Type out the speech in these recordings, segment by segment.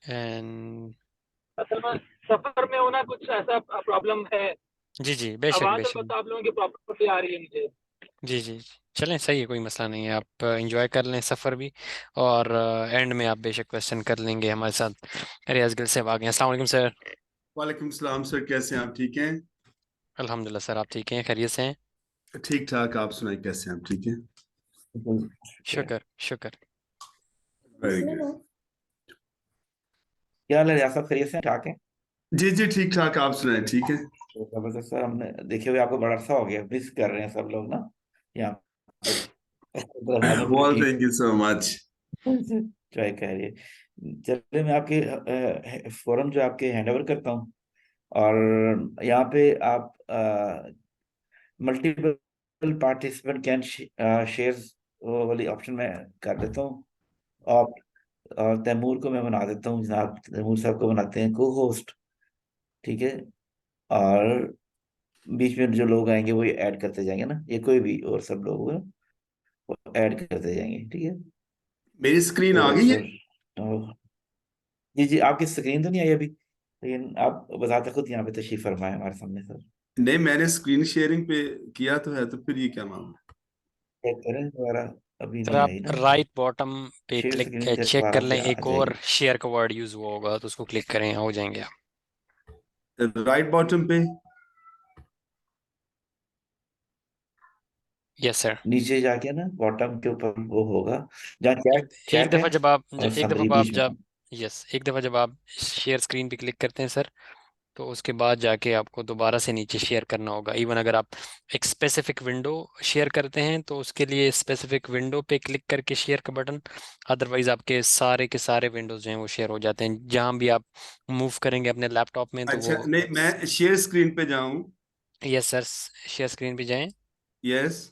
And असल में सफर में होना कुछ ऐसा प्रॉब्लम है। जी बेशक आवाज बेशक। अलबत्ता आप लोगों की प्रॉपर्ली आ रही है मुझे। जी चलें, सही है, कोई मसला नहीं है। आप इंजॉय कर लें सफ़र भी, और एंड में आप बेशक क्वेश्चन कर लेंगे हमारे साथ। रियाज गिल से आ गए। अस्सलाम वालेकुम सर। वालेकुम सलाम सर, कैसे हैं आप? ठीक हैं? अल्हम्दुलिल्लाह सर, आप ठीक हैं, खैरियत से हैं? ठीक ठाक, आप सुनाए कैसे हैं आप? ठीक हैं? शुक्र शुक्र। Very good. क्या हाल है रियासत, खैरियत से ठाक है? जी जी ठीक ठाक, आप सुनाए ठीक है? तो जबरदस्त सर, हमने देखे हुए आपको बड़ा अरसा हो गया, मिस कर रहे हैं सब लोग ना यहाँ पे। तो हमारी पूरी well, team thank you so much. Try कर रही है। चलिए मैं आपके फोरम जो आपके हैंड ओवर करता हूँ, और यहाँ पे आप मल्टीपल पार्टिसिपेंट कैन शेयर्स वाली ऑप्शन में कर देता हूँ। और तैमूर को मैं बना देता हूँ, जनाब तैमूर साहब को बनाते हैं को होस्ट। ठीक है, और बीच में जो लोग आएंगे वो ऐड करते जाएंगे ना, ये कोई भी और सब लोग होंगे वो ऐड करते जाएंगे। ठीक है, मेरी स्क्रीन आ तो गई है? सर जी जी, आपकी स्क्रीन तो नहीं आई अभी, लेकिन आप बताते खुद यहाँ पे तशरीफ फरमाए हमारे सामने सर। नहीं, मैंने स्क्रीन शेयरिंग पे किया तो है, तो फिर ये क्या मामला? चेक करें दोबारा, अभी सर नहीं आप आई ना। राइट बॉटम पे शेयर क्लिक स्क्रीन चेक दोबारा कर लें, से आ एक और जाएगी। शेयर का वर्ड यूज़ हुआ होगा तो उसको क्लिक करें, हो जाएंगे आप। राइट बॉटम पे? Yes sir. नीचे जाके ना बॉटम के ऊपर वो होगा जहाँ चैट एक चैट है, दफ़ा जब आप और एक दफ़ा समरी आप बीच में। जब यस, एक दफ़ा जब आप शेयर स्क्रीन पे क्लिक करते हैं सर, तो उसके बाद जाके आपको दोबारा से नीचे शेयर करना होगा। इवन अगर आप एक स्पेसिफिक विंडो शेयर करते हैं तो उसके लिए स्पेसिफिक विंडो पे क्लिक करके शेयर का बटन, अदरवाइज आपके सारे विंडोज जो हैं वो शेयर हो जाते हैं। जहां भी आप मूव करेंगे अपने लैपटॉप में तो अच्छा, वो। नहीं मैं शेयर स्क्रीन पे जाऊं? यस सर, शेयर स्क्रीन पे जाएं। यस।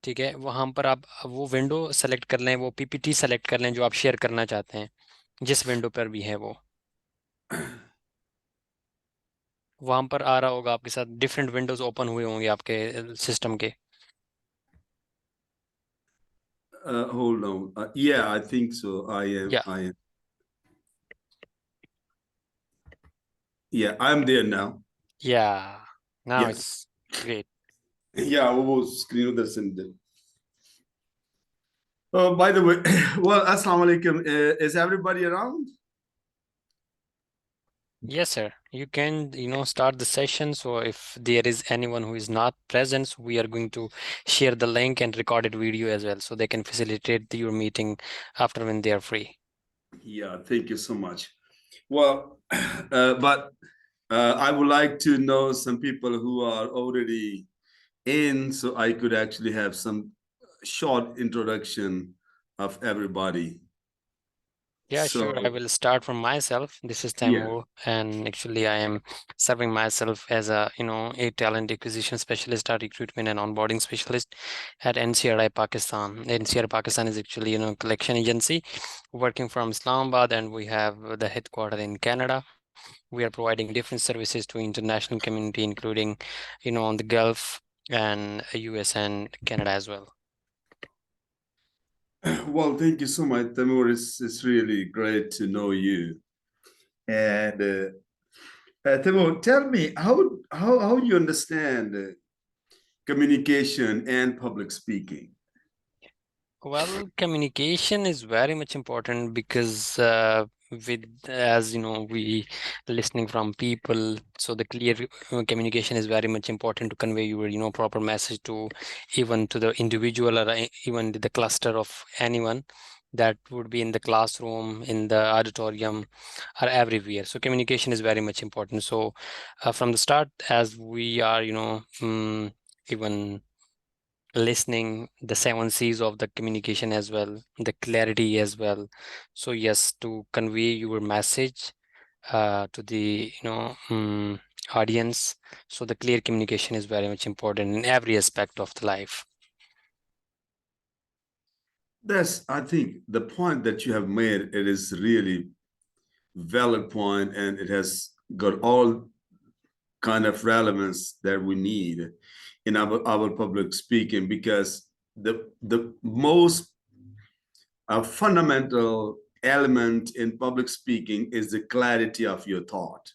ठीक है, वहां पर आप वो विंडो सेलेक्ट कर लें, वो पीपीटी सेलेक्ट कर लें जो आप शेयर करना चाहते हैं, जिस विंडो पर भी है वो। वहां पर आ रहा होगा आपके साथ, डिफरेंट विंडोज ओपन हुए होंगे आपके सिस्टम के। Hold on. Yeah, I think so. I am. या I am. Yeah, I'm there now. या now Yes. It's great. Yeah, वो screen उधर से दे. Oh, by the way, well, assalamu alaikum. Is everybody around? Yes, sir. You can, start the session. So if there is anyone who is not present, so we are going to share the link and recorded video as well, so they can facilitate your meeting after when they are free. Yeah, thank you so much. Well, but I would like to know some people who are already in, so I could actually have some short introduction of everybody. Yeah, sure. I So, will start from myself. This is yeah. Taimur, and actually, I am serving myself as a talent acquisition specialist or recruitment and onboarding specialist at NCRI Pakistan. NCRI Pakistan is actually, collection agency working from Islamabad, and we have the headquarters in Canada. We are providing different services to international community, including, on the Gulf and US and Canada as well. Well, thank you so much, Tamur. It's really great to know you. And Tamur, tell me how you understand communication and public speaking. Well, communication is very much important because with as we listening from people, so the clear communication is very much important to convey your proper message to even to the individual, or even the cluster of anyone that would be in the classroom, in the auditorium, or everywhere. So communication is very much important. So from the start, as we are even listening, the 7 C's of the communication as well, the clarity as well. So yes, to convey your message to the audience, so the clear communication is very much important in every aspect of the life. That's, I think, the point that you have made. It is really valid point, and it has got all kind of relevance that we need in our public speaking, because the most a fundamental element in public speaking is the clarity of your thought.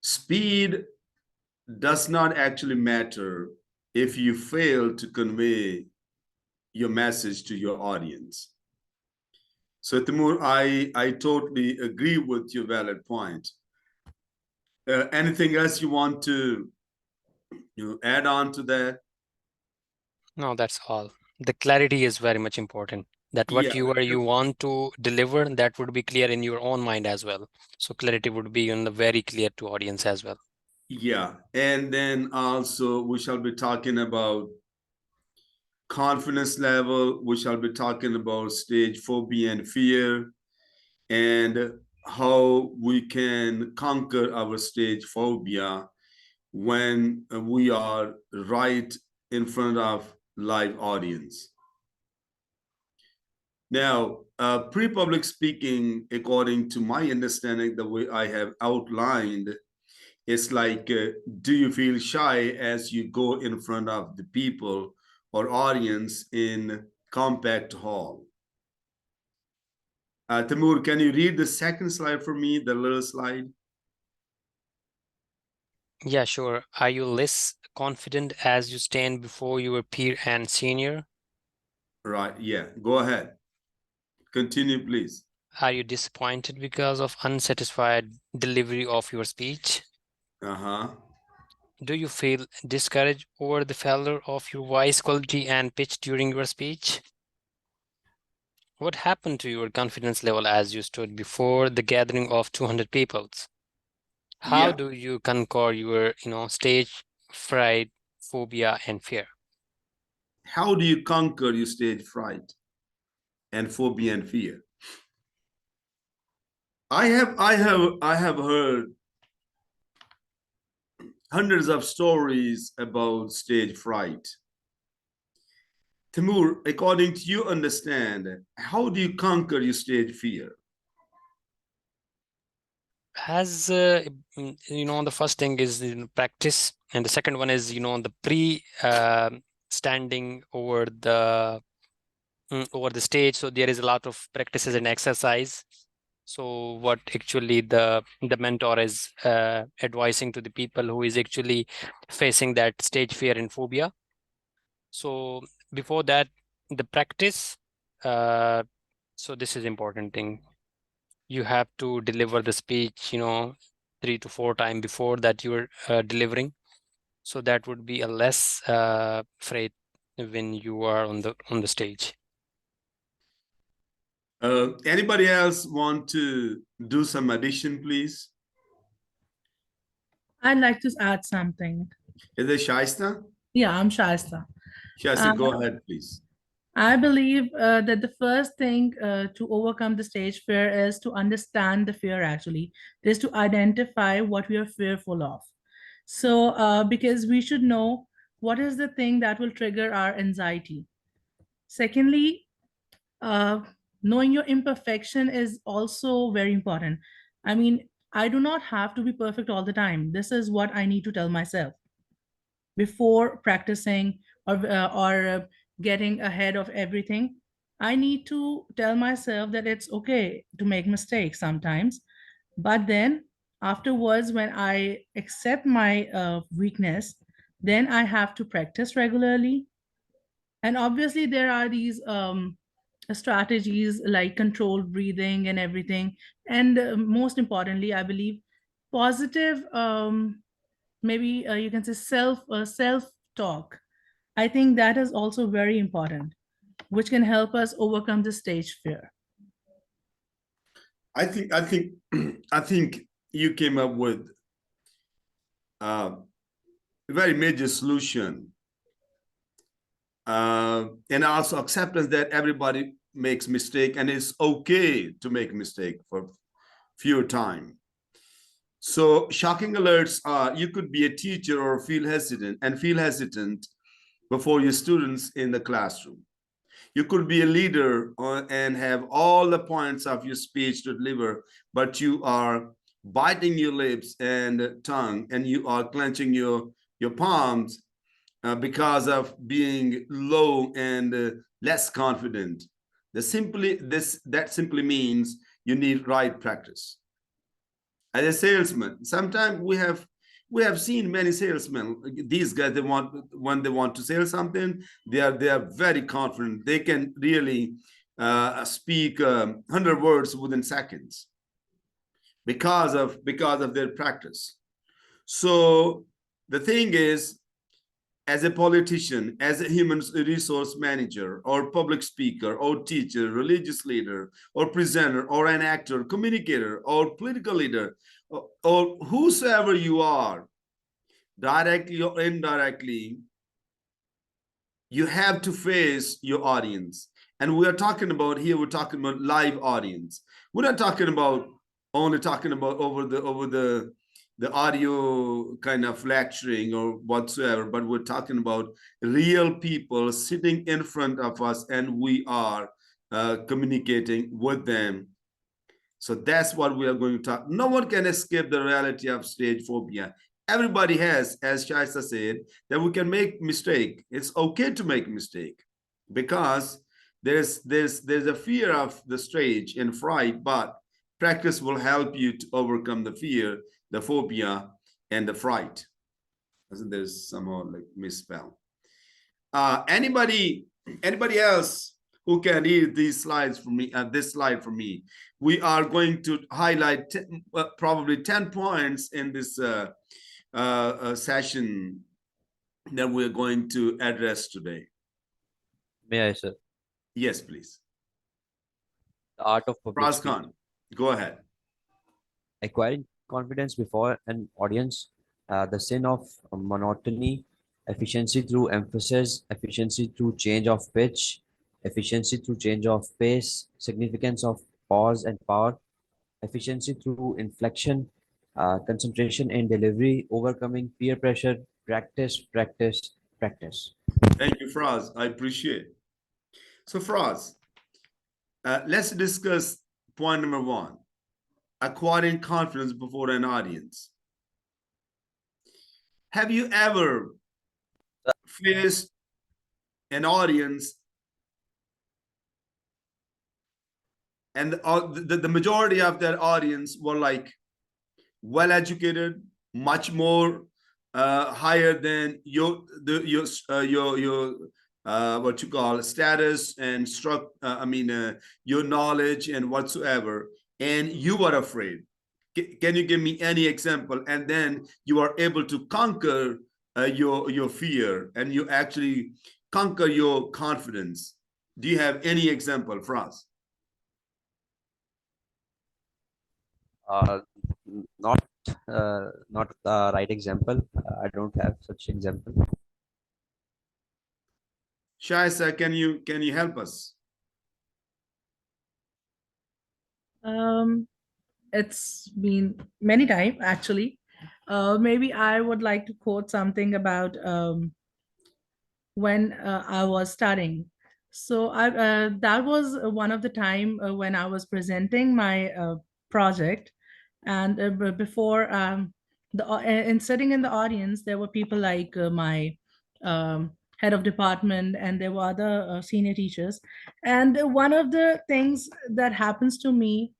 Speed does not actually matter if you fail to convey your message to your audience. So Timur, I totally agree with your valid point. Anything else you want to add on to that? No, that's all. The clarity is very much important. That what Yeah. you want to deliver, that would be clear in your own mind as well. So clarity would be very clear to audience as well. Yeah. And then also we shall be talking about confidence level. We shall be talking about stage phobia and fear, and how we can conquer our stage phobia when we are right in front of live audience. Now, pre-public speaking, according to my understanding, the way I have outlined, it's like, do you feel shy as you go in front of the people or audience in compact hall? Timur, can you read the second slide for me, the little slide? Yeah, sure. Are you less confident as you stand before your peer and senior? Right, yeah, go ahead. Continue, please. Are you disappointed because of unsatisfied delivery of your speech? Uh-huh. Do you feel discouraged over the failure of your voice quality and pitch during your speech? What happened to your confidence level as you stood before the gathering of 200 people? How Yeah. do you conquer your, stage fright, phobia, and fear? How do you conquer your stage fright and phobia and fear? I have heard hundreds of stories about stage fright. Timur, according to you understand, how do you conquer your stage fear? As the first thing is practice, and the second one is the standing over the stage. So there is a lot of practices and exercise. So what actually the mentor is advising to the people who is actually facing that stage fear and phobia. So before that, the practice. So this is important thing. You have to deliver the speech, 3 to 4 times before that you're delivering. So that would be a less afraid when you are on the stage. Anybody else want to do some addition, please? I'd like to add something. Is it Shaista? Yeah, I'm Shasta. Shaista, go ahead, please. I believe that the first thing to overcome the stage fear is to understand the fear actually, is to identify what we are fearful of. So, because we should know what is the thing that will trigger our anxiety. Secondly, uh, knowing your imperfection is also very important. I mean, I do not have to be perfect all the time. This is what I need to tell myself before practicing or getting ahead of everything. I need to tell myself that it's okay to make mistakes sometimes, but then afterwards, when I accept my weakness, then I have to practice regularly. And obviously there are these strategies like controlled breathing and everything. And most importantly, I believe positive, maybe you can say self talk. I think that is also very important, which can help us overcome the stage fear. I think I think you came up with a very major solution, and also acceptance that everybody makes mistake and it's okay to make mistake for few time. So shocking alerts are, you could be a teacher or feel hesitant before your students in the classroom. You could be a leader and have all the points of your speech to deliver, but you are biting your lips and tongue and you are clenching your palms because of being low and less confident. That simply means you need right practice. As a salesman, sometimes we have seen many salesmen. These guys, when they want to sell something, they are very confident. They can really speak 100 words within seconds because of their practice. So the thing is, as a politician, as a human resource manager, or public speaker, or teacher, religious leader, or presenter, or an actor, communicator, or political leader, or whosoever you are, directly or indirectly, you have to face your audience. And we're talking about live audience. We're not talking about only talking about over the audio kind of lecturing or whatsoever, but we're talking about real people sitting in front of us, and we are communicating with them. So that's what we are going to talk. No one can escape the reality of stage phobia. Everybody has, as Shaista said, that we can make mistake. It's okay to make a mistake, because there's a fear of the stage and fright, but practice will help you to overcome the fear, the phobia, and the fright. There's somehow like misspell. Anybody else who can read these slides for me, this slide for me? We are going to highlight probably 10 points in this session that we're going to address today. May I, sir? Yes, please. The art of public speaking. Khan, go ahead. Acquiring confidence before an audience, the sin of monotony, efficiency through emphasis, efficiency through change of pitch, efficiency through change of pace, significance of pause and power, efficiency through inflection, concentration in delivery, overcoming peer pressure, practice, practice, practice. Thank you, Fraz. I appreciate it. So, Fraz, let's discuss point number 1. Acquiring confidence before an audience. Have you ever faced an audience and the majority of that audience were like well-educated, much more higher than your what you call status and your knowledge and whatsoever, and you were afraid? Can you give me any example? And then you are able to conquer your fear, and you actually conquer your confidence. Do you have any example, Fraz? Not the right example. I don't have such example. Shaisa, can you help us? It's been many times actually. Maybe I would like to quote something about when I was studying. So that was one of the time when I was presenting my project, and before and sitting in the audience, there were people like my head of department, and there were other senior teachers. And one of the things that happens to me,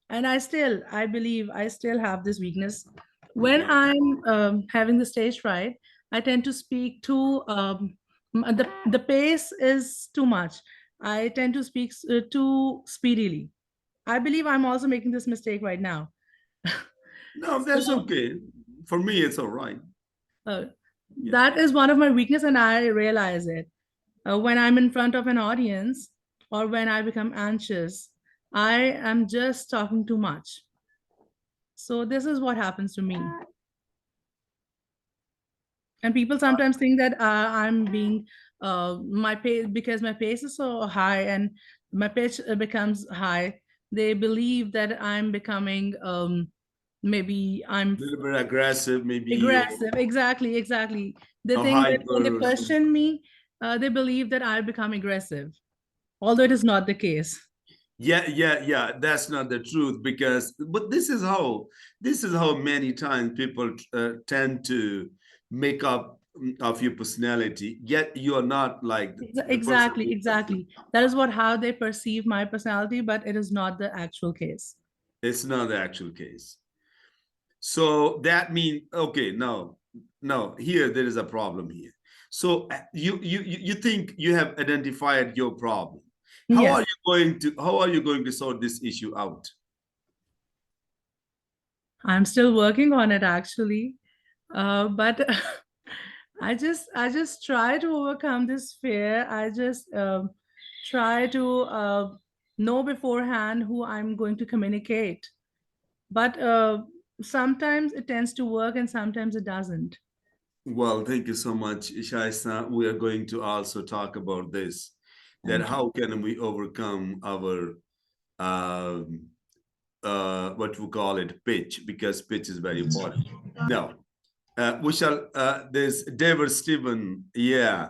and I believe I still have this weakness, when I'm having the stage fright, I tend to speak too the pace is too much. I tend to speak too speedily. I believe I'm also making this mistake right now. No, that's okay. For me, it's all right. That is one of my weakness, and I realize it. When I'm in front of an audience, or when I become anxious, I am just talking too much. So this is what happens to me. And people sometimes think that I'm being my pace, because my pace is so high and my pitch becomes high. They believe that I'm becoming maybe I'm A little bit aggressive, maybe. aggressive. Exactly. They think that when they hyper. question me, they believe that I become aggressive, although it is not the case. Yeah. That's not the truth, but this is how many times people tend to make up of your personality, yet you are not like the person Exactly, who- exactly. That is what how they perceive my personality, but it is not the actual case. It's not the actual case. So that means, okay, no, here there is a problem here. So you think you have identified your problem. How Yes. are you going to sort this issue out? I'm still working on it actually. But I just try to overcome this fear. I just try to know beforehand who I'm going to communicate. But sometimes it tends to work and sometimes it doesn't. Well, thank you so much, Shaista. We are going to also talk about this, that Thank you. how can we overcome our um, what we call it, pitch, because pitch is very important. Now, we shall, there's David Stephen. Yeah.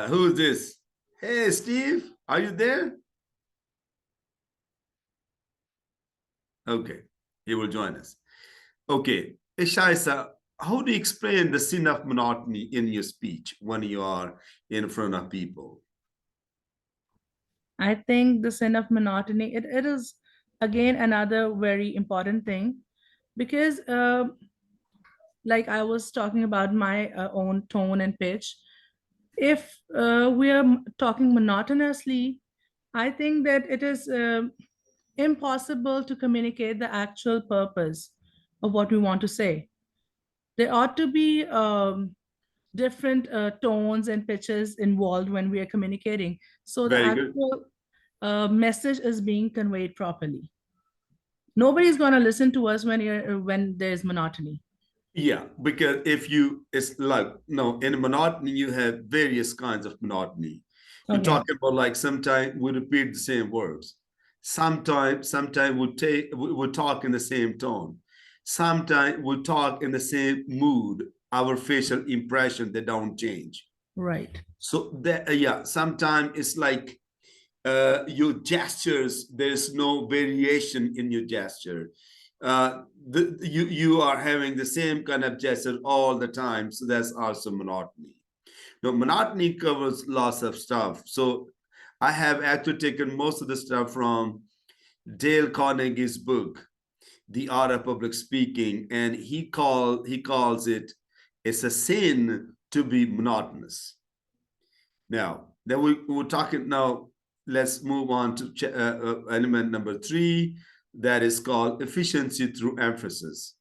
Who is this? Hey, Steve, are you there? Okay, he will join us. Okay, Shaisa, how do you explain the sin of monotony in your speech when you are in front of people? I think the sin of monotony, it is again another very important thing because like I was talking about my own tone and pitch. If we are talking monotonously, I think that it is impossible to communicate the actual purpose of what we want to say. There ought to be different tones and pitches involved when we are communicating, so the Very good. actual message is being conveyed properly. Nobody's going to listen to us when there's monotony. Yeah, because if you, it's like, no, in monotony, you have various kinds of monotony. We're Okay. talking about like sometimes we repeat the same words. Sometimes we talk in the same tone. Sometimes we talk in the same mood. Our facial impression, they don't change. Right. So that yeah, sometimes it's like your gestures, there's no variation in your gesture. You are having the same kind of gesture all the time, so that's also monotony. Now, monotony covers lots of stuff. So I have actually taken most of the stuff from Dale Carnegie's book, The Art of Public Speaking, and he calls it, it's a sin to be monotonous. Now, then we're talking now, let's move on to element number 3, that is called efficiency through emphasis.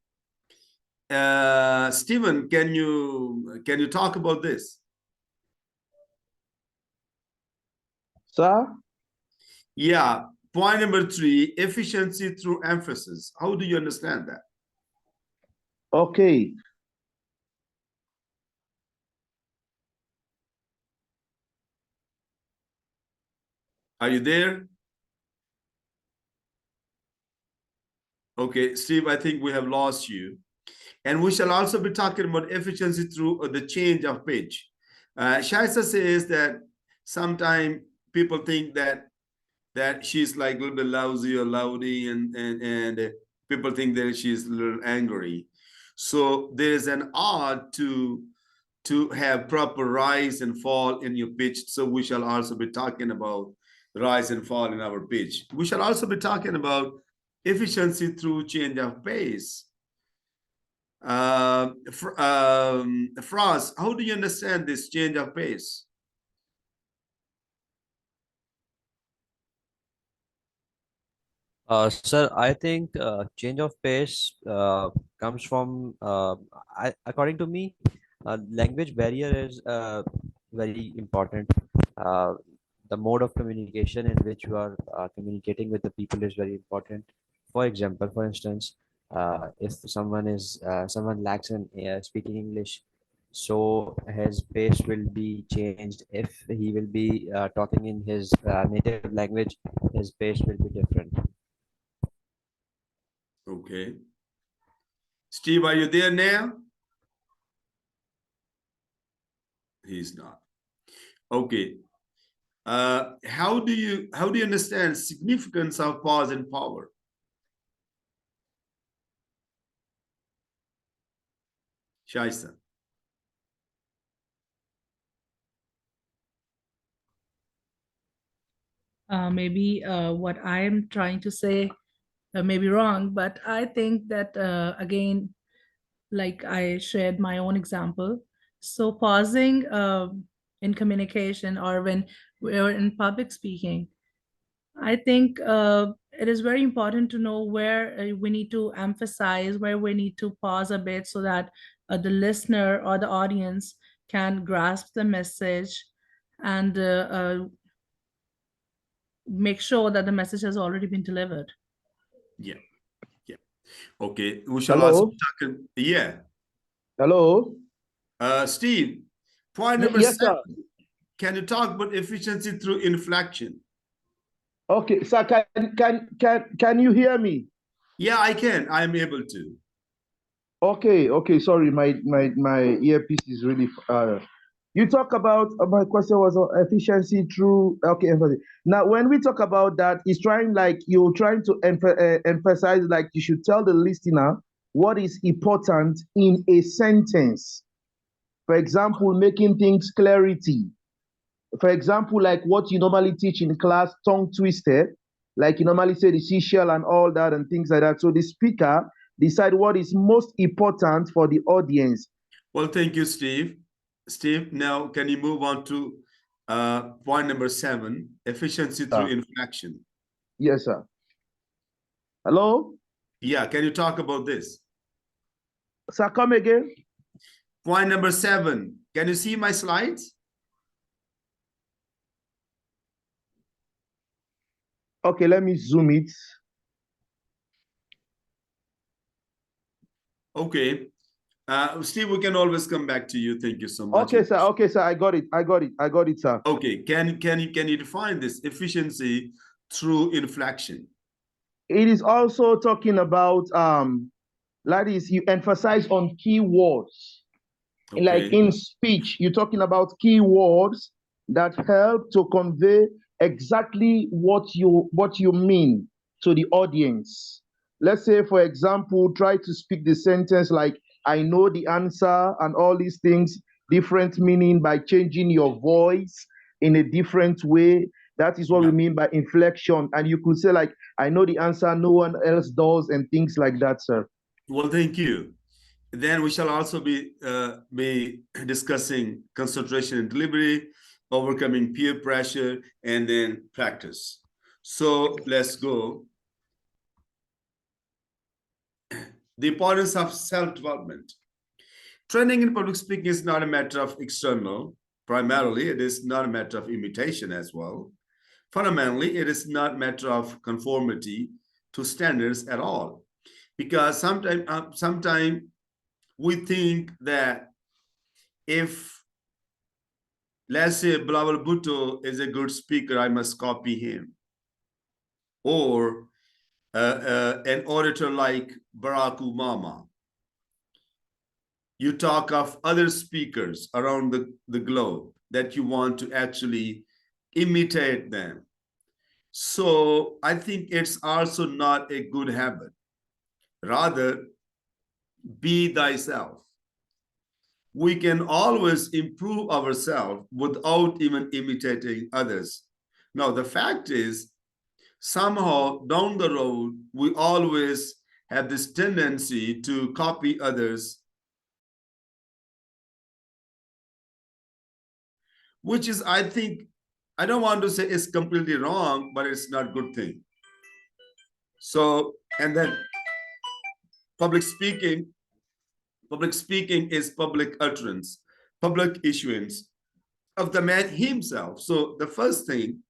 Stephen, can you talk about this? Sir? Yeah, point number 3, efficiency through emphasis. How do you understand that? Okay. Are you there? Okay, Steve, I think we have lost you. And we shall also be talking about efficiency through the change of pitch. Shaisa says that sometimes people think that she's like a little bit lousy or loudy, and people think that she's a little angry. So there's an art to have proper rise and fall in your pitch. So we shall also be talking about rise and fall in our pitch. We shall also be talking about efficiency through change of pace. Franz, how do you understand this change of pace? Sir, I think change of pace comes from, according to me, language barrier is very important. Uh, the mode of communication in which you are communicating with the people is very important. For instance, if someone lacks in speaking English, so his pace will be changed. If he will be talking in his native language, his pace will be different. Okay. Steve, are you there now? He's not. Okay. How do you understand significance of pause and power? Shaisa. Maybe what I'm trying to say may be wrong, but I think that again, like I shared my own example. So pausing in communication or when we're in public speaking, I think it is very important to know where we need to emphasize, where we need to pause a bit so that the listener or the audience can grasp the message and make sure that the message has already been delivered. Yeah. Okay, we shall also Hello? talk. Yeah. Hello? Steve, point number Yes, 7. sir. Can you talk about efficiency through inflection? Okay, sir, can you hear me? Yeah, I can. I'm able to. Okay, sorry, my earpiece is really you talk about my question was on efficiency through empathy. Now when we talk about that, it's trying like you're trying to emphasize like you should tell the listener what is important in a sentence. For example, making things clarity. For example, like what you normally teach in class, tongue twisted, like you normally say the seashell and all that and things like that. So the speaker decide what is most important for the audience. Well, thank you, Steve. Steve, now can you move on to point number 7, efficiency through inflection? Yes, sir. Hello? Yeah, can you talk about this? Sir, come again. Point number 7. Can you see my slides? Okay, let me zoom it. Okay. Steve, we can always come back to you. Thank you so much. Okay, sir. I got it, sir. Okay. Can you define this efficiency through inflection? It is also talking about that is you emphasize on key words. Okay. Like in speech, you're talking about key words that help to convey exactly what you mean to the audience. Let's say, for example, try to speak the sentence like I know the answer and all these things, different meaning by changing your voice in a different way. That is what we mean by inflection. And you could say like I know the answer, no one else does, and things like that, sir. Well, thank you. Then we shall also be discussing concentration and delivery, overcoming peer pressure, and then practice. So let's go. The importance of self-development. Training in public speaking is not a matter of external. Primarily, it is not a matter of imitation as well. Fundamentally, it is not a matter of conformity to standards at all. Because sometimes we think that if, let's say, Bilawal Bhutto is a good speaker, I must copy him. Or an orator like Barack Obama. You talk of other speakers around the globe that you want to actually imitate them. So I think it's also not a good habit. Rather, be thyself. We can always improve ourselves without even imitating others. Now, the fact is, somehow down the road, we always have this tendency to copy others, which is, I think, I don't want to say it's completely wrong, but it's not a good thing. So, and then public speaking is public utterance, public issuance of the man himself. So the first thing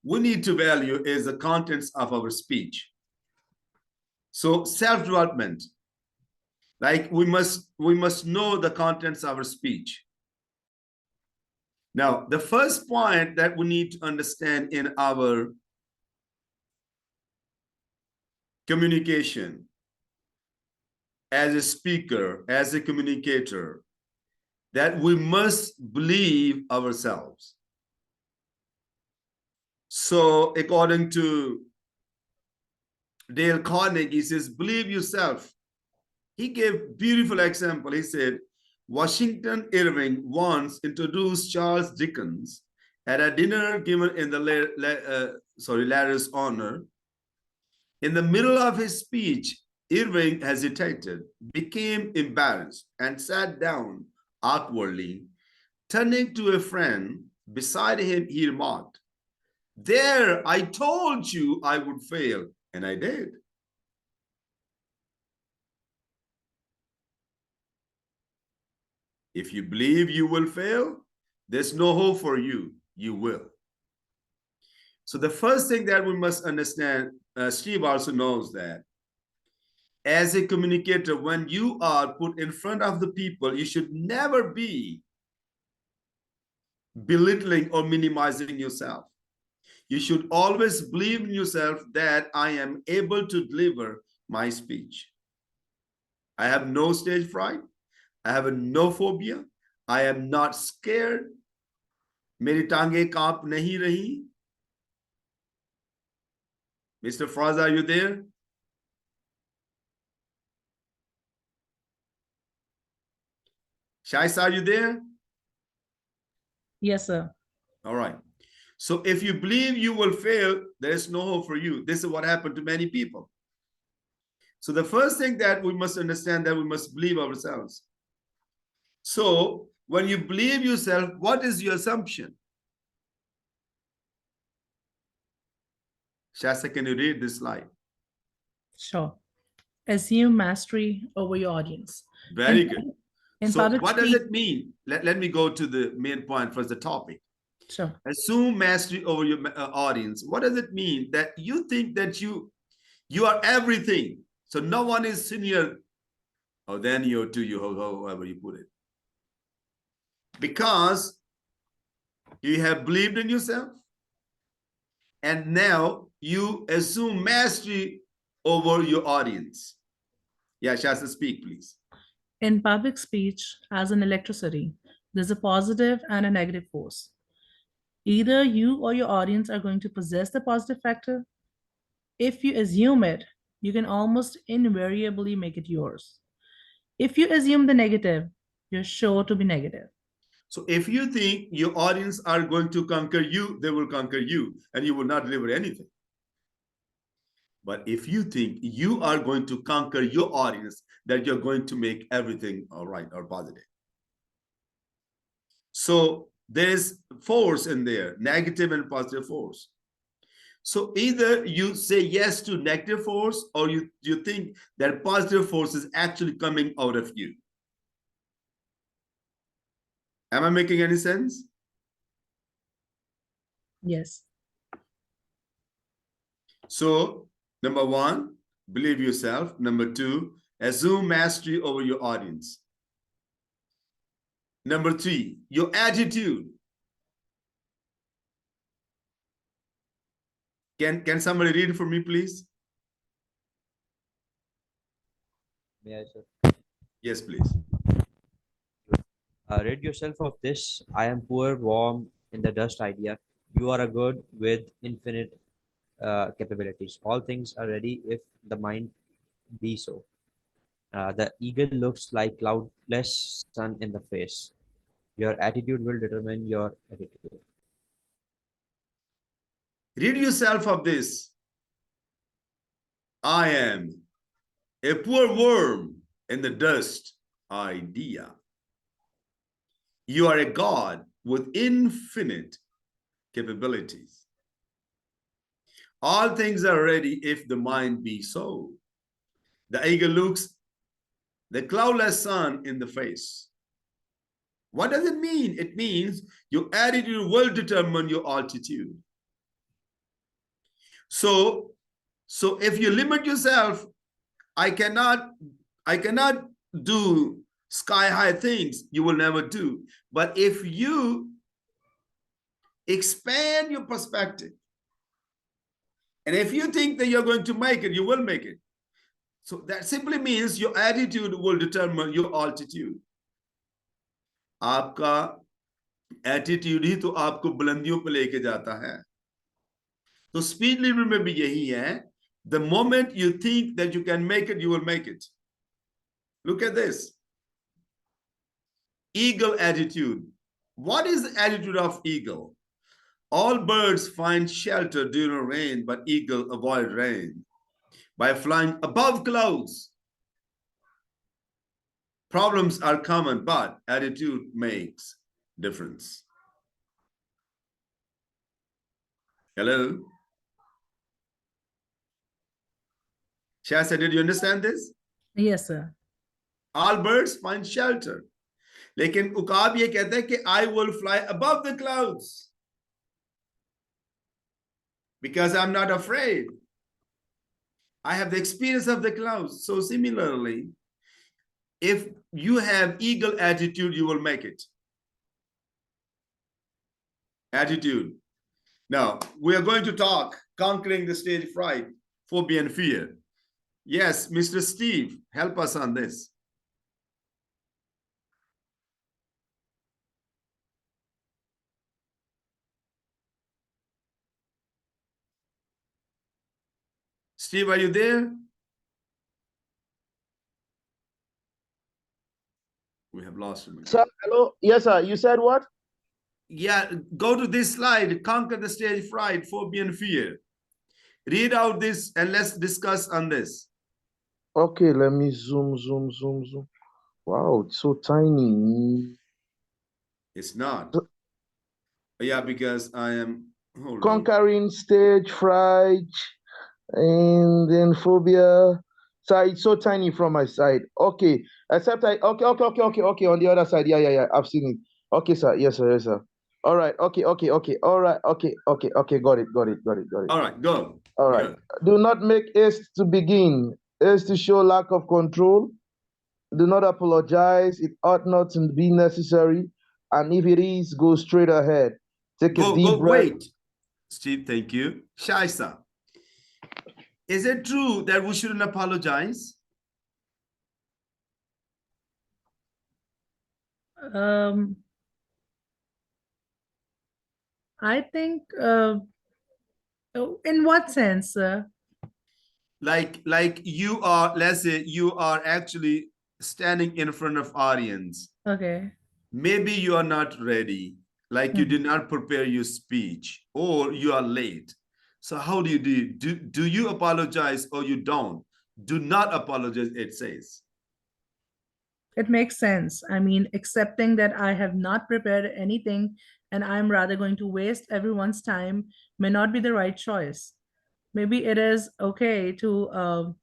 we need to value is the contents of our speech. So self-development, like we must know the contents of our speech. Now, the first point that we need to understand in our communication as a speaker, as a communicator, that we must believe ourselves. So according to Dale Carnegie, he says, believe yourself. He gave beautiful example. He said, Washington Irving once introduced Charles Dickens At a dinner given in the Larry's honor, in the middle of his speech, Irving hesitated, became embarrassed, and sat down awkwardly. Turning to a friend beside him, he remarked, "There, I told you I would fail, and I did." If you believe you will fail, there's no hope for you. You will. So the first thing that we must understand, Steve also knows that as a communicator, when you are put in front of the people, you should never be belittling or minimizing yourself. You should always believe in yourself that I am able to deliver my speech. I have no stage fright. I have no phobia. I am not scared. मेरी टांगे कांप नहीं रही. Mr. Fraz, are you there? Shaisa, are you there? Yes, sir. All right. So if you believe you will fail, there is no hope for you. This is what happened to many people. So the first thing that we must understand that we must believe ourselves. So when you believe yourself, what is your assumption? Shasta, can you read this slide? Sure. Assume mastery over your audience. Very good. In So public what does speak- it mean? Let me go to the main point first, the topic. Sure. Assume mastery over your audience. What does it mean? That you think that you are everything. So no one is senior than you, to you, however you put it. Because you have believed in yourself, and now you assume mastery over your audience. Yeah, Shasta, speak, please. In public speech, as in electricity, there's a positive and a negative force. Either you or your audience are going to possess the positive factor. If you assume it, you can almost invariably make it yours. If you assume the negative, you're sure to be negative. So if you think your audience are going to conquer you, they will conquer you, and you will not deliver anything. But if you think you are going to conquer your audience, that you're going to make everything all right or positive. So there's force in there, negative and positive force. So either you say yes to negative force, or you think that positive force is actually coming out of you. Am I making any sense? Yes. So number one, believe yourself. Number two, assume mastery over your audience. Number three, your attitude. Can somebody read it for me, please? May I, sir? Yes, please. Rid yourself of this I am poor, warm, in the dust idea. You are a good with infinite capabilities. All things are ready if the mind be so. The eagle looks like cloudless sun in the face. Your attitude will determine your attitude. Rid yourself of this. I am a poor worm in the dust idea. You are a God with infinite capabilities. All things are ready if the mind be so. The eagle looks the cloudless sun in the face. What does it mean? It means your attitude will determine your altitude. So if you limit yourself, I cannot do sky high things, you will never do. But if you expand your perspective, and if you think that you're going to make it, you will make it. So that simply means your attitude will determine your altitude. आपका attitude ही तो आपको बुलंदियों पे लेके जाता है. तो speed limit में भी यही है. The moment you think that you can make it, you will make it. Look at this. Eagle attitude. What is the attitude of eagle? All birds find shelter during rain, but eagle avoid rain by flying above clouds. Problems are common, but attitude makes difference. Hello? Shasta, did you understand this? Yes, sir. All birds find shelter. लेकिन उकाब ये कहता है कि I will fly above the clouds because I'm not afraid. I have the experience of the clouds. So similarly, if you have eagle attitude, you will make it. Attitude. Now, we are going to talk conquering the stage fright, phobia, and fear. Yes, Mr. Steve, help us on this. Steve, are you there? We have lost him. Sir, hello. Yes, sir. You said what? Yeah, go to this slide, conquer the stage fright, phobia, and fear. Read out this and let's discuss on this. Okay, let me zoom. Wow, it's so tiny. It's not. Yeah, because I am, hold on. Conquering stage fright and then phobia. So it's so tiny from my side. Okay, except okay. On the other side, yeah. I've seen it. Okay, sir. Yes, sir. All right. Okay. All right. Okay. Got it. All right, go. All right. Good. Do not make haste to begin. Haste to show lack of control. Do not apologize. It ought not to be necessary. And if it is, go straight ahead. Take a deep breath. Wait. Steve, thank you. Shaisa, is it true that we shouldn't apologize? I think, in what sense, sir? Like you are, let's say you are actually standing in front of audience. Okay. Maybe you are not ready, like you did not prepare your speech, or you are late. So how do you do you apologize or you don't? Do not apologize, it says. It makes sense. I mean, accepting that I have not prepared anything and I'm rather going to waste everyone's time may not be the right choice. Maybe it is okay to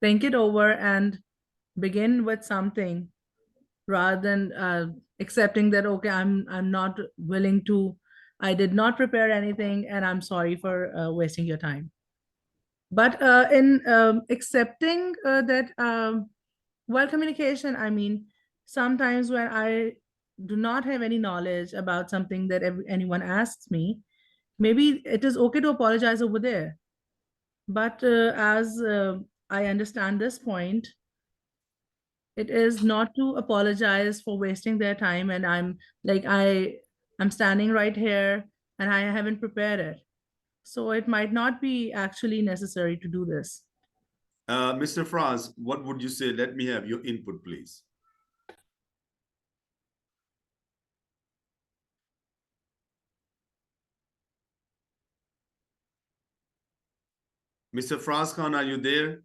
think it over and begin with something rather than accepting that, okay, I'm not willing to, I did not prepare anything and I'm sorry for wasting your time. But in accepting that, well, communication, I mean, sometimes when I do not have any knowledge about something that anyone asks me, maybe it is okay to apologize over there. But as I understand this point, it is not to apologize for wasting their time. And I'm standing right here and I haven't prepared it. So it might not be actually necessary to do this. Mr. Franz, what would you say? Let me have your input, please. Mr. Franz Khan, are you there?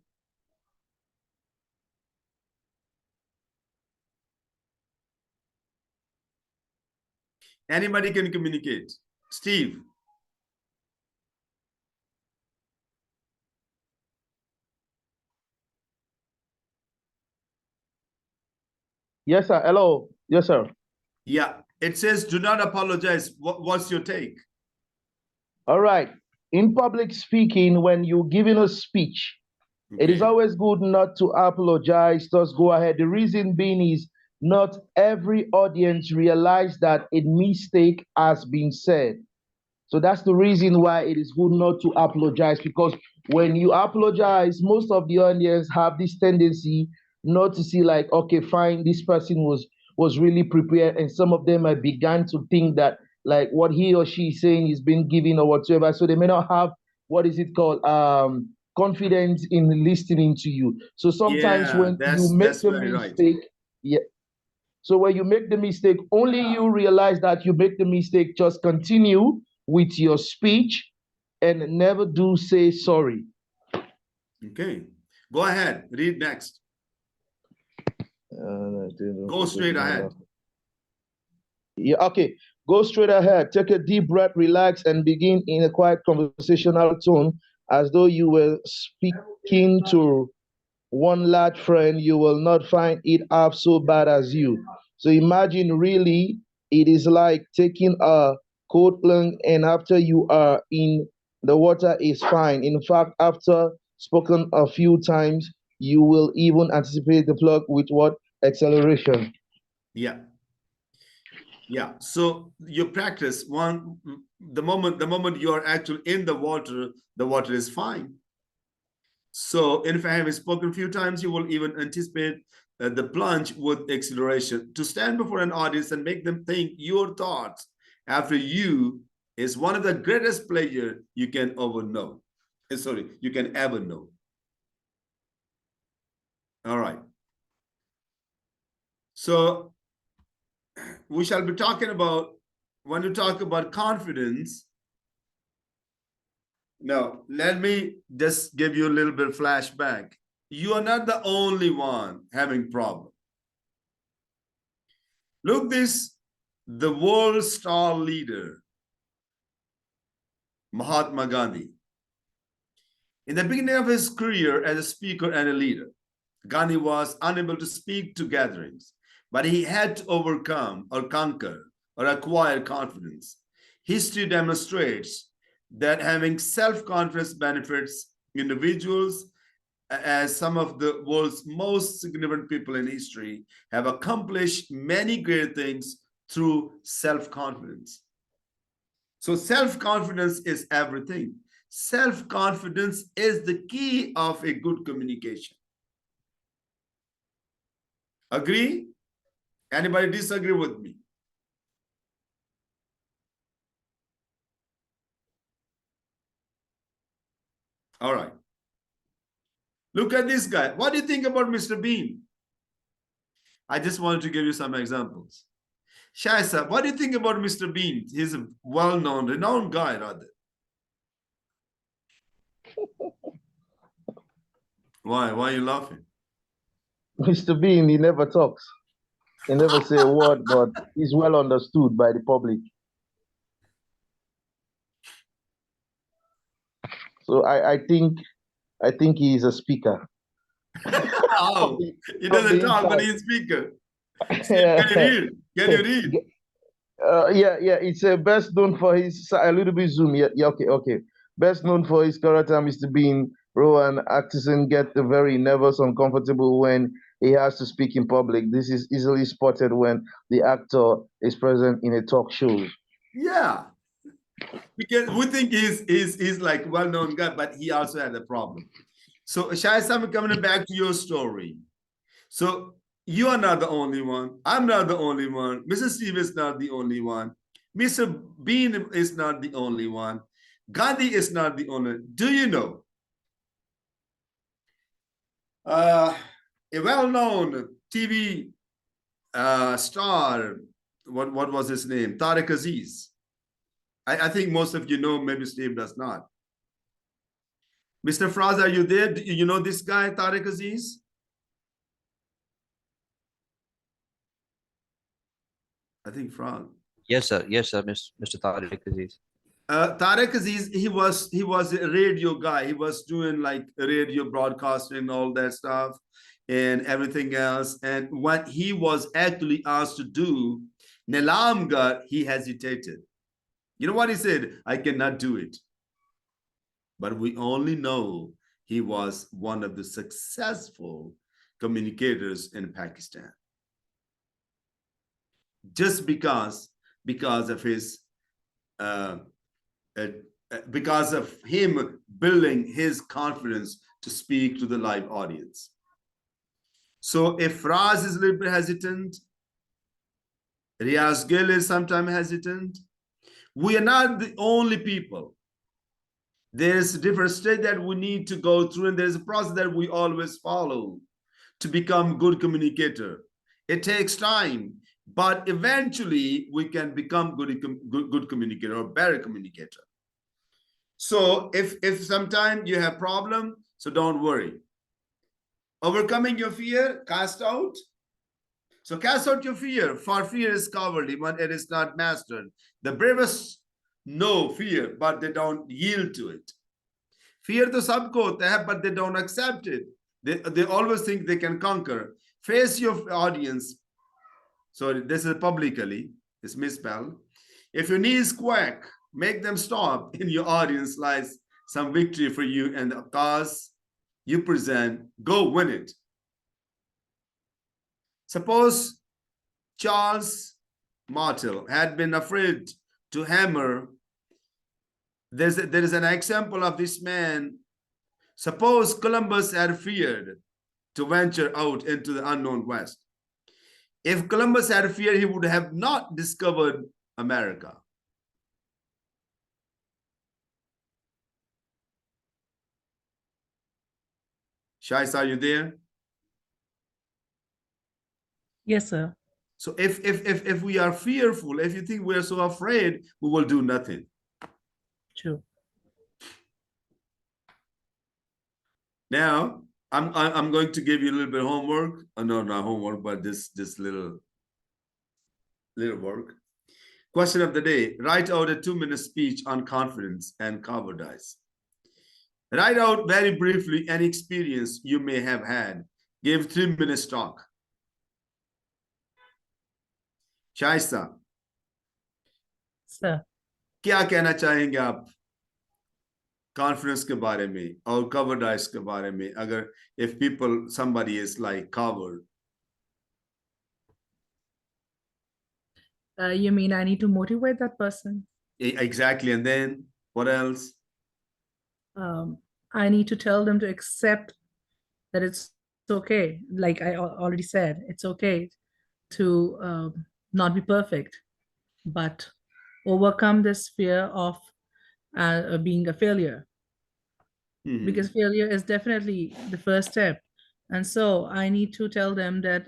Anybody can communicate. Steve. Yes, sir. Hello. Yes, sir. Yeah, it says do not apologize. What's your take? All right. In public speaking, when you're giving a speech, it is always good not to apologize. Just go ahead. The reason being is not every audience realize that a mistake has been said. So that's the reason why it is good not to apologize, because when you apologize, most of the audience have this tendency not to see like, okay, fine, this person was really prepared, and some of them have begun to think that like what he or she is saying is being given or whatsoever. So they may not have what is it called confidence in listening to you. So sometimes when you make a mistake, yeah. So when you make the mistake, only you realize that you make the mistake. Just continue with your speech and never do say sorry. Okay. Go ahead. Read next. Go straight ahead. Yeah, okay. Go straight ahead. Take a deep breath, relax, and begin in a quiet conversational tone as though you were speaking to one large friend. You will not find it half so bad as you. So imagine really it is like taking a cold plunge, and after you are in the water is fine. In fact, after spoken a few times, you will even anticipate the plug with what acceleration. Yeah. Yeah. So you practice one, the moment you are actually in the water is fine. So if I have spoken a few times, you will even anticipate the plunge with acceleration. To stand before an audience and make them think your thoughts after you is one of the greatest pleasure you can ever know. You can ever know. All right. So we shall be talking about, when you talk about confidence. Now, let me just give you a little bit of flashback. You are not the only one having problem. Look this, the world star leader, Mahatma Gandhi. In the beginning of his career as a speaker and a leader, Gandhi was unable to speak to gatherings, but he had to overcome or conquer or acquire confidence. History demonstrates that having self-confidence benefits individuals, as some of the world's most significant people in history have accomplished many great things through self-confidence. So self-confidence is everything. Self-confidence is the key of a good communication. Agree? Anybody disagree with me? All right. Look at this guy. What do you think about Mr. Bean? I just wanted to give you some examples. Shaisa, what do you think about Mr. Bean? He's a well-known, renowned guy, rather. Why? Why are you laughing? Mr. Bean, he never talks. He never say a word, but he's well understood by the public. So I think he is a speaker. Oh, he doesn't talk, but he's a speaker. Steve, can you read? Can you read? Yeah. It's best known for his a little bit zoom. Yeah, okay. Best known for his character, Mr. Bean. Rowan Atkinson get very nervous, uncomfortable when he has to speak in public. This is easily spotted when the actor is present in a talk show. Yeah, because we think he's like well-known guy, but he also had a problem. So Shaisa, I'm coming back to your story. So you are not the only one. I'm not the only one. Mr. Steve is not the only one. Mr. Bean is not the only one. Gandhi is not the only. Do you know? A well-known TV star, what was his name? Tariq Aziz. I think most of you know, maybe Steve does not. Mr. Fraz, are you there? Do you know this guy, Tariq Aziz? I think Fraz. Yes, sir. Yes, sir, Mr. Tariq Aziz. Tariq Aziz, he was a radio guy. He was doing like radio broadcasting and all that stuff and everything else. And what he was actually asked to do, Nilamgarh, he hesitated. You know what he said? I cannot do it. But we only know he was one of the successful communicators in Pakistan. Just because of his because of him building his confidence to speak to the live audience. So if Raz is a little bit hesitant, Riaz Gill is sometimes hesitant, we are not the only people. There's a different stage that we need to go through, and there's a process that we always follow to become good communicator. It takes time, but eventually we can become good communicator or better communicator. So if sometime you have problem, so don't worry. Overcoming your fear, cast out. So cast out your fear, for fear is cowardly when it is not mastered. The bravest know fear, but they don't yield to it. Fear to sabko hota hai, but they don't accept it. They always think they can conquer. Face your audience. Sorry, this is publicly. It's misspelled. If your knees quack, make them stop. In your audience lies some victory for you, and the cause you present, go win it. Suppose Charles Martel had been afraid to hammer. There is an example of this man. Suppose Columbus had feared to venture out into the unknown West. If Columbus had feared, he would have not discovered America. Shais, are you there? Yes, sir. So if we are fearful, if you think we are so afraid, we will do nothing. True. Now, I'm going to give you a little bit of homework. No, not homework, but this little work. Question of the day: write out a 2-minute speech on confidence and cowardice. Write out very briefly any experience you may have had. Give 3 minutes talk. Shaista, Sir. क्या कहना चाहेंगे आप confidence के बारे में और कवर्डाइज के बारे में अगर if people somebody is like covered? You mean I need to motivate that person? Exactly. And then what else? I need to tell them to accept that it's okay. Like I already said, it's okay to not be perfect, but overcome this fear of being a failure. Because failure is definitely the first step. And so I need to tell them that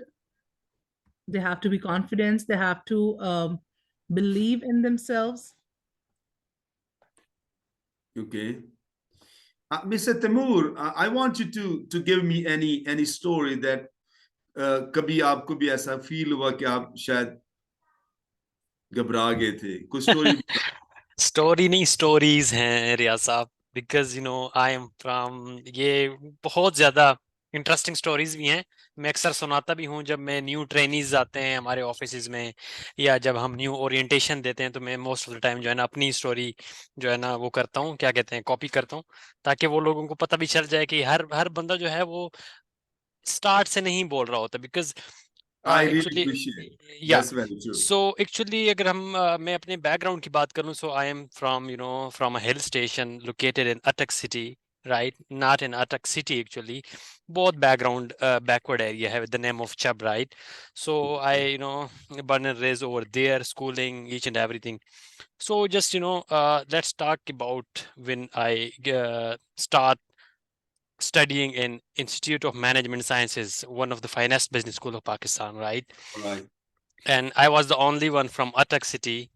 they have to be confident, they have to believe in themselves. Okay. Mr. Taimur, I want you to give me any story that कभी आपको भी ऐसा feel हुआ कि आप शायद घबरा गए थे कुछ स्टोरी स्टोरी नहीं स्टोरीज हैं रियाज साहब because you know I am from ये बहुत ज्यादा इंटरेस्टिंग स्टोरीज भी हैं मैं अक्सर सुनाता भी हूँ जब मैं न्यू ट्रेनीज आते हैं हमारे ऑफिस में या जब हम न्यू ओरिएंटेशन देते हैं तो मैं मोस्ट ऑफ द टाइम जो है ना अपनी स्टोरी जो है ना वो करता हूँ क्या कहते हैं कॉपी करता हूँ ताकि वो लोगों को पता भी चल जाए कि हर बंदा जो है वो स्टार्ट से नहीं बोल रहा होता because I really actually appreciate. yeah That's very true. so actually अगर हम मैं अपने बैकग्राउंड की बात करूं so I am from you know from a hill station located in Attock city right not in Attock city actually both background backward area have the name of Chubb right so I you know born and raised over there schooling each and everything so just you know let's talk about when I start studying in Institute of Management Sciences, one of the finest business school of Pakistan, right? Right. And I was the only one from Attock city,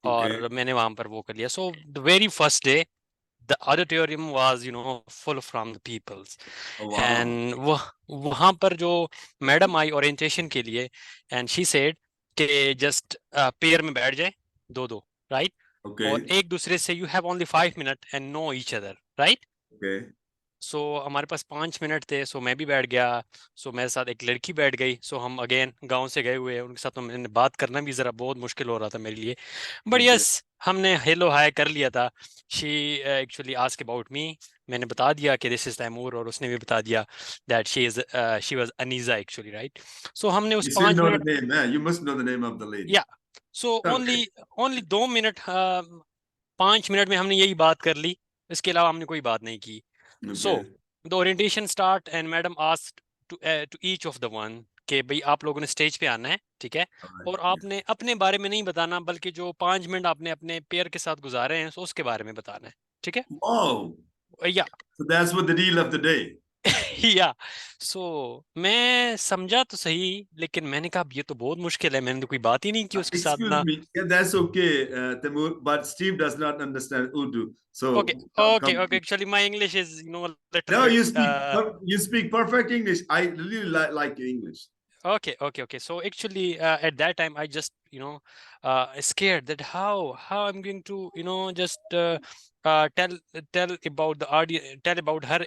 Okay. और मैंने वहाँ पर वो कर लिया. So the very first day, the auditorium was, you know, full from the peoples. Oh, wow. And वहाँ पर जो मैडम आई orientation के लिए, and she said कि just pair में बैठ जाए, दो, right? Okay. और एक दूसरे से you have only 5 minutes and know each other, right? Okay. सो हमारे पास 5 मिनट थे सो मैं भी बैठ गया सो मेरे साथ एक लड़की बैठ गई सो हम अगेन गांव से गए हुए उनके साथ तो मैंने बात करना भी ज़रा बहुत मुश्किल हो रहा था मेरे लिए बट यस हमने हेलो हाय कर लिया था she actually asked about me मैंने बता दिया कि दिस इज तैमूर और उसने भी बता दिया दैट शी वाज अनीजा एक्चुअली राइट सो हमने उस 5 minute you must know the name of the lady. या सो ओनली 2 मिनट 5 मिनट में हमने यही बात कर ली इसके अलावा हमने कोई बात नहीं की Okay. So the orientation start and madam asked to each of the one कि भाई आप लोगों ने स्टेज पे आना है ठीक है Alright, और आपने अपने बारे में नहीं बताना बल्कि जो 5 मिनट आपने अपने पेयर के साथ गुजारे हैं तो उसके बारे में बताना है ठीक है Oh, या so that's what the deal of the day. या सो मैं समझा तो सही, लेकिन मैंने कहा अब ये तो बहुत मुश्किल है, मैंने तो कोई बात ही नहीं की उसके साथ Excuse ना। me. Yeah, that's okay, Timur, but Steve does not understand Urdu. Okay So okay come. Okay, actually my English is little No, bit you speak perfect English. I really like your English. okay, okay, okay. So actually, at that time, I just, scared that how I'm going to, just tell about the audience, tell about her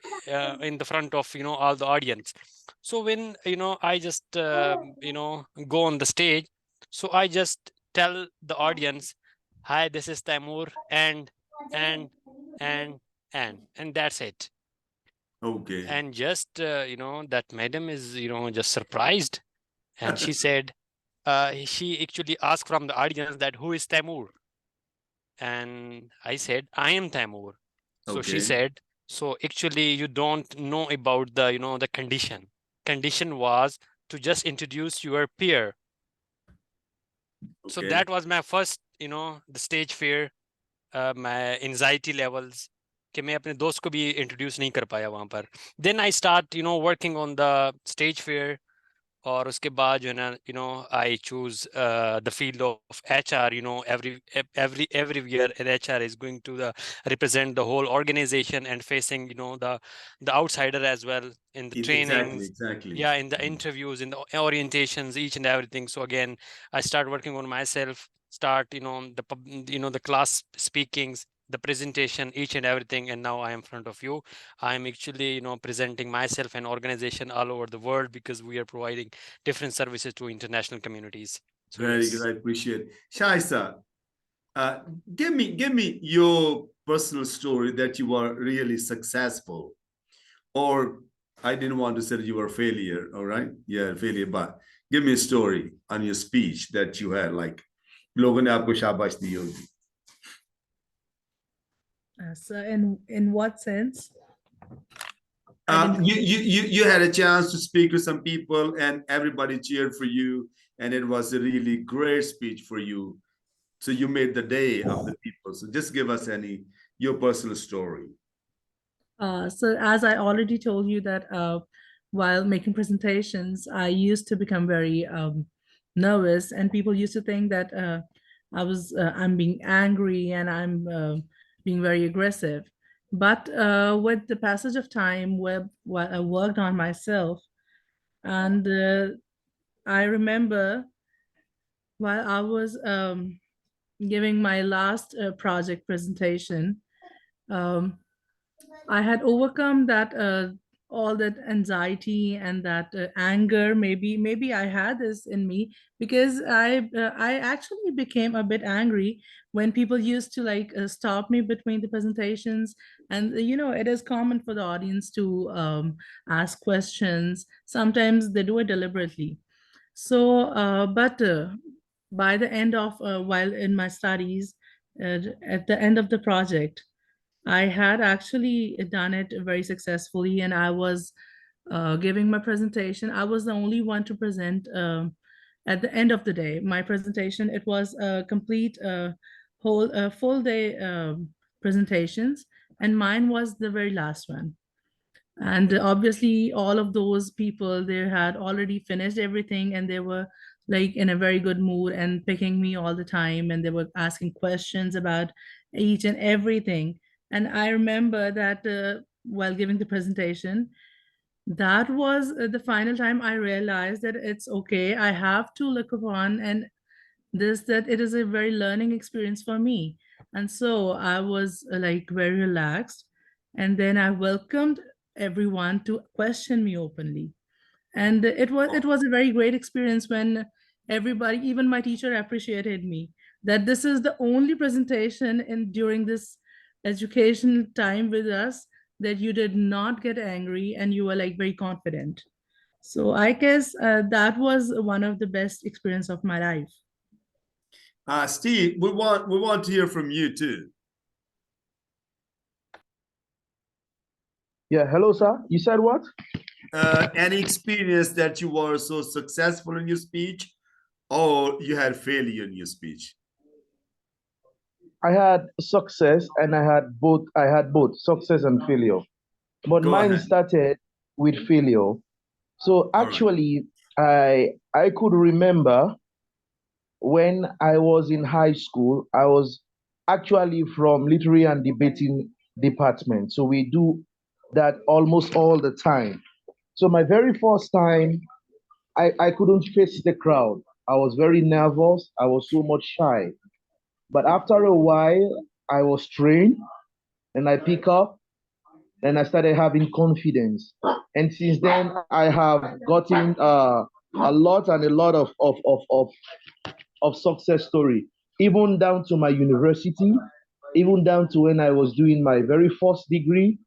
in the front of, all the audience. So when, I just, go on the stage, so I just tell the audience, "Hi, this is Taimur," and and and that's it. Okay. And just, that madam is, just surprised, and she said, she actually asked from the audience that who is Taimur, and I said I am Taimur. So she Okay. said, so actually you don't know about the, the condition. Condition was to just introduce your peer. So Okay. that was my first, the stage fear, my anxiety levels, कि मैं अपने दोस्त को भी introduce नहीं कर पाया वहां पर. Then I start, working on the stage fear. और उसके बाद जो है ना, I choose the field of HR. Every year an HR is going to represent the whole organization and facing, the outsider as well in the trainings. Exactly. Yeah, in the interviews, in the orientations, each and everything. So again, I start working on myself, start, the class speakings, the presentation, each and everything. And now I am in front of you. I'm actually, presenting myself and organization all over the world, because we are providing different services to international communities. So Very yes. good. I appreciate it. Shaista, give me your personal story that you were really successful, or I didn't want to say you were a failure. All right, yeah, failure. But give me a story on your speech that you had, like लोगों ने आपको शाबाश दी होगी. So in what sense? I didn't. You had a chance to speak to some people and everybody cheered for you, and it was a really great speech for you. So you made the day of the people. So just give us your personal story. So as I already told you that while making presentations, I used to become very nervous, and people used to think that I'm being angry and I'm being very aggressive. But with the passage of time, while I worked on myself, and I remember while I was giving my last project presentation, um, I had overcome that all that anxiety and that anger. Maybe I had this in me because I actually became a bit angry when people used to like stop me between the presentations. And it is common for the audience to ask questions. Sometimes they do it deliberately. So, but by the end of while in my studies, at the end of the project, I had actually done it very successfully, and I was giving my presentation. I was the only one to present at the end of the day. My presentation, it was a complete whole full day presentations, and mine was the very last one. And obviously all of those people, they had already finished everything, and they were like in a very good mood and picking me all the time, and they were asking questions about each and everything. And I remember that while giving the presentation, that was the final time I realized that it's okay, I have to look upon and this that it is a very learning experience for me. And so I was like very relaxed, and then I welcomed everyone to question me openly. And it was a very great experience when everybody, even my teacher, appreciated me, that this is the only presentation in during this education time with us that you did not get angry and you were like very confident. So I guess that was one of the best experience of my life. Steve, we want to hear from you too. Yeah, hello, sir. You said what? Any experience that you were so successful in your speech, or you had failure in your speech? I had success and I had both. I had both success and failure. But Go mine ahead. started with failure. So All right. actually, I could remember when I was in high school, I was actually from literary and debating department. So we do that almost all the time. So my very first time, I couldn't face the crowd. I was very nervous. I was so much shy. But after a while, I was trained and I pick up and I started having confidence. And since then, I have gotten a lot and a lot of success story, even down to my university, even down to when I was doing my very first degree.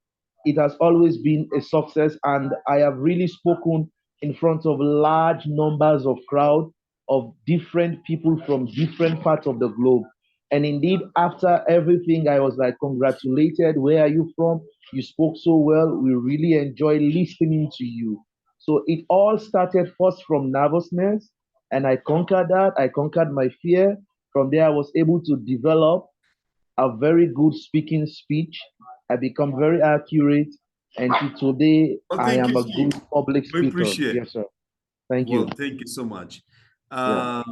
It has always been a success, and I have really spoken in front of large numbers of crowd of different people from different parts of the globe. And indeed, after everything, I was like, congratulated. Where are you from? You spoke so well. We really enjoy listening to you. So it all started first from nervousness, and I conquered that. I conquered my fear. From there, I was able to develop a very good speaking speech. I become very accurate, and to today, Well, I thank am you, a Steve. good public We speaker. appreciate. Yes, sir. Thank Well, you. thank you so much. Yeah.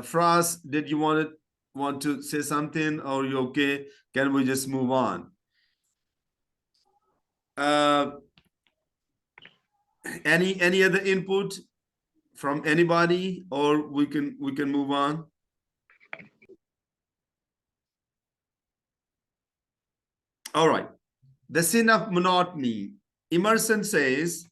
Fras, did you want to say something, or you okay? Can we just move on? Any other input from anybody, or we can move on? All right. The sin of monotony. Emerson says,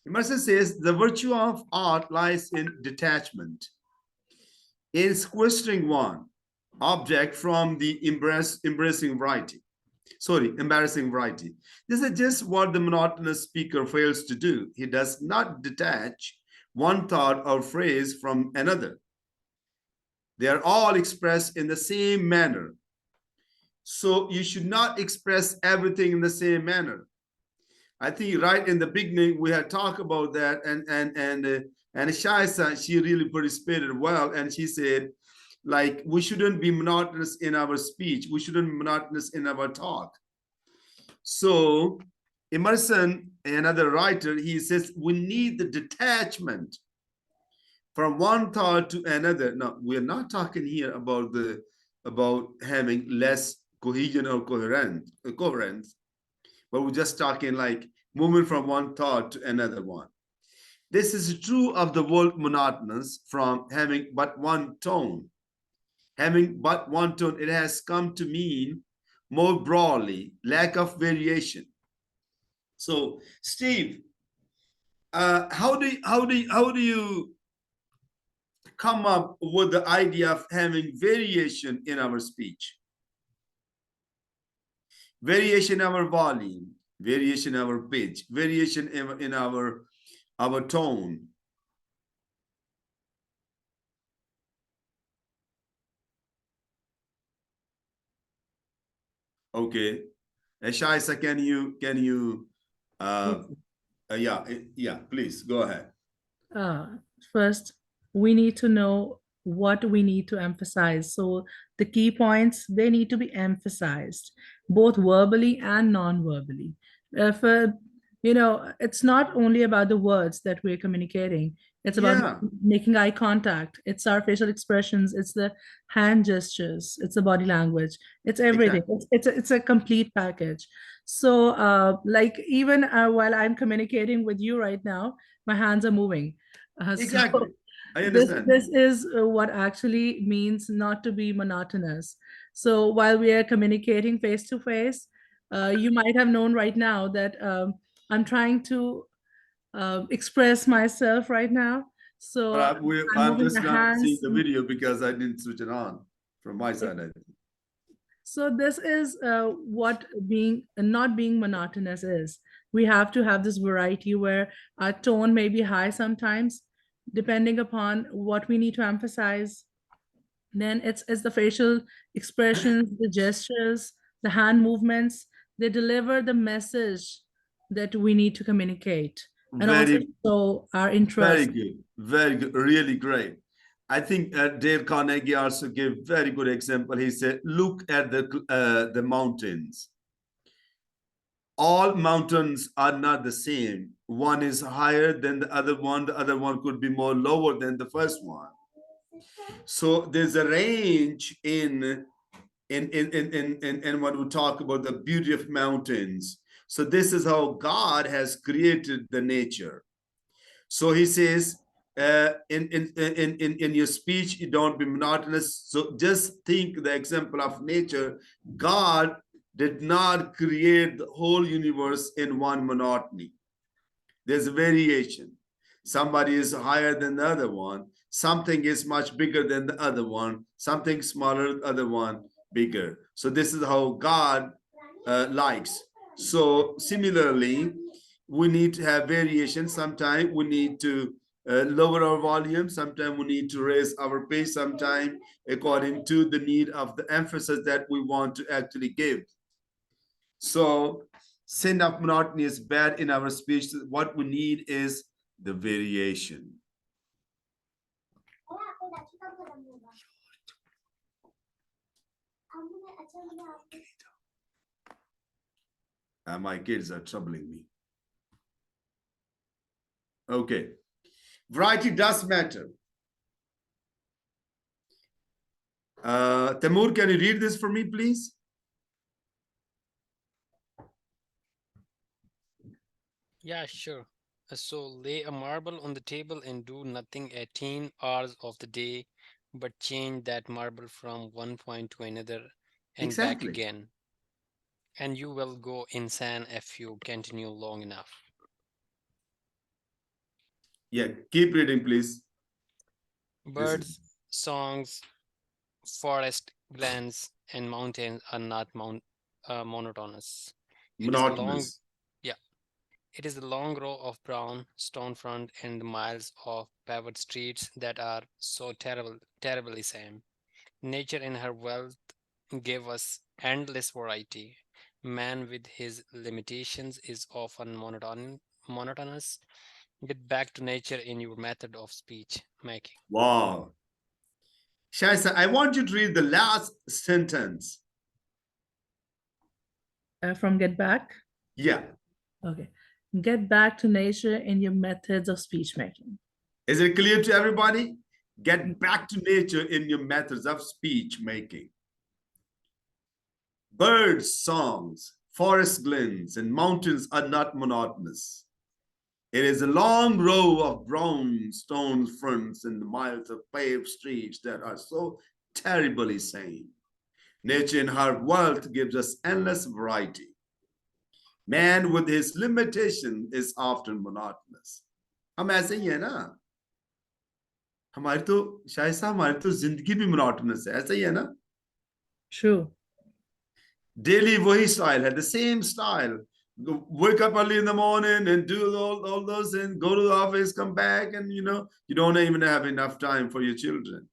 the virtue of art lies in detachment, in sequestering one object from the embarrassing variety. This is just what the monotonous speaker fails to do. He does not detach one thought or phrase from another. They are all expressed in the same manner. So you should not express everything in the same manner. I think right in the beginning we had talked about that, and Shaisa, she really participated well, and she said, like, we shouldn't be monotonous in our speech. We shouldn't be monotonous in our talk. So Emerson, another writer, he says we need the detachment from one thought to another. Now, we're not talking here about having less cohesion or coherence, but we're just talking like moving from one thought to another one. This is true of the word monotonous, from having but one tone. Having but one tone, it has come to mean more broadly lack of variation. So, Steve, how do you come up with the idea of having variation in our speech? Variation in our volume, variation in our pitch, variation in our tone. Okay, Shaisa, can you yeah, please go ahead. First, we need to know what we need to emphasize. So the key points, they need to be emphasized, both verbally and non-verbally. For, it's not only about the words that we're communicating. It's about Yeah, making eye contact. It's our facial expressions. It's the hand gestures. It's the body language. It's everything. exactly. It's a complete package. So, like even while I'm communicating with you right now, my hands are moving. So Exactly. I this understand. this is what actually means not to be monotonous. So while we are communicating face to face, you might have known right now that I'm trying to express myself right now. So But I'm I'm moving just my not seeing hands. the video because I didn't switch it on from my side. So this is what being not being monotonous is. We have to have this variety where our tone may be high sometimes, depending upon what we need to emphasize. Then it's the facial expressions, the gestures, the hand movements. They deliver the message that we need to communicate, and also Very, show our very interest. good. Very good. Really great. I think Dale Carnegie also gave very good example. He said, look at the mountains. All mountains are not the same. One is higher than the other one could be more lower than the first one. So there's a range in when we talk about the beauty of mountains. So this is how God has created the nature. So he says, in your speech, you don't be monotonous. So just think the example of nature. God did not create the whole universe in one monotony. There's a variation. Somebody is higher than the other one. Something is much bigger than the other one. Something smaller, the other one bigger. So this is how God likes. So similarly, we need to have variation. Sometimes we need to lower our volume. Sometimes we need to raise our pace. Sometimes according to the need of the emphasis that we want to actually give. So sin of monotony is bad in our speech. What we need is the variation. My kids are troubling me. Okay. Variety does matter. Timur, can you read this for me, please? Yeah, sure. So lay a marble on the table and do nothing 18 hours of the day, but change that marble from one point to another and back Exactly. again. And you will go insane if you continue long enough. Yeah, keep reading, please. Birds, songs, forest, glens, and mountains are not monotonous. It is the long, Monotonous. yeah, it is the long row of brown stone front and the miles of paved streets that are so terribly same. Nature in her wealth gave us endless variety. Man with his limitations is often monotonous. Get back to nature in your method of speech making. Wow. Shaisa, I want you to read the last sentence. From Get Back? Yeah. Okay. Get back to nature in your methods of speech making. Is it clear to everybody? Get back to nature in your methods of speech making. Birds, songs, forest glens, and mountains are not monotonous. It is a long row of brown stone fronts and miles of paved streets that are so terribly same. Nature in her wealth gives us endless variety. Man with his limitation is often monotonous. हम ऐसे ही है ना, हमारी तो शायद साहब हमारी तो जिंदगी भी monotonous है, ऐसा ही है ना? True. Daily वही style है, the same style. Wake up early in the morning and do all those and go to the office, come back, and you don't even have enough time for your children.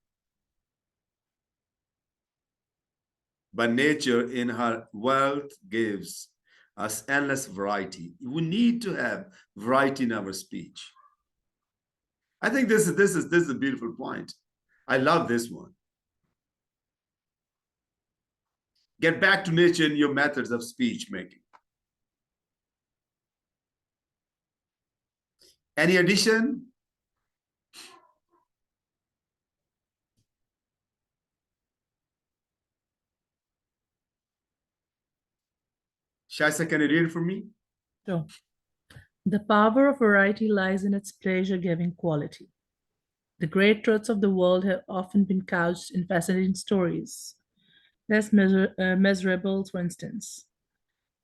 But nature in her wealth gives us endless variety. We need to have variety in our speech. I think this is a beautiful point. I love this one. Get back to nature in your methods of speech making. Any addition? Shaisa, can you read it for me? Sure. The power of variety lies in its pleasure-giving quality. The great truths of the world have often been couched in fascinating stories, less measurable, for instance.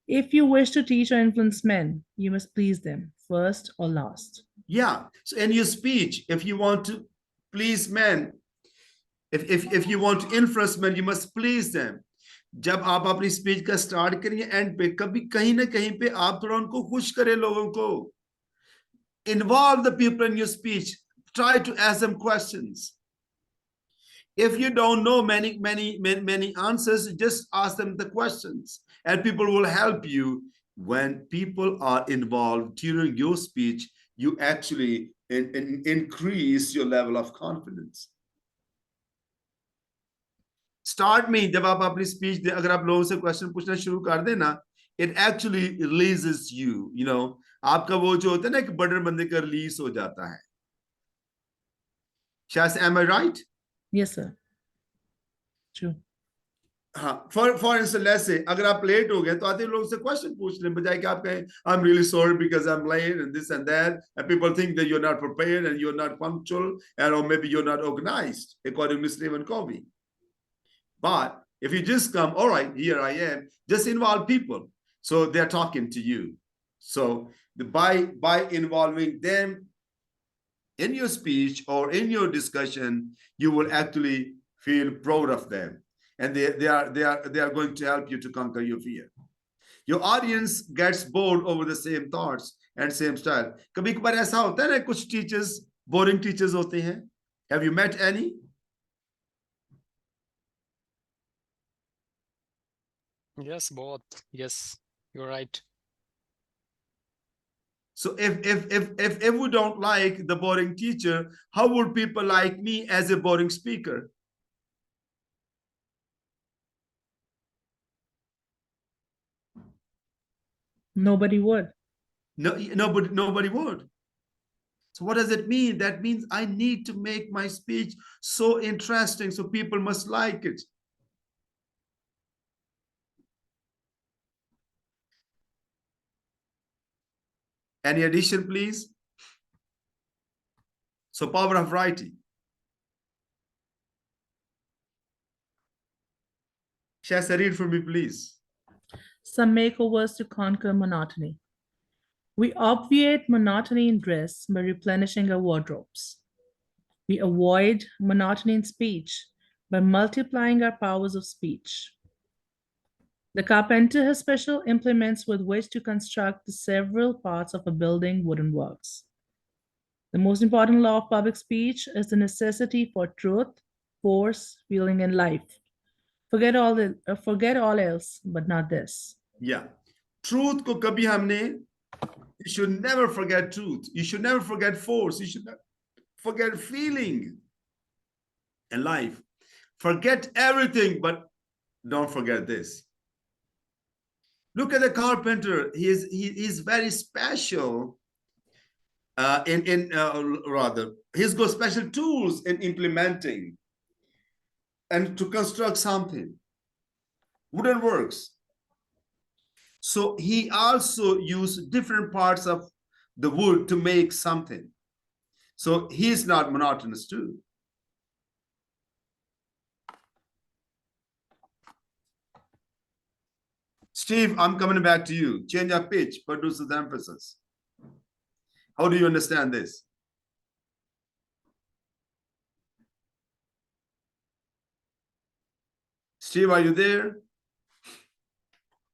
If you wish to teach or influence men, you must please them, first or last. Yeah. So in your speech, if you want to please men, if you want to influence men, you must please them. जब आप अपनी speech का start करिए and पे कभी कहीं ना कहीं पे आप थोड़ा उनको खुश करें लोगों को. Involve the people in your speech. Try to ask them questions. If you don't know many answers, just ask them the questions and people will help you. When people are involved during your speech, you actually increase your level of confidence. Start में जब आप अपनी speech दे, अगर आप लोगों से question पूछना शुरू कर देना, it actually releases you know, आपका वो जो होता है ना कि बर्डन बंदे का रिलीज हो जाता है. शायद, am I right? Yes, sir. True. हाँ, फॉर इंस्टेंस लेट्स से अगर आप लेट हो गए तो आते लोगों से क्वेश्चन पूछ लें, बजाय कि आप कहें I am really sorry because I am late and this and that, and people think that you are not prepared and you are not punctual and और maybe you are not organised according to Stephen Covey. But if you just come, all right, here I am, just involve people. So they're talking to you. So by involving them in your speech or in your discussion, you will actually feel proud of them. And they are going to help you to conquer your fear. Your audience gets bored over the same thoughts and same style. कभी कभार ऐसा होता है ना, कुछ teachers boring teachers होते हैं. Have you met any? Yes, both. Yes, you're right. So if we don't like the boring teacher, how would people like me as a boring speaker? Nobody would. No, nobody would. So what does it mean? That means I need to make my speech so interesting, so people must like it. Any addition, please? So power of writing. Shasta, read for me, please. Some makeovers to conquer monotony. We obviate monotony in dress by replenishing our wardrobes. We avoid monotony in speech by multiplying our powers of speech. The carpenter has special implements with which to construct the several parts of a building wooden works. The most important law of public speech is the necessity for truth, force, feeling, and life. Forget all else, but not this. Yeah. Truth ko kabhi humne, you should never forget truth. You should never forget force. You should never forget feeling and life. Forget everything, but don't forget this. Look at the carpenter. He is very special. He's got special tools in implementing and to construct something. Wooden works. So he also used different parts of the wood to make something. So he's not monotonous too. Steve, I'm coming back to you. Change of pitch, produces emphasis. How do you understand this? Steve, are you there?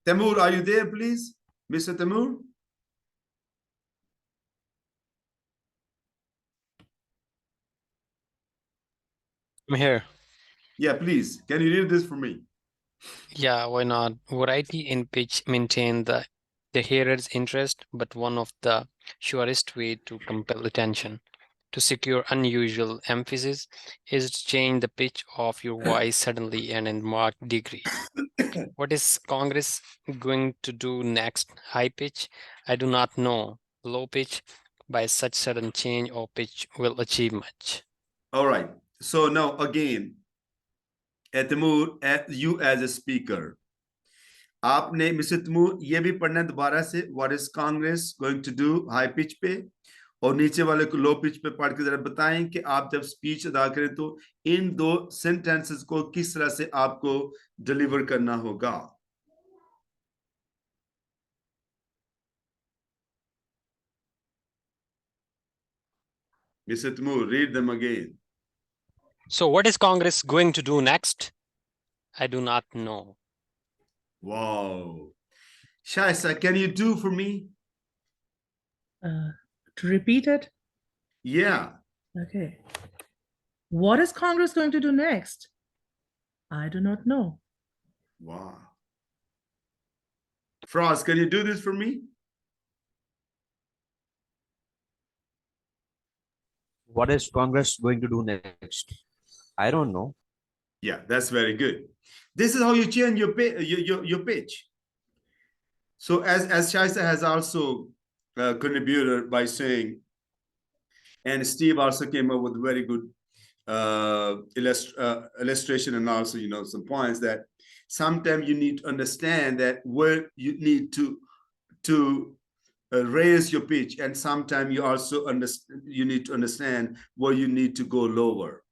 Temur, are you there, please? Mr. Temur? I'm here. Yeah, please. Can you read this for me? Yeah, why not? Variety in pitch maintain the hearer's interest, but one of the surest way to compel attention. To secure unusual emphasis is to change the pitch of your voice suddenly and in marked degree. What is Congress going to do next? High pitch? I do not know. Low pitch? By such sudden change of pitch will achieve much. All right. So now again, Temur, you as a speaker, आपने mister Taimur ये भी पढ़ना दोबारा से, what is congress going to do high pitch पे, और नीचे वाले को लो पिच पे पढ़ के जरा बताएं कि आप जब स्पीच अदा करें तो इन दो सेंटेंसेस को किस तरह से आपको डिलीवर करना होगा. Mr. Timoor, read them again. So what is Congress going to do next? I do not know. Wow. Shaisa, can you do for me? To repeat it? Yeah. Okay. What is Congress going to do next? I do not know. Wow. Frost, can you do this for me? What is Congress going to do next? I don't know. Yeah, that's very good. This is how you change your pitch. So as Shaisa has also contributed by saying, and Steve also came up with very good illustration, and also, you know, some points that sometimes you need to understand that where you need to raise your pitch, and sometimes you also you need to understand where you need to go lower.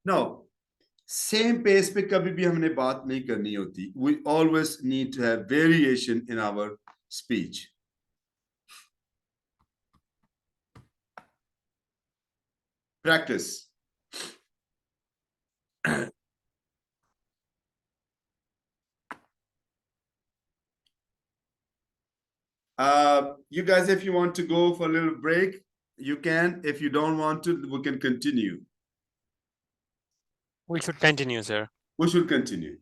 Now, same pace पे कभी भी हमने बात नहीं करनी होती. We always need to have variation in our speech. Practice. You guys, if you want to go for a little break, you can. If you don't want to, we can continue. We should continue, sir. We should continue.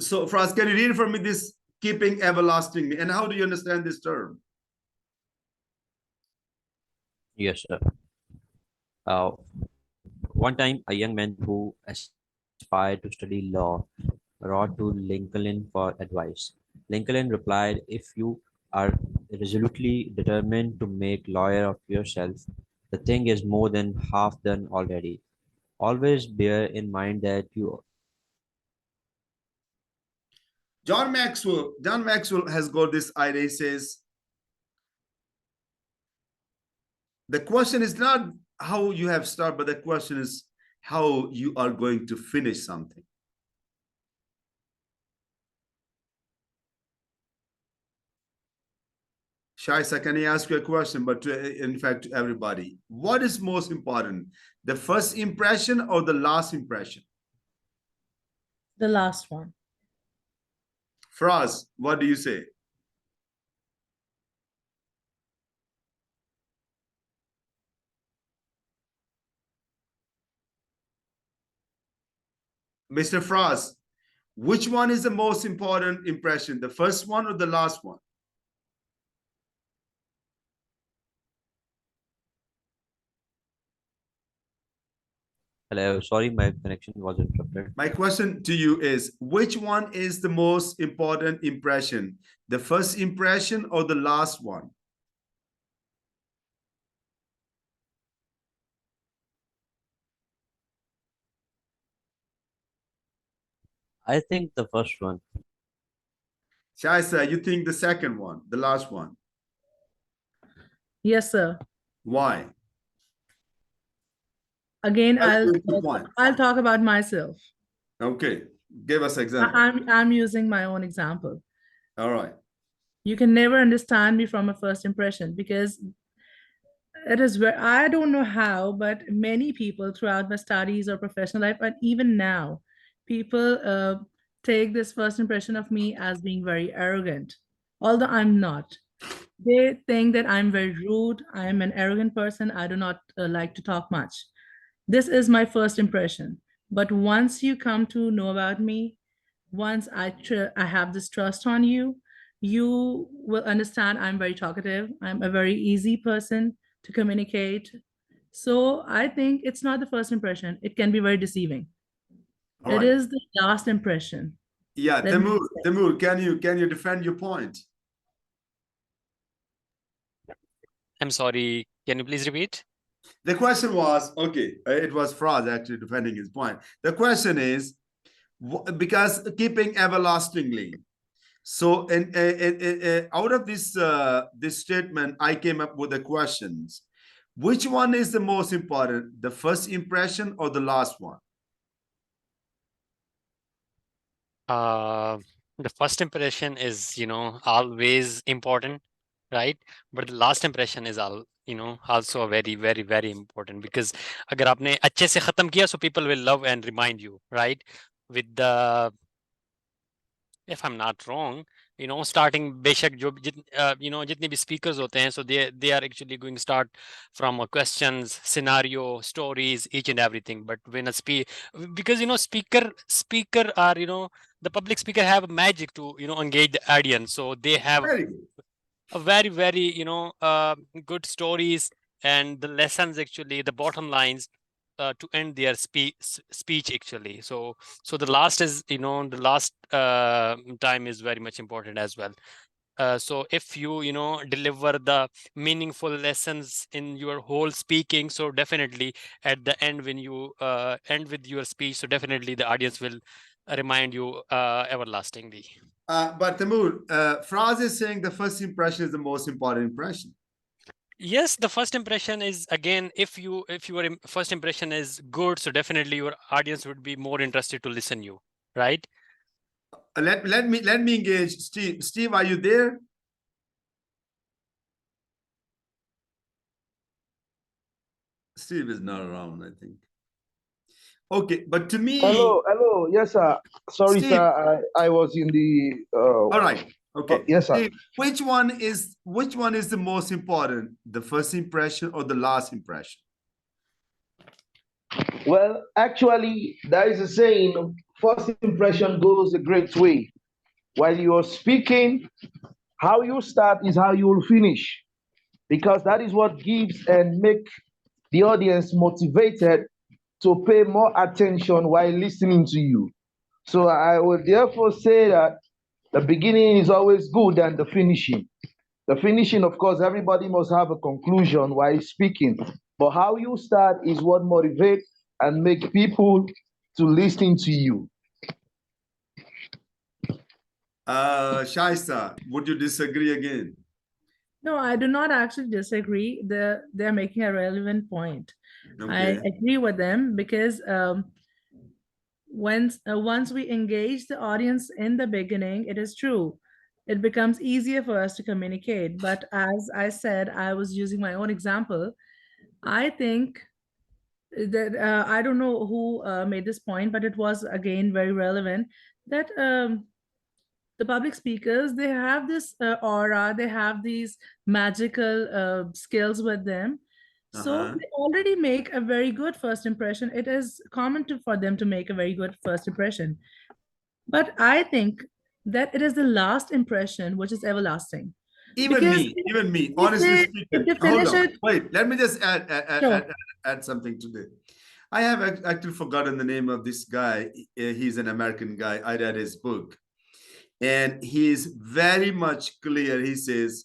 So, Fraz, can you read for me this keeping everlastingly? And how do you understand this term? Yes, sir. One time, a young man who aspired to study law wrote to Lincoln for advice. Lincoln replied, "If you are resolutely determined to make lawyer of yourself, the thing is more than half done already. Always bear in mind that you." John Maxwell has got this idea. He says, the question is not how you have started, but the question is how you are going to finish something. Shaisa, can I ask you a question? But in fact, to everybody, what is most important, the first impression or the last impression? The last one. Fraz, what do you say? Mr. Fraz, which one is the most important impression, the first one or the last one? Hello, sorry, my connection was interrupted. My question to you is, which one is the most important impression, the first impression or the last one? I think the first one. Shaisa, you think the second one, the last one? Yes, sir. Why? Again, Point. I'll talk about myself. Okay, give us example. I'm using my own example. All right. You can never understand me from a first impression, because it is where I don't know how, but many people throughout my studies or professional life, and even now, people take this first impression of me as being very arrogant, although I'm not. They think that I'm very rude, I'm an arrogant person, I do not like to talk much. This is my first impression. But once you come to know about me, once I have this trust on you, you will understand I'm very talkative. I'm a very easy person to communicate. So I think it's not the first impression. It can be very deceiving. All It right. is the last impression. Yeah, that Temur, makes sense. Temur, can you defend your point? I'm sorry. Can you please repeat? The question was, okay, it was Fraz actually defending his point. The question is, because keeping everlastingly. So, out of this this statement, I came up with the questions. Which one is the most important, the first impression or the last one? The first impression is, always important, right? But the last impression is also very, very, very important, because अगर आपने अच्छे से खत्म किया, so people will love and remind you, right? With the, if I'm not wrong, starting बेशक जो जितने भी speakers होते हैं, so they are actually going to start from questions, scenario, stories, each and everything. But when because speaker are the public speaker have magic to engage the audience, so they have a very, very good stories and the lessons, actually the bottom lines. to end their speech actually. So the last is, the last time is very much important as well. So if you deliver the meaningful lessons in your whole speaking, so definitely at the end when you end with your speech, so definitely the audience will remind you everlastingly. But Timur, Fraz is saying the first impression is the most important impression. Yes, the first impression is, again, if your first impression is good, so definitely your audience would be more interested to listen you, right? Let me engage Steve. Steve, are you there? Steve is not around, I think. Okay, but to me, Hello, yes, sir. Sorry, Steve, sir, I was in the. all right, okay. Yes, sir. Steve, which one is the most important, the first impression or the last impression? Well, actually, there is a saying: first impression goes a great way. While you're speaking, how you start is how you will finish, because that is what gives and make the audience motivated to pay more attention while listening to you. So I would therefore say that the beginning is always good than the finishing. The finishing, of course, everybody must have a conclusion while speaking, but how you start is what motivates and make people to listen to you. Shaista, would you disagree again? No, I do not actually disagree. They're making a relevant point. I Okay. agree with them because once we engage the audience in the beginning, it is true, it becomes easier for us to communicate. But as I said, I was using my own example. I think that I don't know who made this point, but it was again very relevant that the public speakers, they have this aura, they have these magical skills with them, so Uh-huh. they already make a very good first impression. It is common for them to make a very good first impression, but I think that it is the last impression which is everlasting, Even because me, if honestly they if speaking, they hold finish on, it. wait, let me just Sure. add something today. I have actually forgotten the name of this guy. He's an American guy. I read his book, and he's very much clear. He says,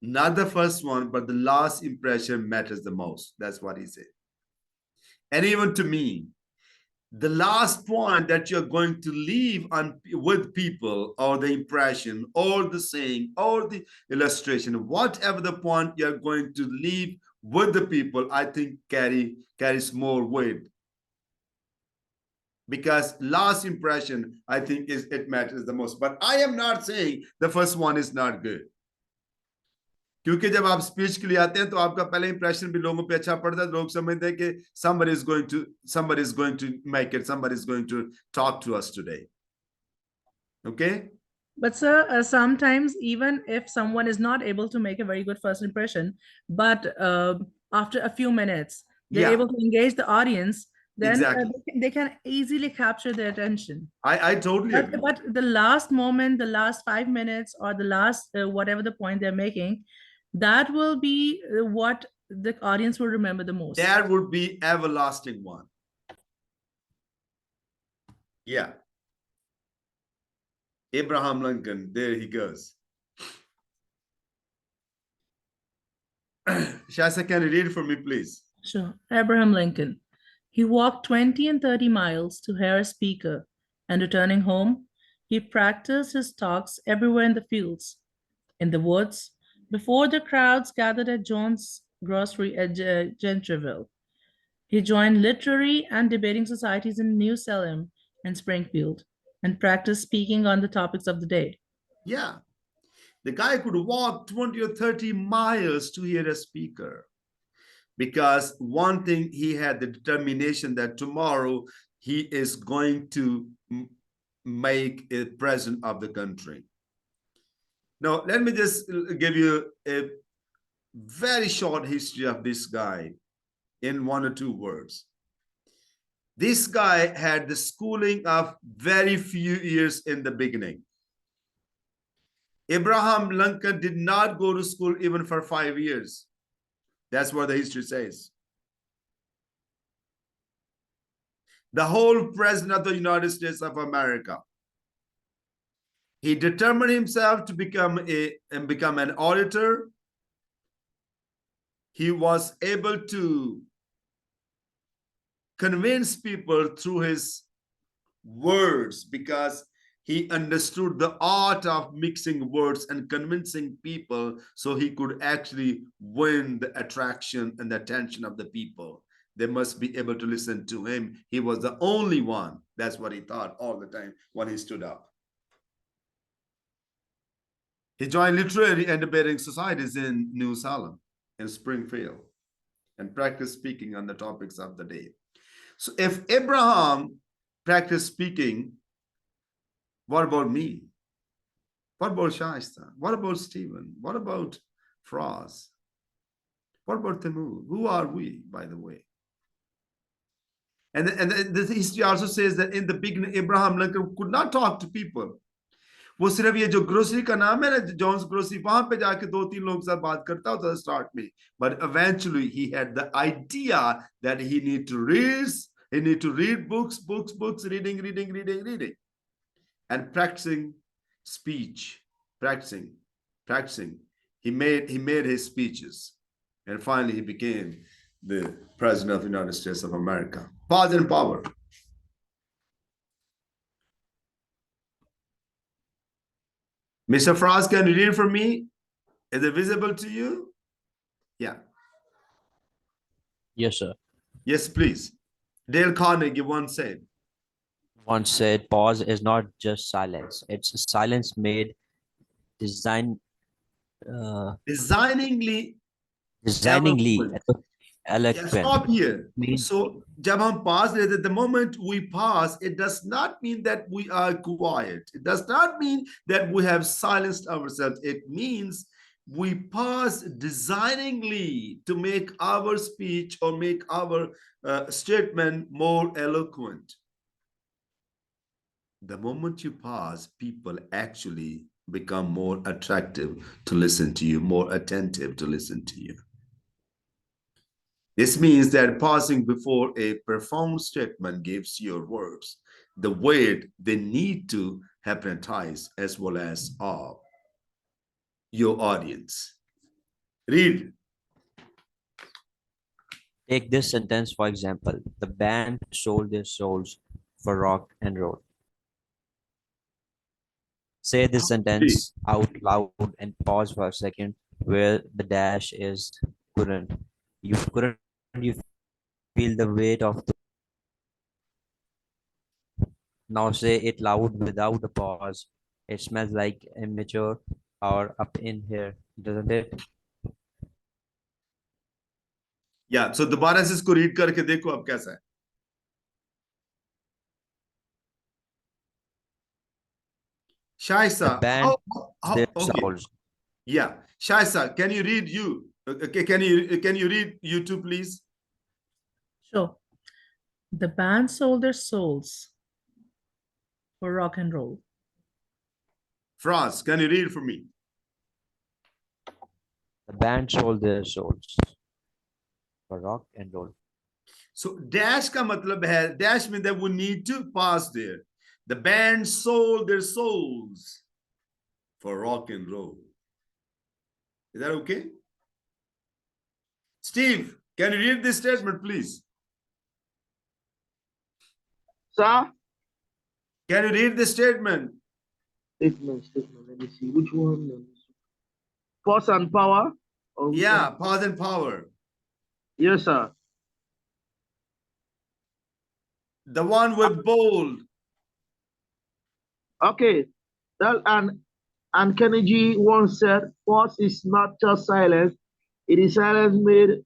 not the first one, but the last impression matters the most. That's what he said. And even to me, the last point that you're going to leave on with people, or the impression or the saying or the illustration, whatever the point you're going to leave with the people, I think carries more weight, because last impression, I think, it matters the most. But I am not saying the first one is not good, क्योंकि जब आप speech के लिए आते हैं तो आपका पहला इंप्रेशन भी लोगों पे अच्छा पड़ता है, लोग समझते हैं कि somebody is going to make it, somebody is going to talk to us today. Okay. But sir, sometimes even if someone is not able to make a very good first impression, but after a few minutes they're Yeah, able to engage the audience, then exactly. they can easily capture their attention. I totally But agree. the last moment, the last 5 minutes, or the last whatever the point they're making, that will be what the audience will remember the most. That would be everlasting one. Yeah. Abraham Lincoln, there he goes. Shasta, can you read it for me, please? Sure. Abraham Lincoln. He walked 20 and 30 miles to hear a speaker, and returning home, he practiced his talks everywhere in the fields, in the woods, before the crowds gathered at John's grocery at Gentryville. He joined literary and debating societies in New Salem and Springfield, and practiced speaking on the topics of the day. Yeah. The guy could walk 20 or 30 miles to hear a speaker, because one thing, he had the determination that tomorrow he is going to make a president of the country. Now, let me just give you a very short history of this guy in 1 or 2 words. This guy had the schooling of very few years in the beginning. Abraham Lincoln did not go to school even for 5 years. That's what the history says. the whole president of the United States of America. He determined himself to become an auditor. He was able to convince people through his words because he understood the art of mixing words and convincing people, so he could actually win the attraction and the attention of the people. They must be able to listen to him. He was the only one. That's what he thought all the time when he stood up. He joined literary and debating societies in New Salem, in Springfield, and practiced speaking on the topics of the day. So if Abraham practiced speaking, what about me? What about Shaista? What about Stephen? What about Frost? What about Timur? Who are we, by the way? And the history also says that in the beginning, Abraham Lincoln could not talk to people. वो सिर्फ ये जो grocery का नाम है ना, Johns grocery, वहां पे जाके 2-3 लोग साथ बात करता होता स्टार्ट में. But eventually he had the idea that he need to read books, reading, and practicing speech, practicing. He made his speeches, and finally he became the president of the United States of America. Pause and power. Mr. Frost, can you read for me? Is it visible to you? Yeah. Yes, sir. Yes, please. Dale Carnegie once said, pause is not just silence. It's silence made designingly eloquent. Yeah, stop here. Means So, jab hum pause le, the moment we pause, it does not mean that we are quiet. It does not mean that we have silenced ourselves. It means we pause designingly to make our speech or make our statement more eloquent. The moment you pause, people actually become more attractive to listen to you, more attentive to listen to you. This means that pausing before a profound statement gives your words the weight they need to hypnotize as well as your audience. Read. Take this sentence, for example. The band sold their souls for rock and roll. Say this sentence out loud and pause for a second where the dash is couldn't you feel the weight of the... Now say it loud without a pause. It smells like immature or up in here, doesn't it? Yeah, so दोबारा से इसको read करके देखो अब कैसा है. Shaisa, okay. Yeah, Shaisa, can you read you? Okay, can you read you too, please? Sure. The band sold their souls for rock and roll. Frost, can you read for me? The band sold their souls for rock and roll. So dash ka matlab hai, dash means that we need to pause there. The band sold their souls for rock and roll. Is that okay? Steve, can you read this statement, please? Sir? Can you read the statement? Statement. Let me see. Which one? Force and power? Yeah, pause and power. Yes, sir. The one with bold. Okay. And Kennedy once said, force is not just silence. It is silence made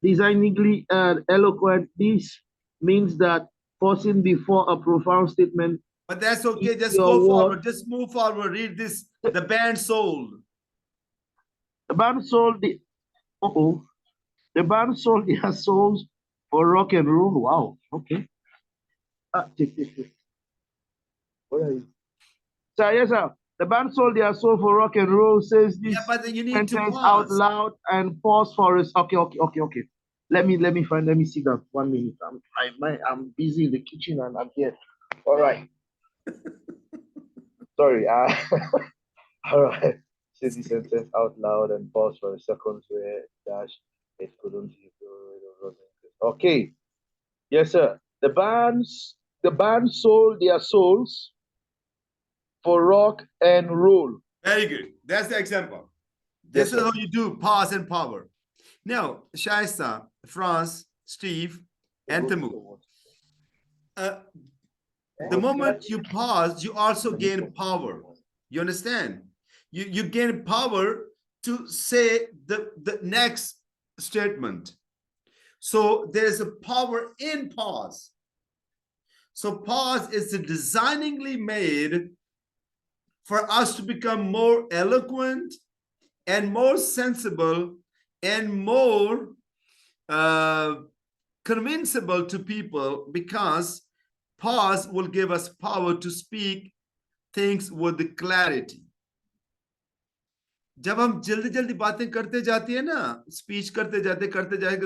designingly and eloquent. This means that forcing before a profound statement. But that's okay. Just go forward. Just move forward. Read this. The band sold. The band sold the the band sold their souls for rock and roll. Wow. Okay. Where are you? Sir, yes, sir. The band sold their soul for rock and roll. Says this but then you need to sentence pause out loud and pause for us. Okay. Let me sit down 1 minute. I'm busy in the kitchen and I'm here. All right. Sorry. All right. Say the sentence out loud and pause for a second where dash it couldn't. Okay. Yes, sir. The band sold their souls for rock and roll. Very good. That's the example. Yes, This is sir. how you do pause and power. Now, Shaista, France, Steve, and Tamu. The moment you pause, you also gain power. You understand? You gain power to say the next statement. So there's a power in pause. So pause is designingly made for us to become more eloquent and more sensible and more convincible to people, because pause will give us power to speak things with clarity. जब हम जल्दी जल्दी बातें करते जाती है ना, speech करते जाते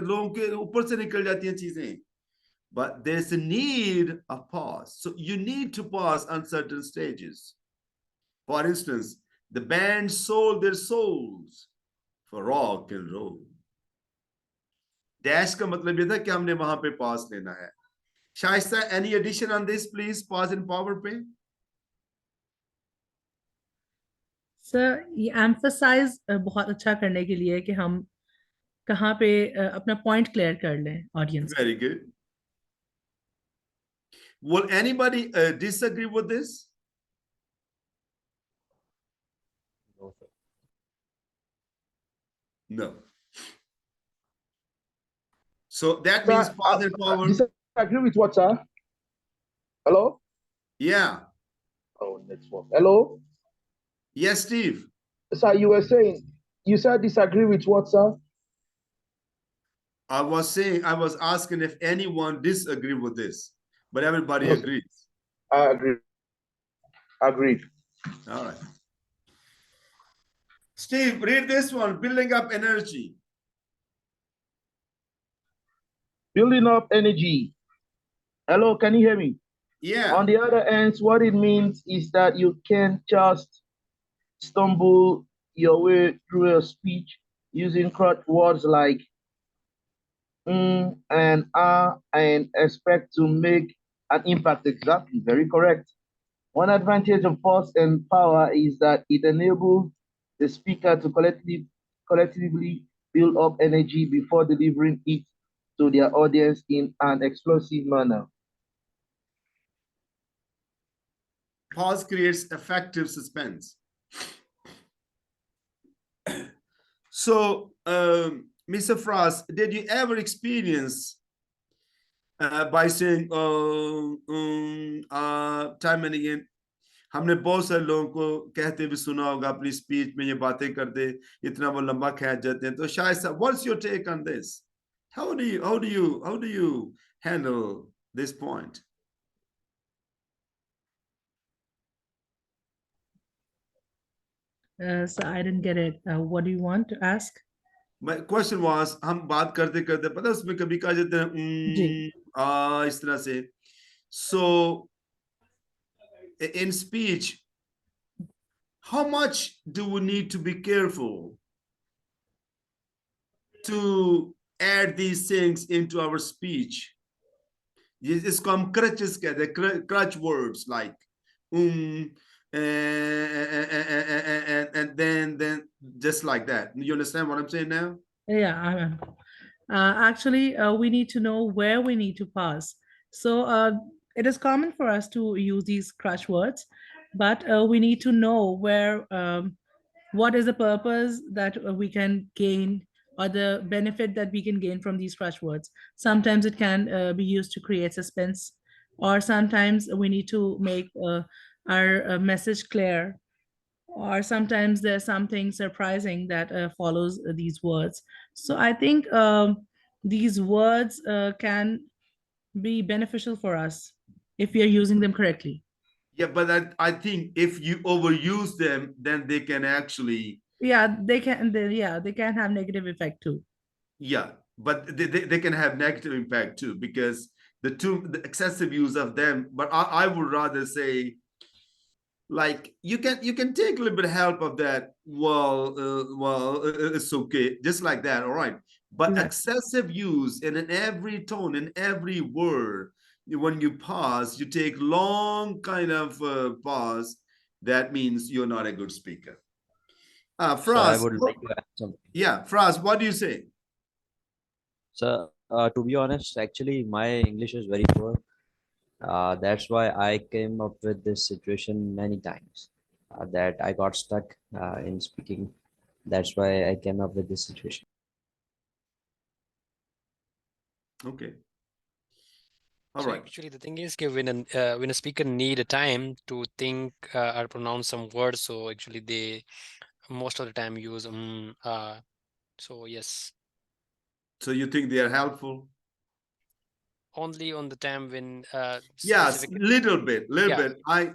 लोगों के ऊपर से निकल जाती हैं चीजें. But there's a need of pause. So you need to pause on certain stages. For instance, the band sold their souls for rock and roll. Dash का मतलब ये था कि हमने वहां पे pause लेना है. Shaista, any addition on this, please? Pause and power पे. सर ये एम्फसाइज बहुत अच्छा करने के लिए कि हम कहाँ पे अपना पॉइंट क्लियर कर लें audience. Very good. Will anybody disagree with this? No, sir. No. So that means pause and power. Disagree with what, sir? Hello? Yeah. Oh, network. Hello? Yes, Steve. Sir, you said disagree with what, sir? I was asking if anyone disagree with this, but everybody Yes. agrees. I agree. Agreed. All right. Steve, read this one, building up energy. Building up energy. Hello, can you hear me? Yeah. On the other hand, what it means is that you can't just stumble your way through a speech using words like and and expect to make an impact. Exactly, very correct. One advantage of force and power is that it enables the speaker to collectively build up energy before delivering it to their audience in an explosive manner. Pause creates effective suspense. So, Mr. Frost, did you ever experience by saying time and again, हमने बहुत सारे लोगों को कहते हुए सुना होगा अपनी स्पीच में ये बातें करते इतना वो लंबा खींच जाते हैं. तो शायद साहब, what's your take on this? How do you handle this point? So I didn't get it. What do you want to ask? My question was, हम बात करते करते पता उसमें कभी कहा जाता है इस तरह से. So in speech, how much do we need to be careful to add these things into our speech? इसको हम crutches कहते हैं, crutch words like and then just like that. You understand what I'm saying now? Yeah, I'm. Actually, we need to know where we need to pause. So it is common for us to use these crush words, but we need to know where, what is the purpose that we can gain or the benefit that we can gain from these crush words. Sometimes it can be used to create suspense, or sometimes we need to make our message clear, or sometimes there's something surprising that follows these words. So I think these words can be beneficial for us if we are using them correctly. Yeah, but I think if you overuse them, then they can actually. Yeah, they can. They can have negative effect too. Yeah, but they can have negative impact too, because the excessive use of them. But I would rather say, like, you can take a little bit of help of that. It's okay, just like that, all right. But Right. excessive use, and in every tone, in every word, when you pause, you take long kind of pause, that means you're not a good speaker. So I Fraz, would like to add something. yeah, Fraz, what do you say? So to be honest, actually my English is very poor. That's why I came up with this situation many times. That I got stuck in speaking. That's why I came up with this situation. Okay. All So right. actually, the thing is, when a speaker need a time to think or pronounce some words, so actually they most of the time use so yes, So you think they are helpful? only on the time when Yes, specific. little bit. Yeah,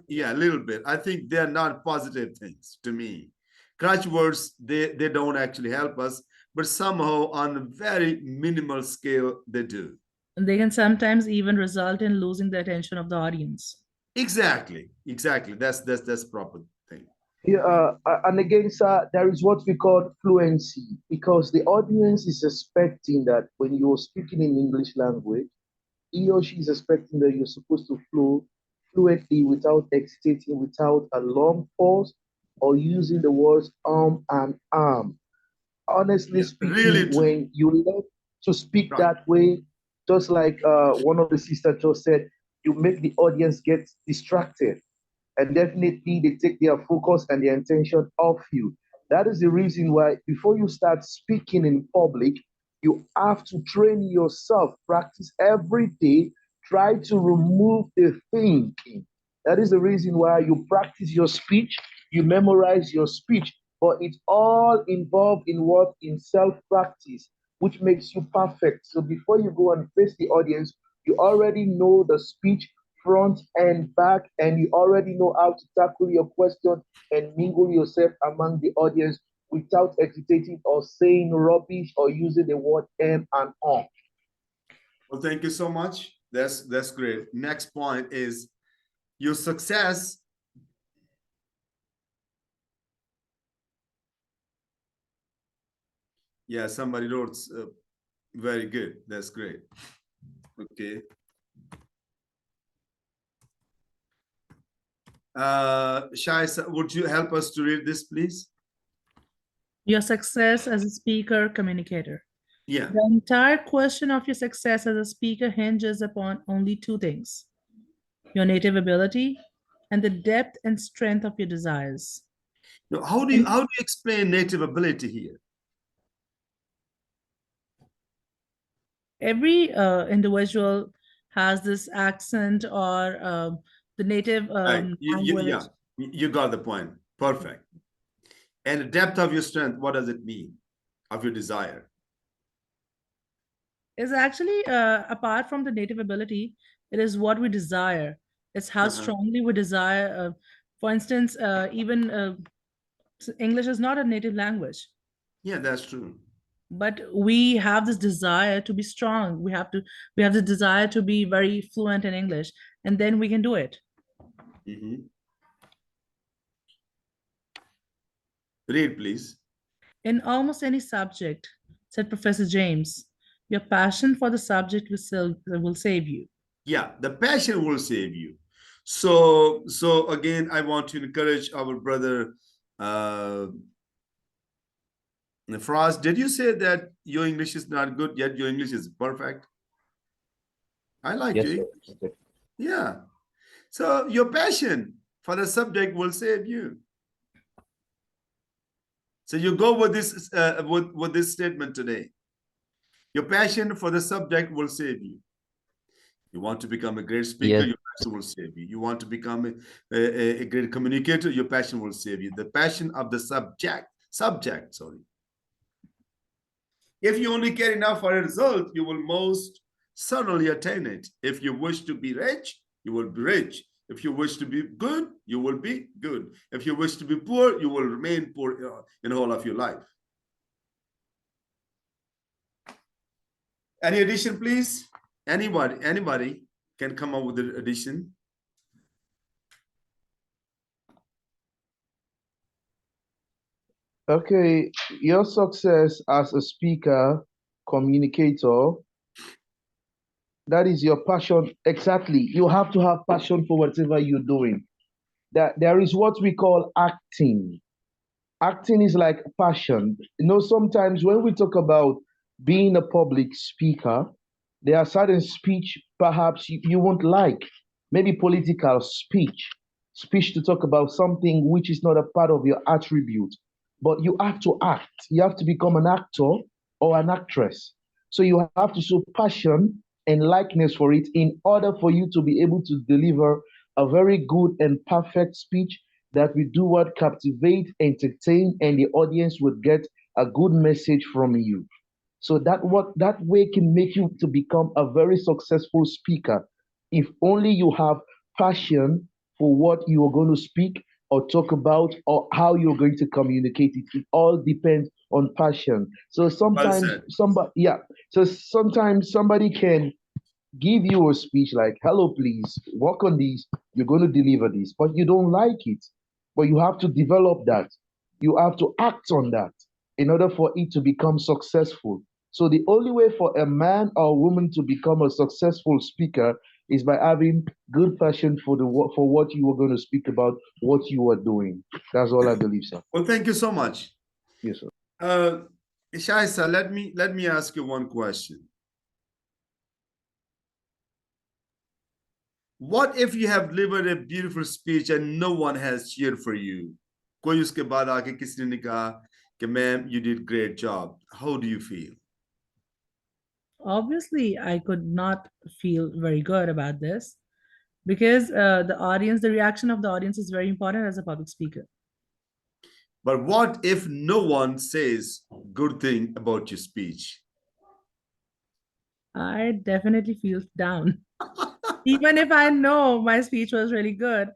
Yeah, little bit. I think they're not positive things to me. Crutch words, they don't actually help us, but somehow on a very minimal scale, they do. And they can sometimes even result in losing the attention of the audience. Exactly. That's proper thing. Yeah, and again, sir, there is what we call fluency because the audience is expecting that when you're speaking in English language, he or she is expecting that you're supposed to flow fluently without hesitating, without a long pause, or using the words and honestly Yeah, speaking, really true. when you learn to speak Right. that way, just like one of the sisters just said, you make the audience get distracted and definitely they take their focus and their intention off you. That is the reason why before you start speaking in public, you have to train yourself, practice every day, try to remove the thinking. That is the reason why you practice your speech, you memorize your speech, but it's all involved in what? In self practice, which makes you perfect. So before you go and face the audience, you already know the speech front and back, and you already know how to tackle your question and mingle yourself among the audience without hesitating or saying rubbish or using the word and on. Well, thank you so much. That's great. Next point is your success. Yeah, somebody wrote very good. That's great. Okay. Shai, would you help us to read this, please? Your success as a speaker, communicator. Yeah. The entire question of your success as a speaker hinges upon only two things: your native ability and the depth and strength of your desires. Now, how do you explain native ability here? Every individual has this accent or the native Right. language. You got the point. Perfect. And the depth of your strength, what does it mean? Of your desire? Is actually apart from the native ability, it is what we desire. It's how strongly we desire. For instance, even English is not a native language, Yeah, that's true. but we have this desire to be strong. We have the desire to be very fluent in English, and then we can do it. Read, please. In almost any subject, said Professor James, your passion for the subject will save you. Yeah, the passion will save you. So again, I want to encourage our brother Frost. Did you say that your English is not good yet your English is perfect? I like Yes, you. sir. Yeah. So your passion for the subject will save you. So you go with this with this statement today. Your passion for the subject will save you. You want to become a great speaker, Yes. your passion will save you. You want to become a great communicator, your passion will save you. The passion of the subject, sorry. If you only care enough for a result, you will most certainly attain it. If you wish to be rich, you will be rich. If you wish to be good, you will be good. If you wish to be poor, you will remain poor in the whole of your life. Any addition, please? Anybody can come up with an addition. Okay, your success as a speaker, communicator, that is your passion. Exactly. You have to have passion for whatever you're doing. That there is what we call acting. Acting is like passion. You know, sometimes when we talk about being a public speaker, there are certain speech perhaps you won't like. Maybe political speech to talk about something which is not a part of your attribute. But you have to act. You have to become an actor or an actress. So you have to show passion and likeness for it in order for you to be able to deliver a very good and perfect speech that will do what captivate, entertain, and the audience would get a good message from you. So that way can make you to become a very successful speaker. If only you have passion for what you are going to speak or talk about or how you're going to communicate it. It all depends on passion. So Well sometimes said. somebody yeah. So sometimes somebody can give you a speech like, hello, please work on this. You're going to deliver this, but you don't like it. But you have to develop that. You have to act on that in order for it to become successful. So the only way for a man or woman to become a successful speaker is by having good passion for for what you are going to speak about, what you are doing. That's all I believe, sir. Well, thank you so much. Yes, sir. Shaisa, let me ask you one question. What if you have delivered a beautiful speech and no one has cheered for you? कोई उसके बाद आके किसी ने कहा कि ma'am, you did great job. How do you feel? Obviously, I could not feel very good about this because the reaction of the audience is very important as a public speaker. But what if no one says good thing about your speech? I definitely feel down. Even if I know my speech was really good,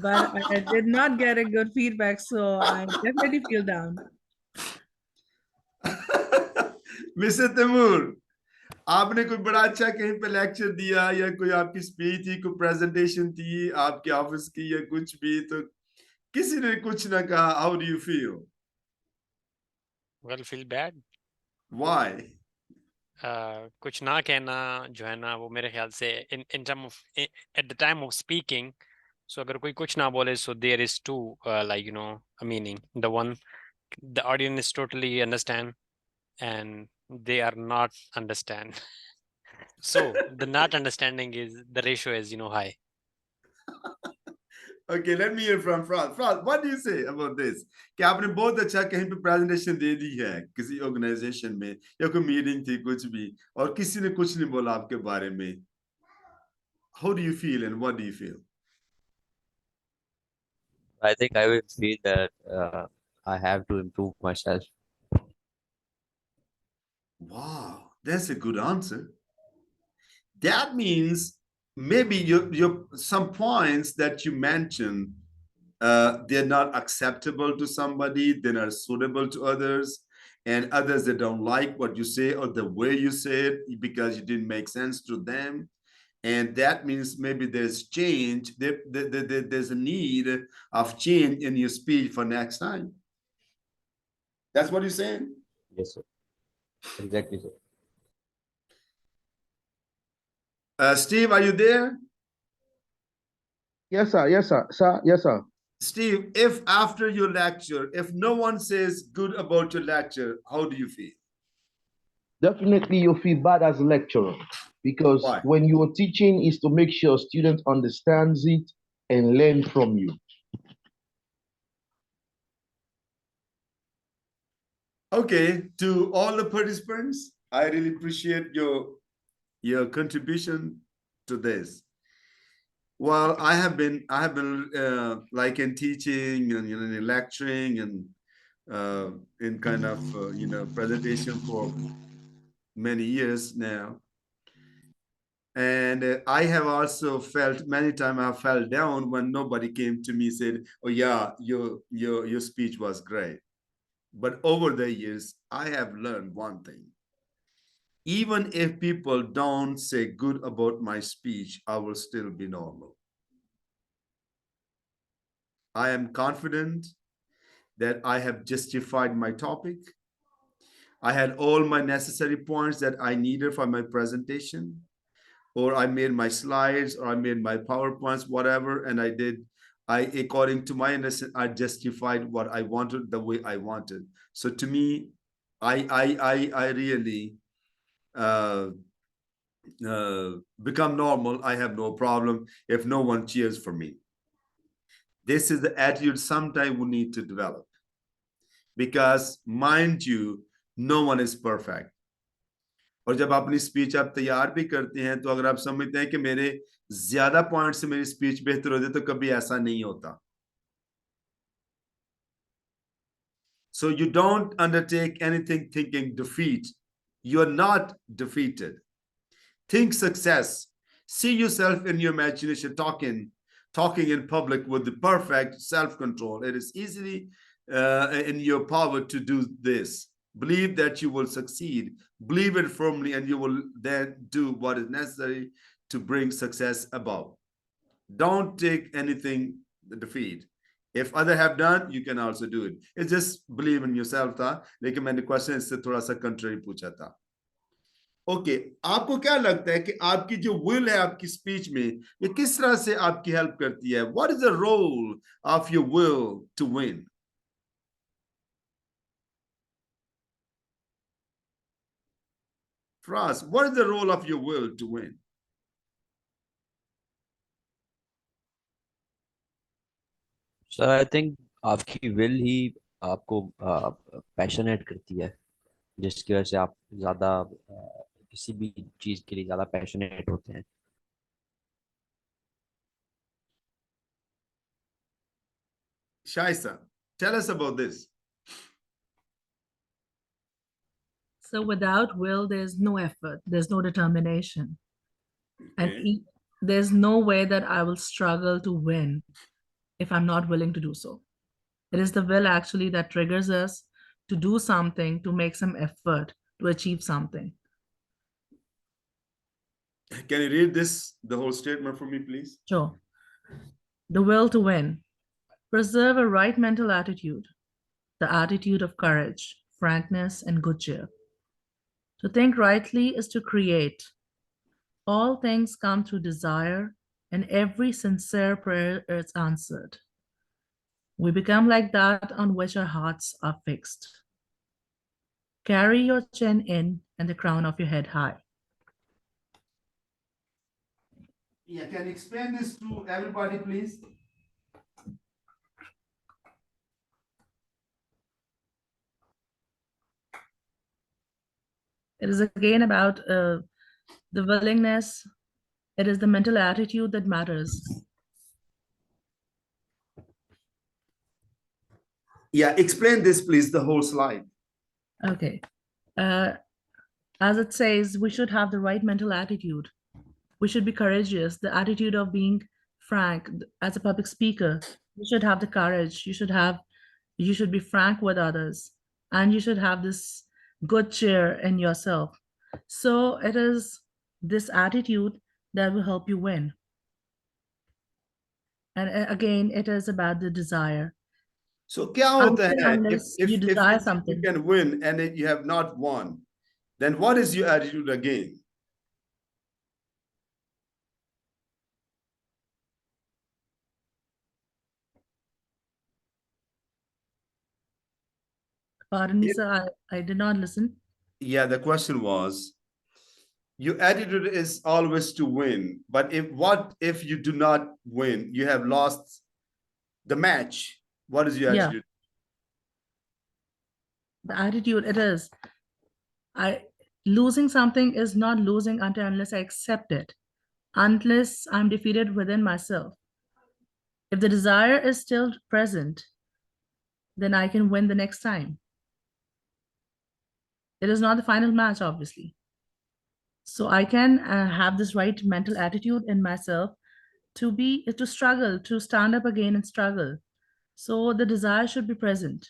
but I did not get a good feedback, so I definitely feel down. Mr. Tamur, आपने कोई बड़ा अच्छा कहीं पे lecture दिया या कोई आपकी स्पीच थी, कोई प्रेजेंटेशन थी आपके ऑफिस की या कुछ भी, तो किसी ने कुछ ना कहा, how do you feel? Well, feel bad. Why? कुछ ना कहना जो है ना वो मेरे ख्याल से in term of at the time of speaking, so अगर कोई कुछ ना बोले, so there is two like a meaning. The audience is totally understand and they are not understand. So the not understanding is the ratio is high. Okay, let me hear from Franz. Franz, what do you say about this? कि आपने बहुत अच्छा कहीं पे presentation दे दी है किसी organisation में या कोई मीटिंग थी कुछ भी और किसी ने कुछ नहीं बोला आपके बारे में. How do you feel and what do you feel? I think I will feel that I have to improve myself. Wow, that's a good answer. That means maybe your some points that you mentioned, they're not acceptable to somebody, they're not suitable to others, and others that don't like what you say or the way you say it because you didn't make sense to them. And that means maybe there's change, there's a need of change in your speech for next time. That's what you're saying? Yes, sir. Exactly, sir. Steve, are you there? Yes, sir. Yes, sir. Sir, yes, sir. Steve, if after your lecture, if no one says good about your lecture, how do you feel? Definitely you feel bad as a lecturer because Why? when you are teaching is to make sure student understands it and learn from you. Okay, to all the participants, I really appreciate your contribution to this. Well, I have been like in teaching and in lecturing and in kind of presentation for many years now. And I have also felt many times I fell down when nobody came to me and said, "Oh yeah, your speech was great." But over the years, I have learned one thing. Even if people don't say good about my speech, I will still be normal. I am confident that I have justified my topic. I had all my necessary points that I needed for my presentation, or I made my slides, or I made my PowerPoints, whatever, and according to my understanding, I justified what I wanted the way I wanted. So to me, I really become normal. I have no problem if no one cheers for me. This is the attitude sometimes we need to develop, because mind you, no one is perfect. और जब अपनी speech आप तैयार भी करते हैं, तो अगर आप समझते हैं कि मेरे ज्यादा पॉइंट से मेरी स्पीच बेहतर होती है, तो कभी ऐसा नहीं होता. So you don't undertake anything thinking defeat. You are not defeated. Think success. See yourself in your imagination talking in public with the perfect self-control. It is easily in your power to do this. Believe that you will succeed. Believe it firmly, and you will then do what is necessary to bring success about. Don't take anything the defeat. If others have done, you can also do it. It's just believe in yourself था. लेकिन मैंने question इससे थोड़ा सा country पूछा था. Okay, आपको क्या लगता है कि आपकी जो विल है आपकी स्पीच में, ये किस तरह से आपकी हेल्प करती है? What is the role of your will to win? Fras, what is the role of your will to win? Sir I think आपकी विल ही आपको पैशनेट करती है, जिसकी वजह से आप ज्यादा किसी भी चीज के लिए ज्यादा पैशनेट होते हैं. Shaisa, tell us about this. So without will, there's no effort, there's no determination. And Okay. there's no way that I will struggle to win if I'm not willing to do so. It is the will actually that triggers us to do something, to make some effort, to achieve something. Can you read this, the whole statement for me, please? Sure. The will to win. Preserve a right mental attitude, the attitude of courage, frankness, and good cheer. To think rightly is to create. All things come through desire, and every sincere prayer is answered. We become like that on which our hearts are fixed. Carry your chin in and the crown of your head high. Yeah, can you explain this to everybody, please? It is again about the willingness. It is the mental attitude that matters. Yeah, explain this, please, the whole slide. Okay. As it says, we should have the right mental attitude. We should be courageous, the attitude of being frank. As a public speaker, you should have the courage. You should be frank with others, and you should have this good cheer in yourself. So it is this attitude that will help you win. And again, it is about the desire. So क्या होता है Unless you desire if something. you can win and you have not won, then what is your attitude again? Pardon me, sir, I did not listen. Yeah, the question was, your attitude is always to win, but what if you do not win? You have lost the match. What is your attitude? The attitude, it is. Losing something is not losing unless I accept it, unless I'm defeated within myself. If the desire is still present, then I can win the next time. It is not the final match, obviously. So I can have this right mental attitude in myself to struggle, to stand up again and struggle. So the desire should be present.